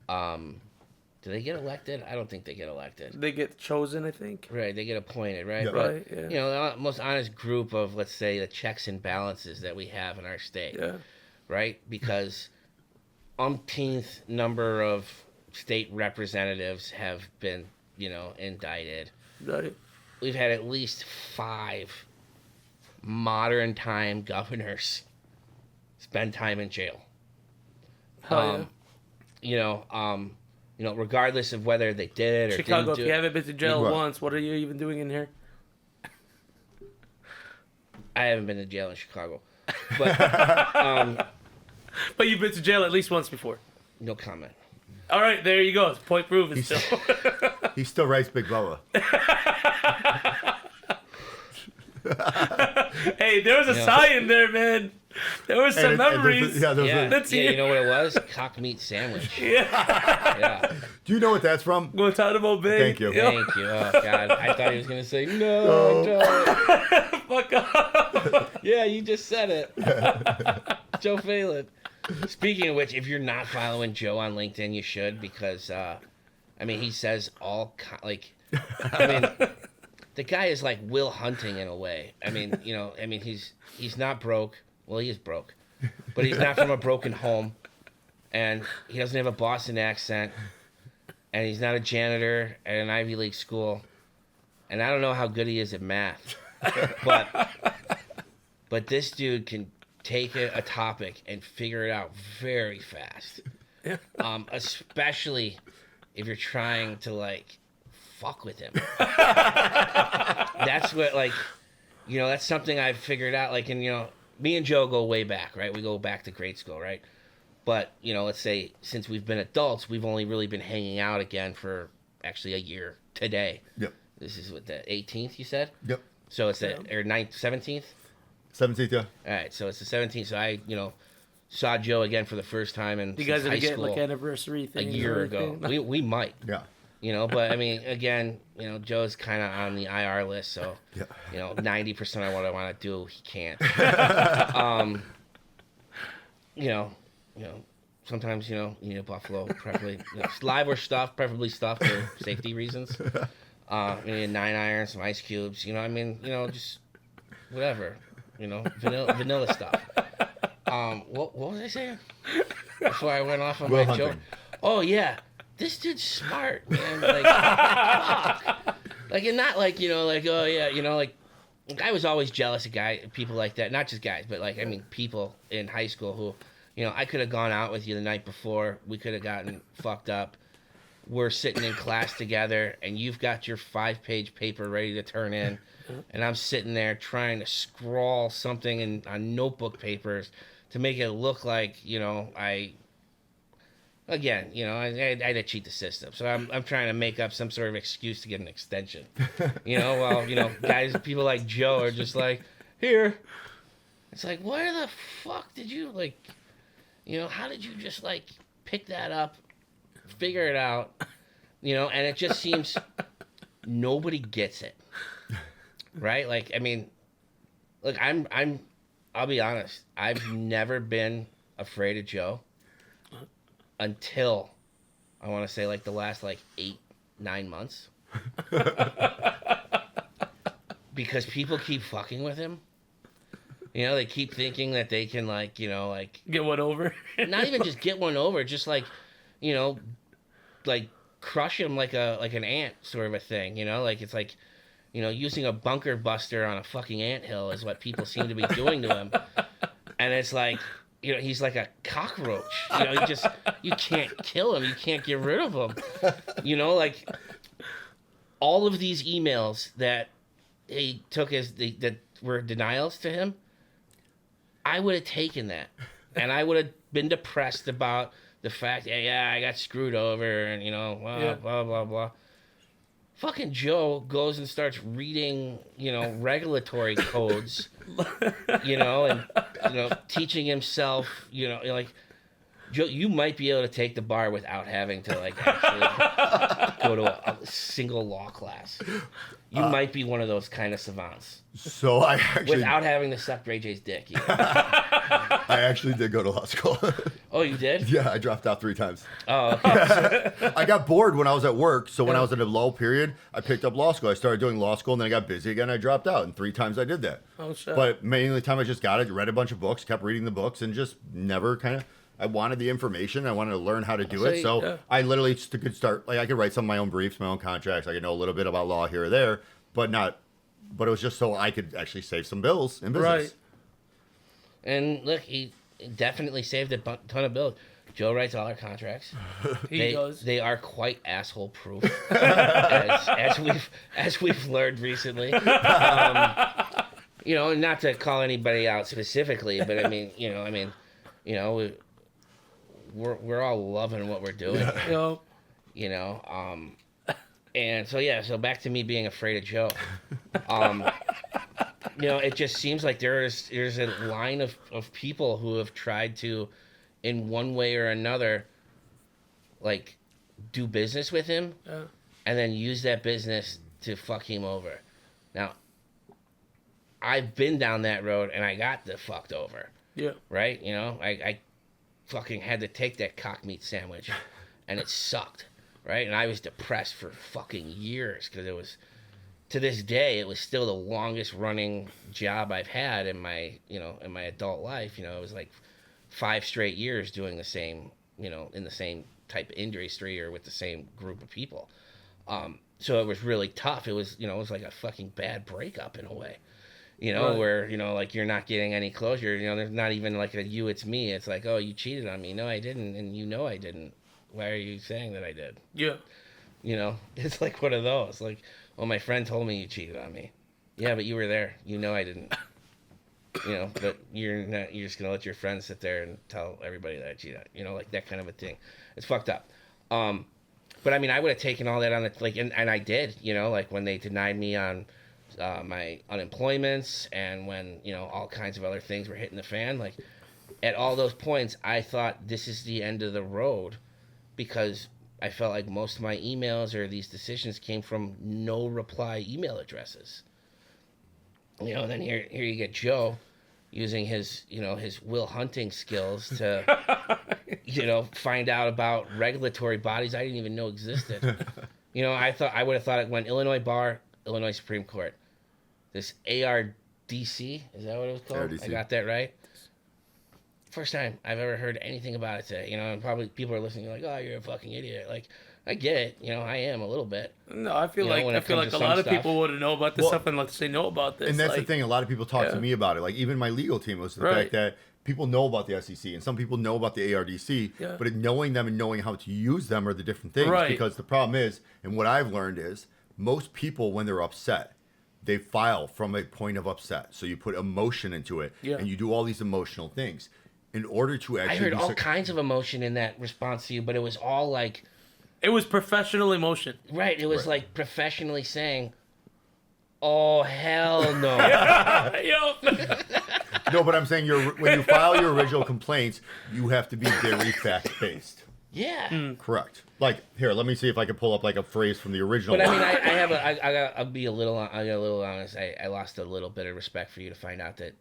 do they get elected? I don't think they get elected. They get chosen, I think. Right, they get appointed, right? Yeah. But, Right, yeah. you know, the most honest group of, let's say, the checks and balances that we have in our state, Yeah. right? Because umpteenth number of state representatives have been, you know, indicted. Right. We've had at least 5 modern time governors spend time in jail. Hell Regardless of whether they did or Chicago, didn't if do you it. haven't been to jail What? once, what are you even doing in here? I haven't been to jail in Chicago, but But you've been to jail at least once before. no comment. All right, there you go. Point proven still. He still writes Big Bubba. Hey, there was a sign in there, man. There was some memories. Yeah, Yeah, Let's yeah, hear- you know what it was? Cock meat sandwich. Yeah. Yeah. do you know what that's from? Guantanamo Bay. Thank you. Yo, Thank you. Oh God, I thought he was gonna say no. Don't. fuck off. Yeah, you just said it. Joe Phelan. Speaking of which, if you're not following Joe on LinkedIn, you should, because he says the guy is like Will Hunting in a way. He's not broke. Well, he is broke, but he's not from a broken home, and he doesn't have a Boston accent, and he's not a janitor at an Ivy League school, and I don't know how good he is at math, but this dude can take a topic and figure it out very fast. Yeah. Especially if you're trying to like fuck with him. That's what that's something I've figured out. Like, and me and Joe go way back, right? We go back to grade school, right? But let's say since we've been adults, we've only really been hanging out again for actually a year today. Yep. This is what, the 18th, you said? Yep. So it's the 17th? 17th, yeah. All right, so it's the 17th. So I, saw Joe again for the first time in You guys since are high get school like anniversary a thing. year ago. We might, Yeah. but again, Joe's kind of on the IR list, so Yeah. 90% of what I want to do, he can't. Sometimes you need a buffalo, preferably live or stuffed, preferably stuffed for safety reasons. Maybe a 9-iron, some ice cubes. Just whatever. Vanilla stuff. What was I saying before I went off on Will my joke? Hunting. Oh yeah, this dude's smart, man. Like, fuck. And not like oh yeah, I was always jealous of people like that. Not just guys, but people in high school who, I could have gone out with you the night before. We could have gotten fucked up. We're sitting in class together, and you've got your 5-page paper ready to turn in, and I'm sitting there trying to scrawl something on notebook papers to make it look like, I had to cheat the system. So I'm trying to make up some sort of excuse to get an extension. Guys, people like Joe are just like, here. It's like, where the fuck did you, how did you just, pick that up? Figure it out, and it just seems nobody gets it, right? I'll be honest, I've never been afraid of Joe until I want to say the last 8-9 months, because people keep fucking with him. They keep thinking that they can Get one over. not even just get one over, just crush him like an ant sort of a thing, it's using a bunker buster on a fucking anthill is what people seem to be doing to him. And it's he's like a cockroach, you can't kill him, you can't get rid of him, all of these emails that he took that were denials to him, I would have taken that, and I would have been depressed about the fact, I got screwed over, and blah blah blah. Fucking Joe goes and starts reading, regulatory codes, and teaching himself, Joe, you might be able to take the bar without having to actually go to a single law class. You might be one of those kind of savants. So I actually, without having to suck Ray J's dick. I actually did go to law school. Oh, you did? Yeah, I dropped out 3 times. Oh, okay. I got bored when I was at work, so when I was in a lull period, I picked up law school. I started doing law school, and then I got busy again. I dropped out, and 3 times I did that. Oh shit. But mainly the time I just got it, read a bunch of books, kept reading the books, and just never kind of. I wanted the information. I wanted to learn how to do it. So yeah. I literally just could start. I could write some of my own briefs, my own contracts. I could know a little bit about law here or there, but not but it was just so I could actually save some bills in business. Right. And look, he definitely saved a ton of bills. Joe writes all our contracts. He does. They are quite asshole proof, as we've learned recently. You know, not to call anybody out specifically, but I mean, we're all loving what we're doing. Yo. You know, and so back to me being afraid of Joe. You know, it just seems like there's a line of people who have tried to, in one way or another, like, do business with him, and then use that business to fuck him over. Now, I've been down that road, and I got the fucked over. Yeah. Right? You know, I fucking had to take that cock meat sandwich, and it sucked. Right? And I was depressed for fucking years, because it was, to this day, it was still the longest running job I've had in my adult life. You know, it was like 5 straight years doing the same, in the same type of industry or with the same group of people. So it was really tough. It was like a fucking bad breakup in a way, Right. where, like, you're not getting any closure. There's not even like a you, it's me. It's like, oh, you cheated on me. No, I didn't. And I didn't. Why are you saying that I did? Yeah. It's like one of those. Like, well, my friend told me you cheated on me. Yeah, but you were there. I didn't. But you're not. You're just gonna let your friends sit there and tell everybody that I cheated. Like that kind of a thing. It's fucked up. But I mean, I would have taken all that on the and I did. Like when they denied me on my unemployments, and when all kinds of other things were hitting the fan. Like at all those points, I thought this is the end of the road, because I felt like most of my emails or these decisions came from no reply email addresses. And then here you get Joe using his Will Hunting skills to, find out about regulatory bodies I didn't even know existed. I would have thought it went Illinois Bar, Illinois Supreme Court. This ARDC, is that what it was called? ARDC. I got that right? First time I've ever heard anything about it today. And probably people are listening like, oh, you're a fucking idiot. Like, I get it. I am a little bit. No, I feel like a lot of people wouldn't know about this stuff unless they know about this. And that's the thing. A lot of people talk to me about it. Like even my legal team was the fact that people know about the SEC and some people know about the ARDC, but knowing them and knowing how to use them are the different things. Right. Because the problem is, and what I've learned is, most people when they're upset, they file from a point of upset. So you put emotion into it, and you do all these emotional things in order to actually. I heard all kinds of emotion in that response to you, but it was all like. It was professional emotion. Right. It was like professionally saying, "Oh hell no." No, but I'm saying when you file your original complaints, you have to be very fact based. Yeah. Correct. Like here, let me see if I can pull up like a phrase from the original. But I mean, I'll be a little honest. I lost a little bit of respect for you to find out that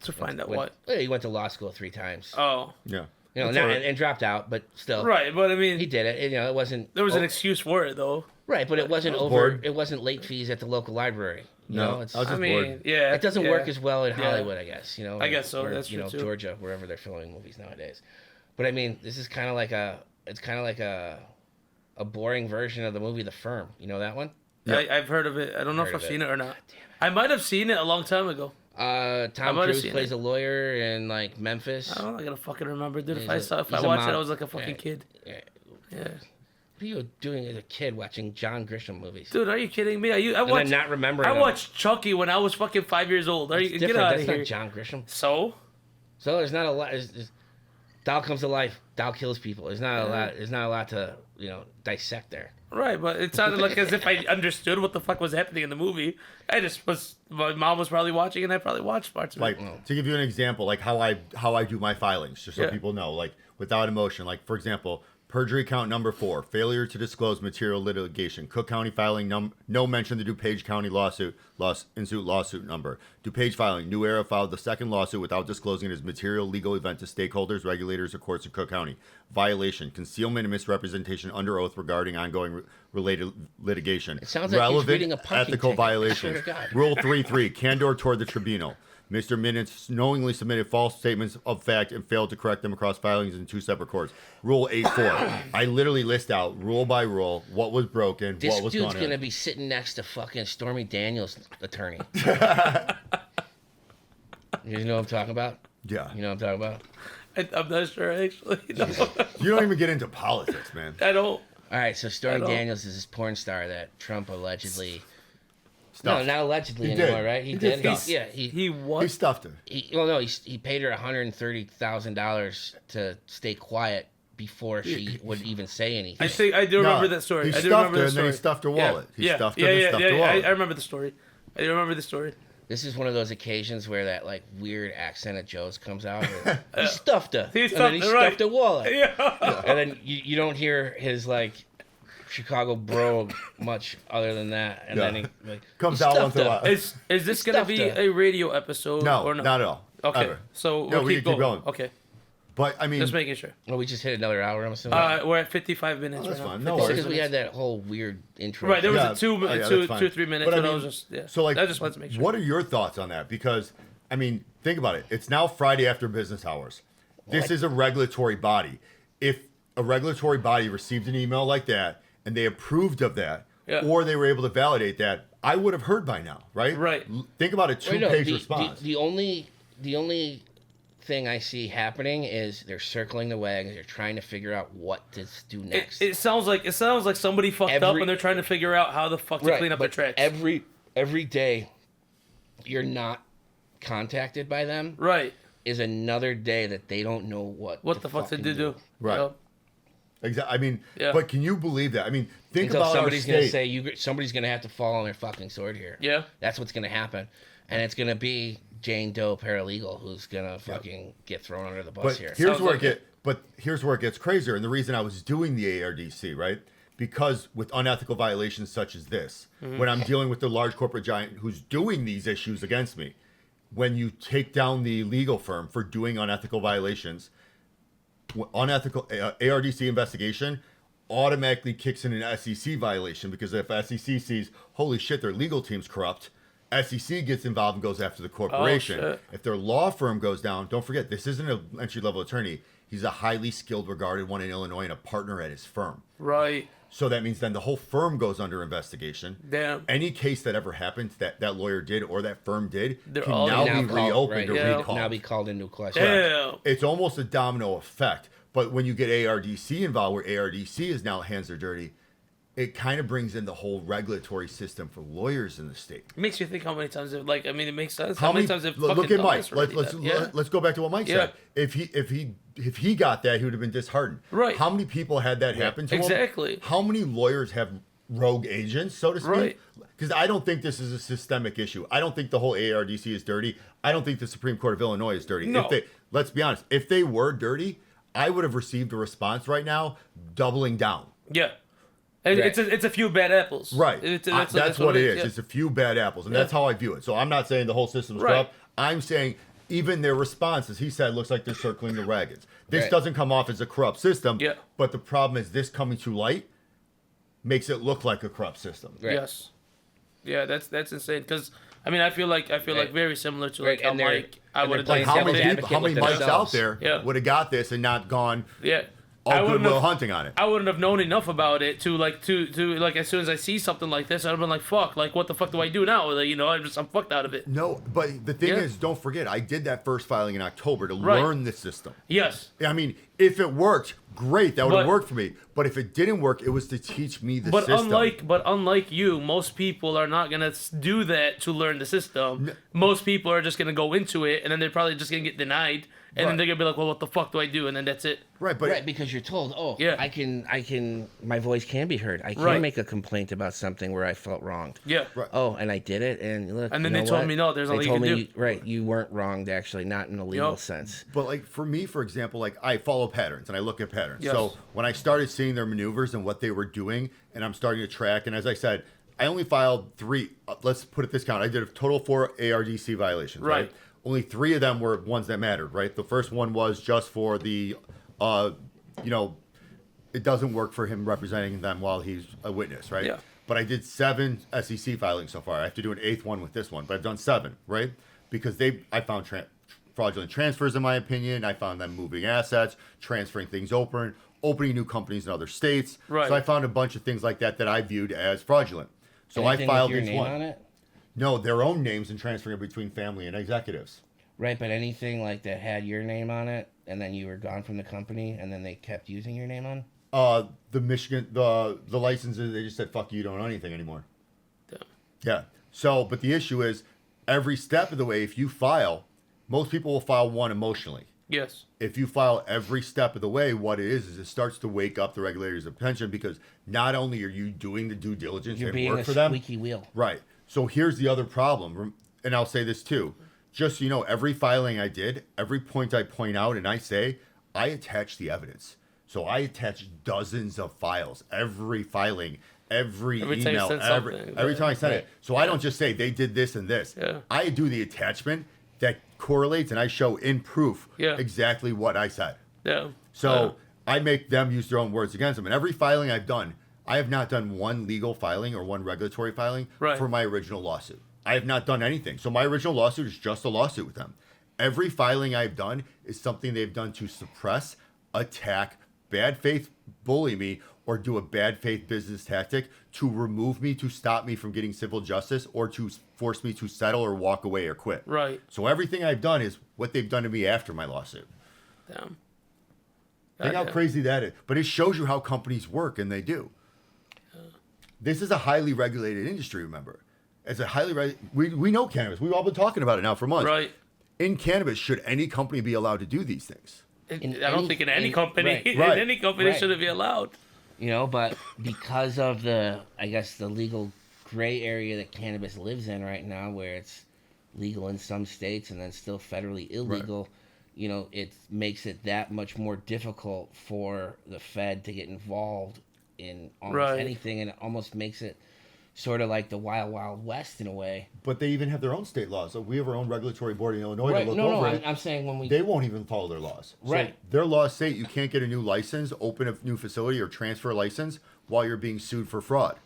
To find out what? He went to law school 3 times. Oh. Yeah. And dropped out, but still. Right, but I mean, he did it. It wasn't. There was an excuse for it, though. Right, but it wasn't bored. It wasn't late fees at the local library. No, I was just bored. Yeah, it doesn't work as well in Hollywood, I guess. I guess so. Or, that's true too. Georgia, wherever they're filming movies nowadays. But I mean, this is kind of like a boring version of the movie The Firm. You know that one? Yeah. I've heard of it. I don't know if I've seen it or not. I might have seen it a long time ago. Tom Cruise plays a lawyer in like Memphis. I don't know. I gotta fucking remember, dude. If I watched it, I was like a fucking kid. Yeah. Yeah. What are you doing as a kid watching John Grisham movies? Dude, are you kidding me? I watched. And not remembering. I watched Chucky when I was fucking 5 years old. Are you get out of here? That's not John Grisham. So there's not a lot. Doll comes to life. Doll kills people. There's not a lot. There's not a lot to dissect there. Right, but it sounded like as if I understood what the fuck was happening in the movie. My mom was probably watching, and I probably watched parts of it. Like to give you an example, like how I do my filings, just so people know, like without emotion. Like for example, perjury count number 4, failure to disclose material litigation. Cook County filing no mention the DuPage County lawsuit number. DuPage filing, New Era filed the second lawsuit without disclosing his material legal event to stakeholders, regulators, or courts in Cook County. Violation, concealment and misrepresentation under oath regarding ongoing related litigation. It sounds like he's reading a parking ethical ticket. violations. Rule 3.3, candor toward the tribunal. Mr. Minutes knowingly submitted false statements of fact and failed to correct them across filings in 2 separate courts. Rule 8.4. I literally list out rule by rule what was broken, This what was dude's going gonna on. be sitting next to fucking Stormy Daniels' attorney. You know what I'm talking about? Yeah. You know what I'm talking about? I'm not sure actually. No. You don't even get into politics, man. I don't. All right, so Stormy I don't- Daniels is this porn star that Trump allegedly. Stuffed. No, not allegedly He anymore, did. right? He did stuff. Yeah, He He what? stuffed her. he paid her $130,000 to stay quiet before she would even say anything. I think I do remember that story. He I do stuffed remember her that and then story. he stuffed her wallet. He yeah. stuffed yeah, her and yeah, stuffed yeah, her yeah. wallet. I remember the story. I do remember the story. This is one of those occasions where that like weird accent of Joe's comes out. He stuffed her. He and then stuffed he her, right. stuffed her wallet. Yeah. And then you don't hear his like Chicago bro much other than that. And Yeah. then he like Comes he out stuffed once in a her. while. Is this gonna Stuffed be her. a radio episode? No, or no? not at all. Okay, Ever. so No, we'll we keep can keep going. going. Okay, But I mean, just making sure. Well, we just hit another hour. I'm assuming. We're at 55 minutes that's right now. fine. No 56 worries. because we minutes. had that whole weird intro. Right, there was Yeah. a two, Oh, yeah, two, that's fine. 3 minutes, But I and I mean, was just yeah. so like, I just wanted to make sure. what are your thoughts on that? Because I mean, think about it. It's now Friday after business hours. This What? is a regulatory body. If a regulatory body received an email like that and they approved of that, Yeah. or they were able to validate that, I would have heard by now, right? Right. Think about a Wait, no, two-page response. The only thing I see happening is they're circling the wagons. They're trying to figure out what to do next. It sounds like somebody fucked up Every- and they're trying to figure out how the fuck to clean up their but tracks. every day you're not contacted by them Right. is another day that they don't know what The fuck to fucking do? Right. You know? Exactly. I mean, Yeah. but can you believe that? I mean, think Until about somebody's our gonna state. say somebody's gonna have to fall on their fucking sword here. Yeah. That's what's gonna happen, and it's gonna be Jane Doe paralegal who's gonna fucking get thrown under the bus But here. here's Sounds where like here's where it gets crazier. And the reason I was doing the ARDC, right? Because with unethical violations such as this, Mm-hmm. when I'm dealing with the large corporate giant who's doing these issues against me, when you take down the legal firm for doing unethical violations, unethical ARDC investigation automatically kicks in an SEC violation, because if SEC sees, holy shit, their legal team's corrupt, SEC gets involved and goes after the corporation. shit. If their law firm goes down, don't forget, this isn't an entry-level attorney. He's a highly skilled, regarded one in Illinois and a partner at his firm. Right. So that means then the whole firm goes under investigation. Damn. Any case that ever happened that lawyer did or that firm did They're can all now now be called- reopened right, or yeah. recalled. now be called into question. Damn. It's almost a domino effect. But when you get ARDC involved, where ARDC is now hands are dirty, it kind of brings in the whole regulatory system for lawyers in the state. It makes you think how many times it it makes sense. How many times they've look fucking at done Mike. this already. Let's go back to what Mike Yeah. said. If he got that, he would have been disheartened. Right. How many people had that happen to Exactly. him? How many lawyers have rogue agents, so to speak? Right. Because I don't think this is a systemic issue. I don't think the whole ARDC is dirty. I don't think the Supreme Court of Illinois is dirty. No. Let's be honest, if they were dirty, I would have received a response right now doubling down. Yeah. And Right. it's a few bad apples. Right. That's what it is. Yeah. It's a few bad apples. And that's how I view it. So I'm not saying the whole system's Right. corrupt. I'm saying even their response, as he said, looks like they're circling the wagons. This Right. doesn't come off as a corrupt system. Yeah. But the problem is this coming to light makes it look like a corrupt system. Right. Yes. Yeah, that's insane. Because I feel like Right. very similar to Right, like how and they're- Mike. I and would have they're done playing How devil's many something. people, advocate how many with Mikes out themselves. there Yeah. would have got this and not gone Yeah. I all wouldn't goodwill have- hunting on it? I wouldn't have known enough about it to like as soon as I see something like this, I'd have been like, fuck, like what the fuck do I do now? Like, I'm fucked out of it. No, but the thing Yeah. is, don't forget, I did that first filing in October to Right. learn the system. Yes. I mean, if it worked, great, that would have But- worked for me. But if it didn't work, it was to teach me the But system. unlike you, most people are not gonna do that to learn the system. Most people are just gonna go into it, and then they're probably just gonna get denied, and Right. then they're gonna be like, "Well, what the fuck do I do?" And then that's it. Right, but Right, because you're told, Yeah. I can, my voice can be heard. I can Right. make a complaint about something where I felt wronged. Yeah. Right. Oh, and I did it, and look. And then you they know told what? me, no, there's They nothing you told can me, do. right, you weren't wronged, actually, not in a legal Yup. sense. But like for me, for example, like I follow patterns and I look at patterns. Yes. So when I started seeing their maneuvers and what they were doing, and I'm starting to track, and as I said, I only filed 3. Let's put it this count. I did a total of 4 ARDC violations. Right. Right. Only 3 of them were ones that mattered. Right. The first one was just for the, it doesn't work for him representing them while he's a witness. Right. Yeah. But I did 7 SEC filings so far. I have to do an 8th one with this one, but I've done 7. Right. because I found fraudulent transfers, in my opinion. I found them moving assets, transferring things opening new companies in other states. Right. So I found a bunch of things like that I viewed as fraudulent. So Anything I filed with your each name one. on it? No, their own names and transferring it between family and executives. Right, but anything like that had your name on it, and then you were gone from the company, and then they kept using your name on? The Michigan, the licenses, they just said, fuck you, you don't own anything anymore. Damn. Yeah. So, but the issue is, every step of the way, if you file, most people will file one emotionally. Yes. If you file every step of the way, what it is it starts to wake up the regulators' attention, because not only are you doing the due diligence You're and being work a for them, squeaky wheel. right? So here's the other problem, and I'll say this too. Just so you know, every filing I did, every point I point out and I say, I attach the evidence. So I attach dozens of files, every filing, every Every time you email, send every something, time I send right. it. So I don't just say they did this and this. Yeah. I do the attachment that correlates, and I show in proof Yeah. exactly what I said. Yeah. So I make them use their own words against them. And every filing I've done, I have not done one legal filing or one regulatory filing Right. for my original lawsuit. I have not done anything. So my original lawsuit is just a lawsuit with them. Every filing I've done is something they've done to suppress, attack, bad faith bully me, or do a bad faith business tactic to remove me, to stop me from getting civil justice, or to force me to settle or walk away or quit. Right. So everything I've done is what they've done to me after my lawsuit. Damn. Think how Goddamn. crazy that is. But it shows you how companies work, and they do. This is a highly regulated industry, remember. It's a we know cannabis. We've all been talking about it now for months. Right. In cannabis, should any company be allowed to do these things? I don't think in any company, right. in Right. any company Right. should it be allowed. You know, but because of the legal gray area that cannabis lives in right now, where it's legal in some states and then still federally illegal, you know, it makes it that much more difficult for the Fed to get involved in almost Right. anything, and it almost makes it sort of like the Wild Wild West in a way. But they even have their own state laws. So we have our own regulatory board in Illinois Right? to look No, over no, it. I'm saying when we They won't even follow their laws. Right. So their laws say you can't get a new license, open a new facility, or transfer a license while you're being sued for fraud.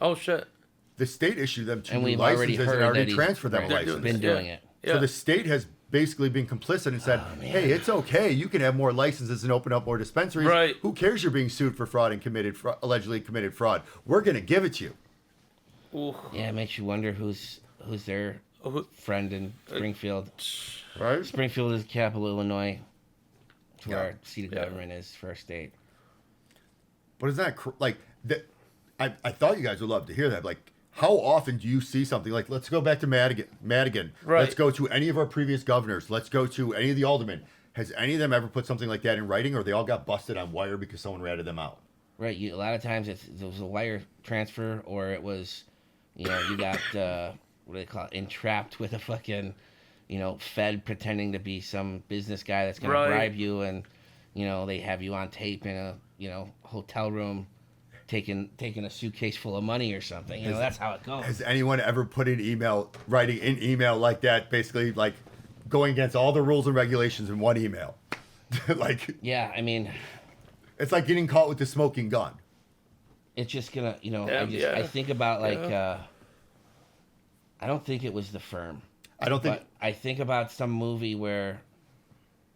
Oh shit. The state issued them two and new we've already licenses heard and already that he's transferred them right, licenses. been doing it. Yeah. So the state has basically been complicit and said, hey, it's okay. You can have more licenses and open up more dispensaries. Right. Who cares you're being sued for fraud and allegedly committed fraud? We're going to give it to you. Ooh. Yeah, it makes you wonder who's their Who- friend in Springfield. Right? Springfield is the capital of Illinois. It's where Yeah. our seat of Yeah. government is for our state. But isn't that like that? I thought you guys would love to hear that. Like, how often do you see something like, let's go back to Madigan. Right. Let's go to any of our previous governors. Let's go to any of the aldermen. Has any of them ever put something like that in writing, or they all got busted on wire because someone ratted them out? Right. A lot of times it was a wire transfer, or it was, you know, you got what do they call it? Entrapped with a fucking, you know, Fed pretending to be some business guy that's gonna Right. bribe you, and you know they have you on tape in a hotel room, taking a suitcase full of money or something. You know, that's how it goes. Has anyone ever put writing in email like that, basically like going against all the rules and regulations in one email? Like, Yeah, I mean, it's like getting caught with the smoking gun. it's just gonna, you know, Yeah, I think about like, Yeah. I don't think it was The Firm. I don't think. But I think about some movie where,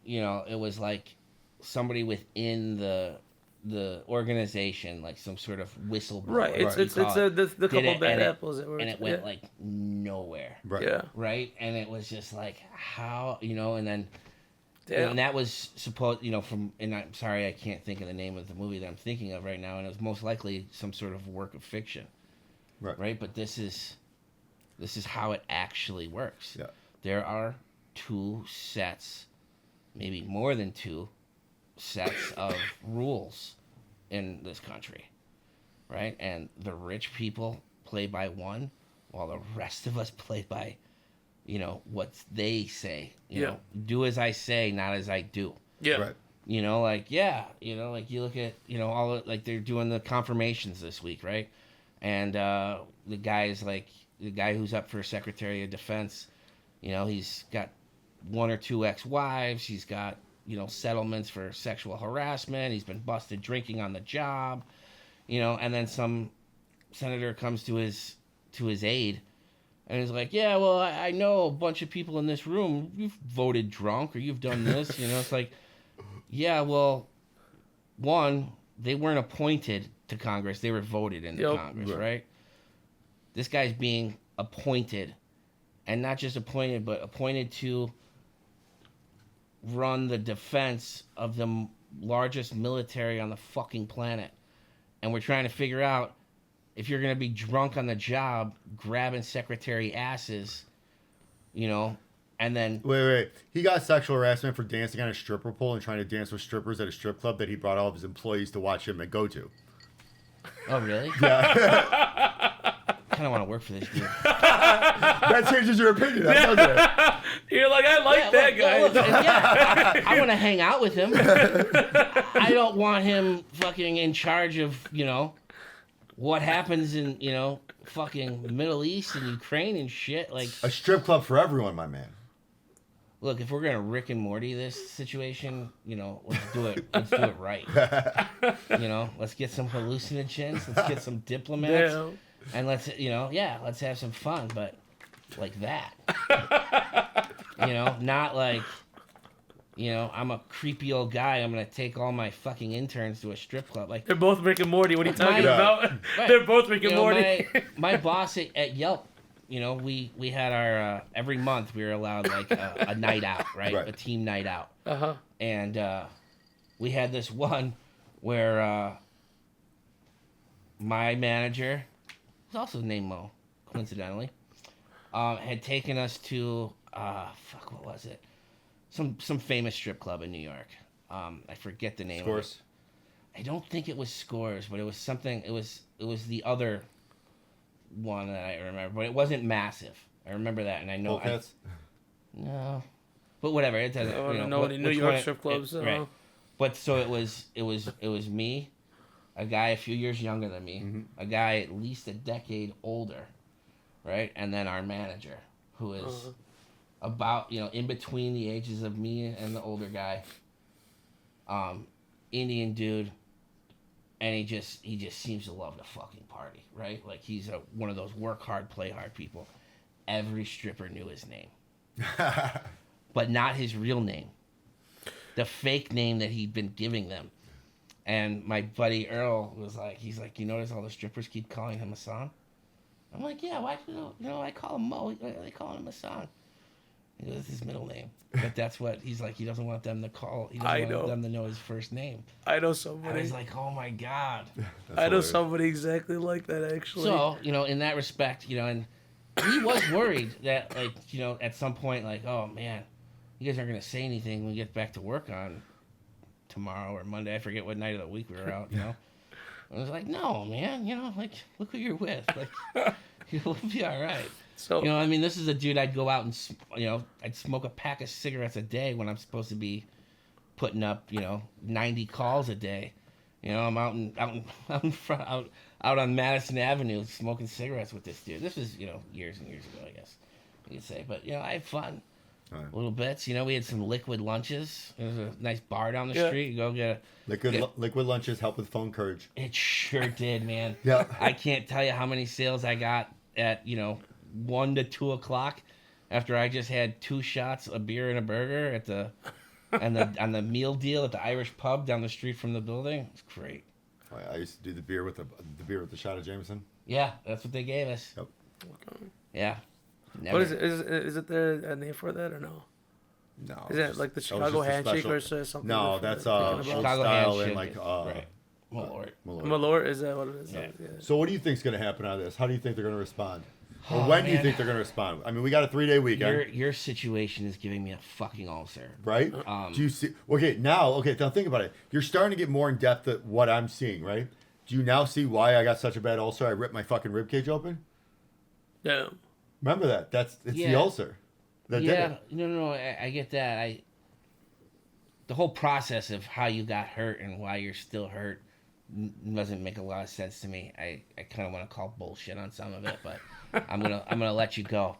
you know, it was like somebody within the organization, like some sort of whistleblower. Right. It's you call it, the did couple it, bad and apples that were. and it went yeah. like nowhere. Right. Yeah. Right, and it was just like how, you know, and then Damn. and that was supposed, you know, from, and I'm sorry I can't think of the name of the movie that I'm thinking of right now, and it was most likely some sort of work of fiction. Right, but this is how it actually works. Yeah. There are two sets, maybe more than two sets of rules in this country, right? And the rich people play by one, while the rest of us play by, you know, what they say. You Yeah. know, do as I say, not as I do. Yeah. Right. You know, like, yeah, you know, like you look at, you know, all like they're doing the confirmations this week, right? And the guy who's up for Secretary of Defense, you know, he's got one or two ex-wives. He's got, you know, settlements for sexual harassment. He's been busted drinking on the job, you know, and then some senator comes to his aid And he's like, yeah, well, I know a bunch of people in this room. You've voted drunk or you've done this. It's like, yeah, well, one, they weren't appointed to Congress. They were voted into Congress, right? This guy's being appointed, and not just appointed, but appointed to run the defense of the largest military on the fucking planet. And we're trying to figure out if you're going to be drunk on the job, grabbing secretary asses, and then... Wait. He got sexual harassment for dancing on a stripper pole and trying to dance with strippers at a strip club that he brought all of his employees to watch him and go to. Oh, really? Yeah. I kind of want to work for this dude. That changes your opinion, doesn't it? You're like, I like that guy. I want to hang out with him. I don't want him fucking in charge of, what happens in, fucking the Middle East and Ukraine and shit. Like, a strip club for everyone, my man. Look, if we're gonna Rick and Morty this situation, let's do it. Let's do it right. Let's get some hallucinogens. Let's get some diplomats, and let's have some fun. But like that, not like, I'm a creepy old guy. I'm gonna take all my fucking interns to a strip club. Like, they're both Rick and Morty. What are you talking about? Right. They're both Rick and Morty. My boss at Yelp. We had our every month we were allowed like a night out, right? A team night out. And we had this one where my manager, who's also named Mo, coincidentally, had taken us to what was it? Some famous strip club in New York. I forget the name. Scores. I don't think it was Scores, but it was something. It was the other one that I remember, but it wasn't massive. I remember that, and I know. No, but whatever. It doesn't. I don't know any New York strip clubs. Right. But so it was me, a guy a few years younger than me, a guy at least a decade older, right, and then our manager, who is about in between the ages of me and the older guy. Indian dude. And he just seems to love to fucking party, right? Like he's one of those work hard, play hard people. Every stripper knew his name, but not his real name, the fake name that he'd been giving them. And my buddy Earl was like, he's like, you notice all the strippers keep calling him Hassan? I'm like, yeah, why? I call him Mo. They call him Hassan. He goes, it's his middle name. But that's what he's like. He doesn't want them to call. He doesn't want them to know his first name. I know somebody. I was like, oh my God. I know somebody exactly like that, actually. So, in that respect, and he was worried that, like, at some point, like, oh man, you guys aren't going to say anything when we get back to work on tomorrow or Monday. I forget what night of the week we were out, I was like, no, man, like, look who you're with. Like, you'll be all right. So, this is a dude I'd go out and, I'd smoke a pack of cigarettes a day when I'm supposed to be putting up, 90 calls a day. I'm out on Madison Avenue smoking cigarettes with this dude. This was, years and years ago, I guess you could say. But, I had fun. Right. Little bits. We had some liquid lunches. There was a nice bar down the street. You go get a... Liquid lunches help with phone courage. It sure did, man. Yeah. I can't tell you how many sales I got at, 1 to 2 o'clock after I just had 2 shots, a beer and a burger at the on the meal deal at the Irish pub down the street from the building. It's great. I used to do the beer with the shot of Jameson. Yeah, that's what they gave us. Yep. Yeah. Never. What is it? Is it there a name for that or no? No. Is that like the Chicago handshake or something? No, that's old Chicago style handshake and like right. Malort. Malort, is that what it is? Yeah. Yeah. So what do you think's going to happen out of this? How do you think they're going to respond? Or when do you think they're going to respond? I mean, we got a 3-day weekend. Your situation is giving me a fucking ulcer. Right? Do you see? Now think about it. You're starting to get more in depth at what I'm seeing, right? Do you now see why I got such a bad ulcer? I ripped my fucking ribcage open? Yeah. Remember that? It's the ulcer. That did it. No, I get that. The whole process of how you got hurt and why you're still hurt doesn't make a lot of sense to me. I kind of want to call bullshit on some of it, but I'm gonna let you go.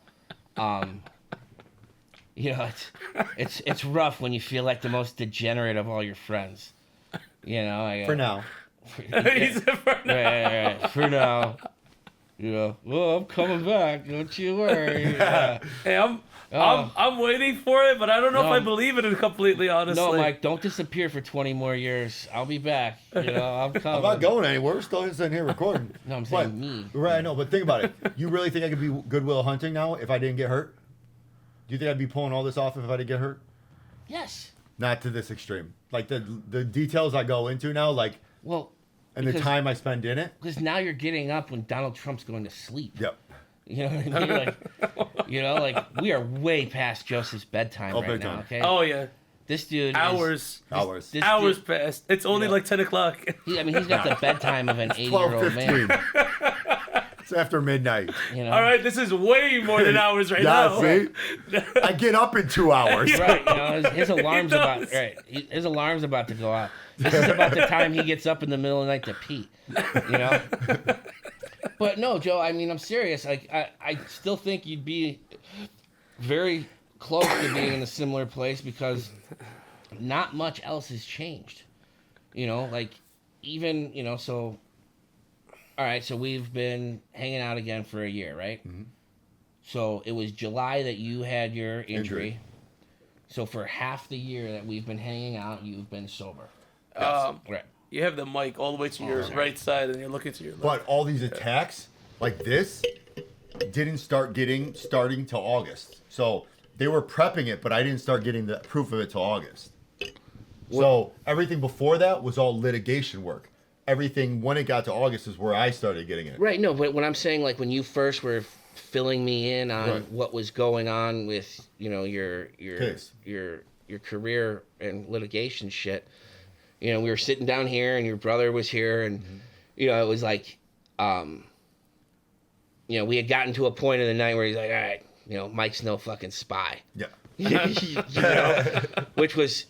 It's rough when you feel like the most degenerate of all your friends. For now. He said for now. Right. For now. You know, well, I'm coming back. Don't you worry. Hey, I'm waiting for it, but I don't know if I believe in it completely. Honestly, No, Mike, don't disappear for 20 more years. I'll be back. You know, I'm coming. I'm not going anywhere. We're still sitting here recording. No, I'm saying me. Right, I know, but think about it. You really think I could be Goodwill Hunting now if I didn't get hurt? Do you think I'd be pulling all this off if I didn't get hurt? Yes. Not to this extreme. Like the details I go into now, like, Well, and the time I spend in it. because now you're getting up when Donald Trump's going to sleep. Yep. You know what I mean? Like, we are way past Joseph's bedtime right big now. time. Okay. oh yeah, This dude. hours. Hours. This Hours dude, past. It's only like 10 o'clock. he's got the bedtime of an 80-year-old man. 12:15. It's after midnight. You know. All right, this is way more than hours right now. See? I get up in 2 hours. Right. You know, his alarm's He about does. his alarm's about to go off. This is about the time he gets up in the middle of the night to pee. You know. But no, Joe. I mean, I'm serious. Like, I still think you'd be very close to being in a similar place because not much else has changed. You know, like even so. All right, so we've been hanging out again for a year, right? Mm-hmm. So it was July that you had your injury. Injury. So for half the year that we've been hanging out, you've been sober. Right. You have the mic all the way to your right side, and you're looking to your left. But all these attacks, like this, didn't starting till August. So they were prepping it, but I didn't start getting the proof of it till August. So everything before that was all litigation work. Everything when it got to August is where I started getting it. Right. No, but when I'm saying like when you first were filling me in on Right. what was going on with your Case. your career and litigation shit, we were sitting down here and your brother was here and it was like we had gotten to a point in the night where he's like, all right, Mike's no fucking spy. Yeah. Which was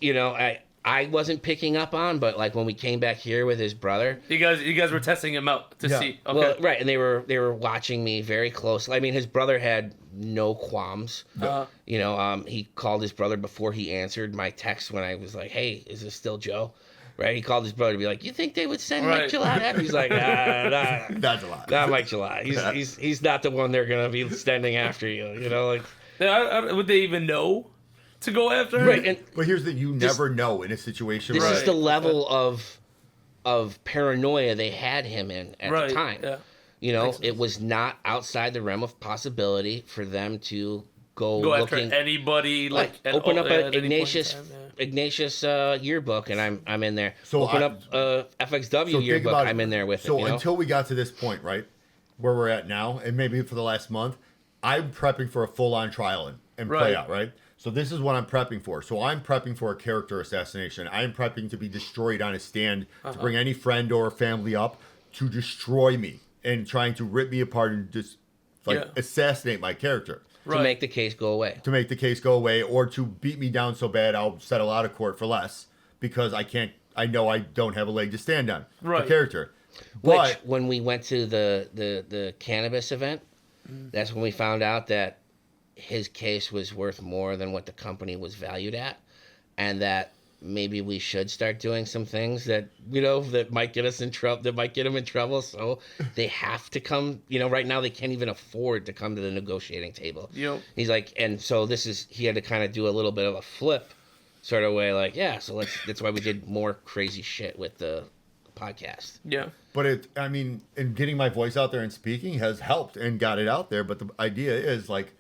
I wasn't picking up on, but like when we came back here with his brother, You guys were testing him out to Yeah. see. Okay. well, right, and they were watching me very closely. I mean, his brother had no qualms. He called his brother before he answered my text when I was like, "Hey, is this still Joe?" Right? He called his brother to be like, "You think they would send Mike Right. Gillette?" after?" He's like, "Nah, That's a lot. not Mike Gillette. He's not the one they're gonna be sending after you." Like. Would they even know to go after him? Right, and But here's the you This- never know in a situation. this where is the level of paranoia they had him in at Right, the time. yeah. Makes sense. It was not outside the realm of possibility for them to go Go looking after anybody like at open all- up at an any point in Ignatius time, Ignatius yearbook and I'm in there. So open I- up FXW So think yearbook, about it. I'm in there with So it. until we got to this point, right, where we're at now, and maybe for the last month, I'm prepping for a full-on trial and Right. play out, right? So this is what I'm prepping for. So I'm prepping for a character assassination. I'm prepping to be destroyed on a stand, to bring any friend or family up to destroy me and trying to rip me apart and just assassinate my character. to Right. make the case go away. To make the case go away or to beat me down so bad I'll settle out of court for less because I know I don't have a leg to stand on. Right. The character. Which But when we went to the cannabis event, that's when we found out that his case was worth more than what the company was valued at, and that maybe we should start doing some things that that might get us in trouble, that might get them in trouble. So they have to come. Right now they can't even afford to come to the negotiating table. Yep. He's like, and so he had to kind of do a little bit of a flip, sort of way, like, yeah. So that's why we did more crazy shit with the podcast. Yeah. But and getting my voice out there and speaking has helped and got it out there. But the idea is like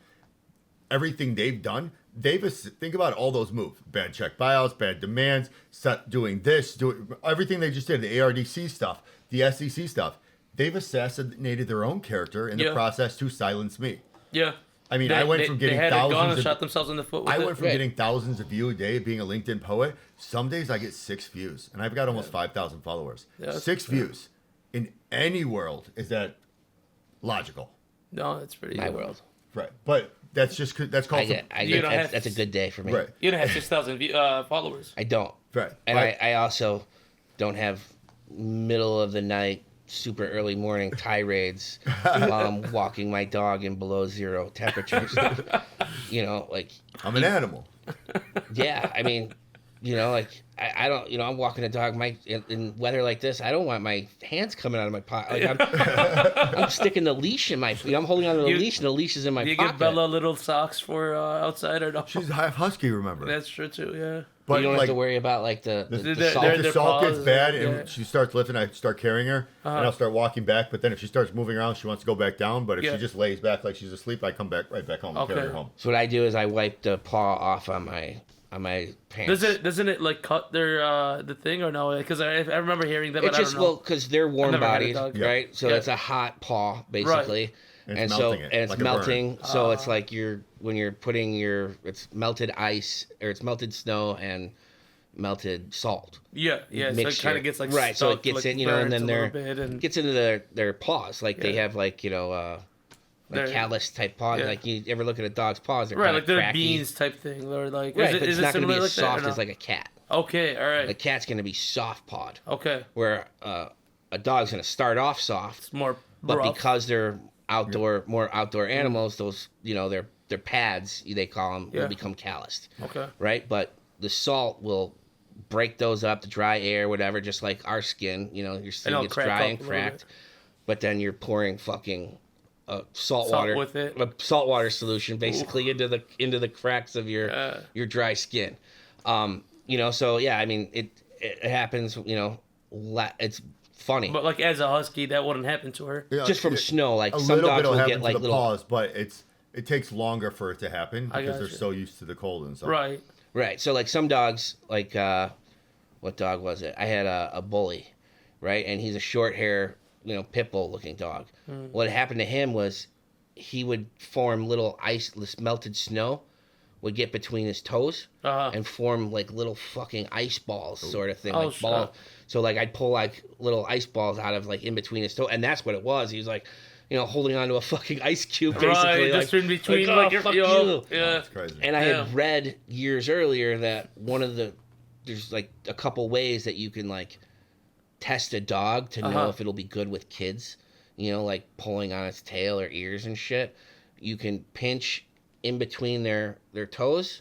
everything they've done, think about all those moves: bad check buyouts, bad demands, doing everything they just did, the ARDC stuff, the SEC stuff. They've assassinated their own character in the process to silence me. Yeah. I mean, I went from getting they had a gun and thousands shot themselves in the foot with I it. went from getting thousands of views a day, being a LinkedIn poet. Some days I get 6 views, and I've got almost 5,000 followers. Yeah, 6 views in any world, is that logical? No, that's pretty. My world. Right, but that's called You don't have- that's a good day for me. right, You don't have 6,000 followers. I don't. right. And But- I also don't have middle of the night, super early morning tirades while I'm walking my dog in below zero temperatures. Like, I'm an animal. yeah, I mean, You know, like I don't, you know, I'm walking a dog. In weather like this, I don't want my hands coming out of my pocket. Like I'm sticking the leash in my. I'm holding on to the leash, and the leash is in my Do you pocket. give Bella little socks for outside or no? She's half husky, remember? That's true too. Yeah. But you don't like, have to worry about like the salt. if the salt gets bad and yeah. she starts lifting, I start carrying her, and I'll start walking back. But then if she starts moving around, she wants to go back down. But if she just lays back like she's asleep, I come back right back home and carry her home. So what I do is I wipe the paw off on my pants. Doesn't it like cut their the thing or no? Because I remember hearing that. It But just I don't know. because they're warm never had a bodied, dog. right? So it's a hot paw basically, And and it's so melting it, it's like a melting. So it's like when you're putting it's melted ice or it's melted snow and melted salt. Yeah. So it mixture. kind of gets like right. So it stuck, gets like, in, you know, and then burnt a little bit and gets into their paws. Like they have like you know. Like callus type paws. Yeah. Like you ever look at a dog's paws? They're right, kind like of they're cracky. beans type thing, or like Right, is but it, it's is not it going to similar be like as that or soft no? as like a cat. Okay, all right. A cat's going to be soft pawed. Okay, Where a dog's going to start off soft, it's more but rough. because they're more outdoor animals, those you know their pads they call them will become calloused. Okay. Right, but the salt will break those up, the dry air, whatever. Just like our skin, you know, your skin it'll gets crack dry up and a little cracked, bit. but then you're pouring fucking. Salt Salt water with it. a saltwater solution basically into the cracks of your dry skin. You know, so yeah, I mean it happens, you know, it's funny. But like as a husky, that wouldn't happen to her. Yeah, Just from snow, like a some little dogs bit will will happen get like to the little paws, but it takes longer for it to happen I because they're gotcha. so used to the cold and stuff. Right. right. So like some dogs, like what dog was it? I had a bully, right, and he's a short hair, you know, pit bull looking dog. What happened to him was he would form little this melted snow would get between his toes and form like little fucking ice balls sort of thing, Oh, like ball. shit. So like I'd pull like little ice balls out of like in between his toe, and that's what it was. He was like, you know, holding onto a fucking ice cube basically, Right, like, just in between, like, like, oh, your- fuck yo, you. yeah. That's crazy. And I Yeah. had read years earlier that there's like a couple ways that you can like test a dog to know if it'll be good with kids. You know, like pulling on its tail or ears and shit. You can pinch in between their toes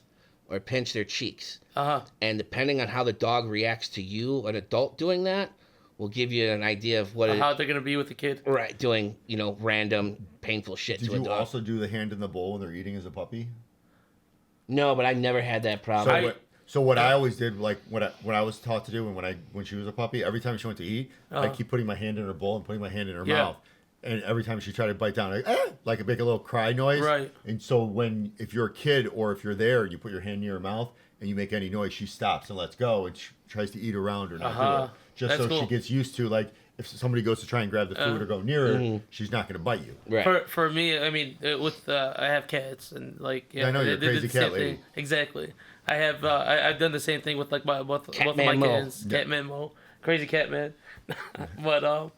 or pinch their cheeks. And depending on how the dog reacts to you, an adult doing that, will give you an idea of what How they're gonna be with the kid. right, doing, you know, random painful shit Did to a you dog. also do the hand in the bowl when they're eating as a puppy? No, but I never had that So, problem. what I always did, like when I was taught to do, and when she was a puppy, every time she went to eat, I'd keep putting my hand in her bowl and putting my hand in her mouth, and every time she tried to bite down, like make a little cry noise. Right. And so if you're a kid or if you're there, and you put your hand near her mouth and you make any noise, she stops and lets go and she tries to eat around or not do it, just That's so cool. she gets used to like if somebody goes to try and grab the food or go near her, she's not going to bite you. right. For me, I mean, I have cats and like I know, you're a they did crazy the same cat lady. thing. Exactly. I have I've done the same thing with like both of my Man Mo. cats. Catman Mo, crazy cat man. But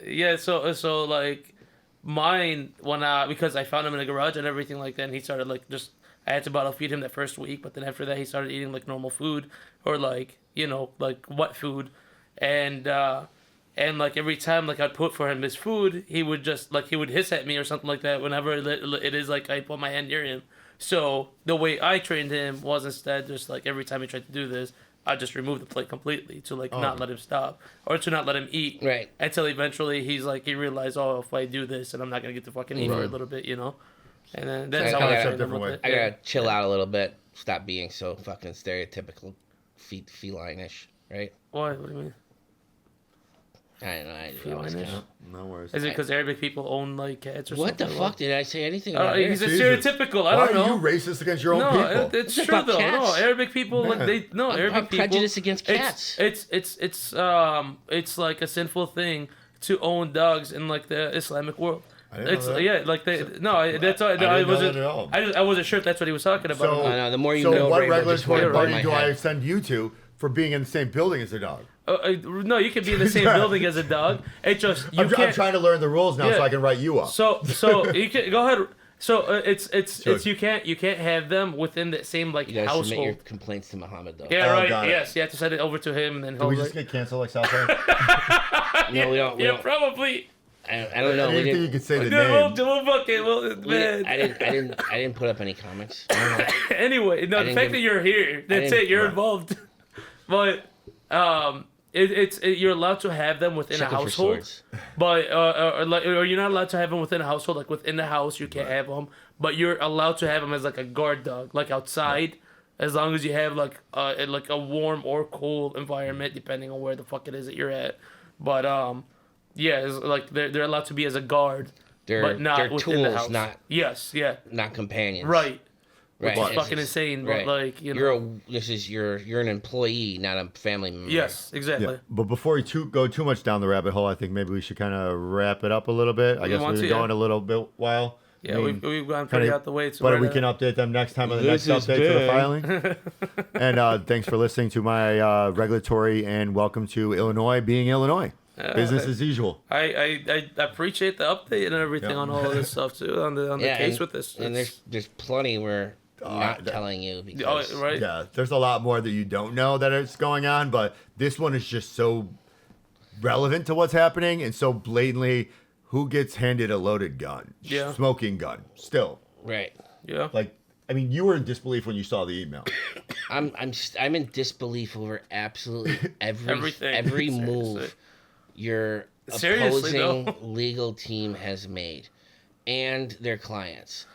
yeah, so like mine because I found him in a garage and everything like that, and he started like just I had to bottle feed him that first week, but then after that he started eating like normal food or like you know like wet food, and like every time like I'd put for him his food, he would just like he would hiss at me or something like that whenever it is like I put my hand near him. So the way I trained him was instead just like every time he tried to do this, I just remove the plate completely to like not let him stop or to not let him eat. Right. Until eventually he realized, oh, if I do this, and I'm not gonna get to fucking eat for a little bit, you know. And then that's I how I gotta- trained him different with way. it. I Yeah. gotta chill out a little bit. Stop being so fucking stereotypical, feline-ish, right? What? What do you mean? I don't know. I always Feline-ish? kinda- No worries. Is it because Arabic people own like cats or What the something? fuck did I say anything I don't about? know, here? he's a Jesus. stereotypical. I Why don't know. are you racist against your own No, people? it's It's true about though. cats. No, Arabic people like Yeah. Arabic I'm people. prejudiced against cats. It's like a sinful thing to own dogs in like the Islamic world. I didn't know that. Yeah, like that's all. I didn't know wasn't. that at all. I wasn't sure if that's what he was talking about. So, I know, the more you so know, what Rainbow, just regulatory went above body my do head. I send you to for being in the same building as a dog? No, you can be in the same building as a dog. It just you I'm can't. trying to learn the rules now Yeah. so I can write you up. So you can go ahead. So it's you can't have them within the same like You gotta submit your household. complaints to Muhammad, though. Yeah, Oh, right. got it. Yes, you have to send it over to him, and then Did he'll. we just get canceled like South Park? No, we don't. We yeah, don't. probably. I don't know. I didn't think you could say the No, name. we'll fuck it. Well, man. I didn't put up any comments. I don't know. Anyway, no, the fact that you're here, that's didn't- it. You're Right. involved. But you're allowed to have them within a Checking for household. swords. But or you're not allowed to have them within a household. Like within the house, you can't have them. But you're allowed to have them as like a guard dog, like outside, as long as you have like a warm or cool environment, depending on where the fuck it is that you're at. But yeah, it's like they're allowed to be as a guard, but not They're within the tools, house. not Yeah, not companions. right. Right. Which is It's- fucking insane. But right. like you know, You're an employee, not a family member. yes, exactly. Yeah. But before we go too much down the rabbit hole, I think maybe we should kind of wrap it up a little bit. I guess want we've been to, yeah. going a little bit while. Yeah, I mean, we've gone pretty kinda- out the way. So but we're we gonna- can update them next time on the This next is update to the big. filing. And thanks for listening to my regulatory and welcome to Illinois being Illinois. Business as usual. I appreciate the update and everything Yeah. on all of this stuff too on the case and, with this. And there's plenty we're not that- telling you because right. Yeah, there's a lot more that you don't know that is going on, but this one is just so relevant to what's happening and so blatantly who gets handed a loaded gun, Yeah. smoking gun, still. right. Yeah. Like, I mean, you were in disbelief when you saw the email. I'm in disbelief over absolutely Everything. every Seriously. move your Seriously, opposing though. legal team has made and their clients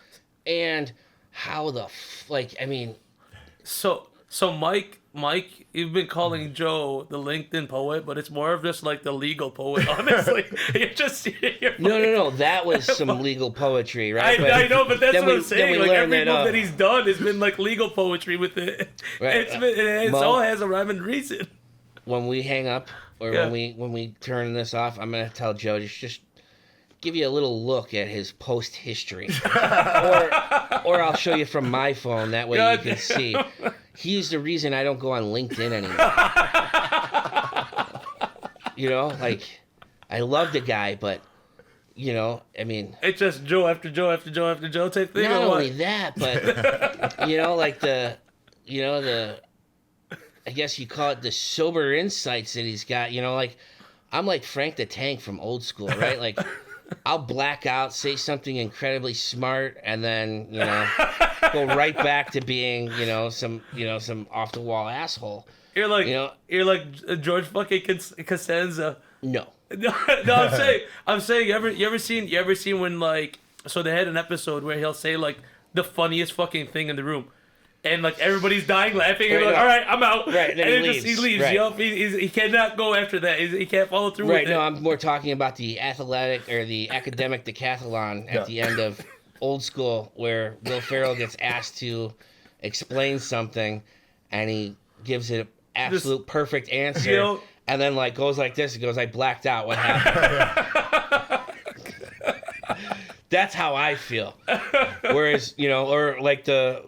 and how the I mean So Mike, you've been calling Joe the LinkedIn poet, but it's more of just like the legal poet. Honestly, you're no that was some legal poetry, right? I know, but that's then what we- I'm saying. then we Like learned every that, move that he's done has been like legal poetry with it. Right. It's Mo- all has a rhyme and reason. when we hang up or Yeah. when we turn this off, I'm gonna tell Joe just give you a little look at his post history, or I'll show you from my phone. That way God you can see. He's the reason I don't go on LinkedIn anymore. You know, like I love the guy, but you know, I mean, It's just Joe after Joe after Joe after Joe type thing. not or what? only that, but you know, like I guess you call it the sober insights that he's got. You know, like I'm like Frank the Tank from Old School, right? Like I'll black out, say something incredibly smart, and then go right back to being some off the wall asshole. You're like You know- you're like George fucking Costanza. No, No, I'm saying. You ever seen when like so they had an episode where he'll say like the funniest fucking thing in the room, and like everybody's dying laughing, and Right, you're like, no. all right, I'm out, Right, then and he he leaves. leaves. Right. Yup, he cannot go after that. He can't follow through right? with No, it. I'm more talking about the athletic or the academic decathlon at Yeah. the end of Old School, where Will Ferrell gets asked to explain something, and he gives it absolute perfect answer. You know- And then like goes like this. He goes, "I blacked out. What happened?" That's how I feel. Whereas or like the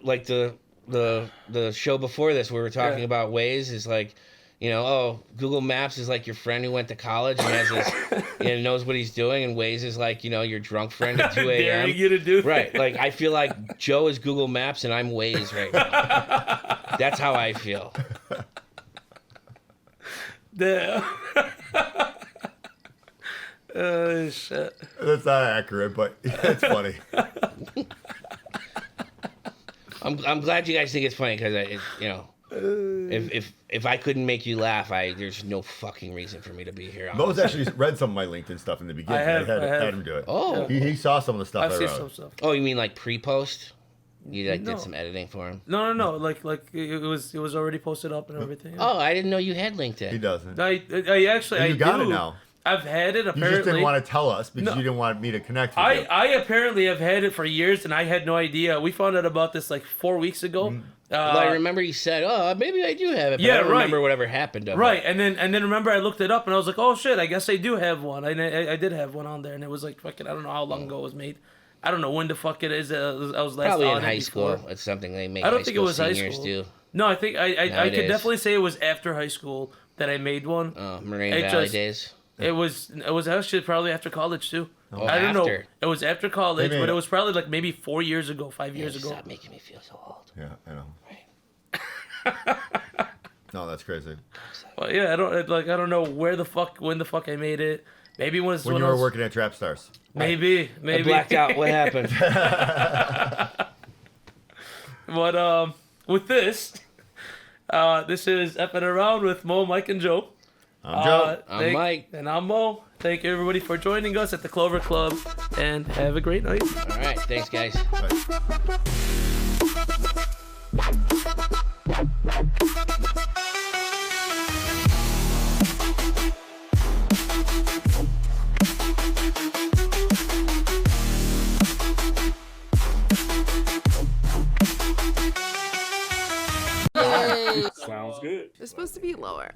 show before this, we were talking Yeah. about Waze is like, Google Maps is like your friend who went to college and has this, knows what he's doing, and Waze is like your drunk friend at 2 a.m. Daring you to do that. Right. Like I feel like Joe is Google Maps and I'm Waze right now. That's how I feel. Damn. Oh shit. That's not accurate, but it's funny. I'm glad you guys think it's funny because if I couldn't make you laugh, there's no fucking reason for me to be here. Mo's actually read some of my LinkedIn stuff in the beginning. I have. had him do it. Oh. He saw some of the stuff I've I seen wrote. some stuff. Oh, you mean like pre-post? You No. did some editing for him. No. Like it was already posted up and everything. Oh, I didn't know you had LinkedIn. He doesn't. I actually And you got do. it now. I've had it You apparently. just didn't want to tell us because No. you didn't want me to connect with you. I apparently have had it for years and I had no idea. We found out about this like 4 weeks ago. Mm-hmm. Well, I remember you said, "Oh, maybe I do have it." But Yeah, I don't right. remember whatever happened. Of Right, it. and then remember I looked it up and I was like, oh shit, I guess I do have one. I did have one on there, and it was like fucking I don't know how long ago it was made. I don't know when the fuck it is. I was last Probably on in it high before. school. It's something they make. I don't high think it school was high seniors school. do. No, I think I could Nowadays. definitely say it was after high school that I made one. Moraine It Valley just- days. It was actually probably after college too. Oh, I don't know. after. It was after college, They made but it it. was probably like maybe 4 years ago, 5 years ago. Stop making me feel so old. Yeah, I know. Right. No, that's crazy. Well, yeah, I don't know when the fuck I made it. Maybe when When you were working at Trap Stars. Maybe. I blacked out. What happened? But with this is FNAround with Mo, Mike, and Joe. I'm Joe. I'm Mike. And I'm Mo. Thank you, everybody, for joining us at the Clover Club, and have a great night. All right. Thanks, guys. Bye. Sounds good. It's supposed to be lower.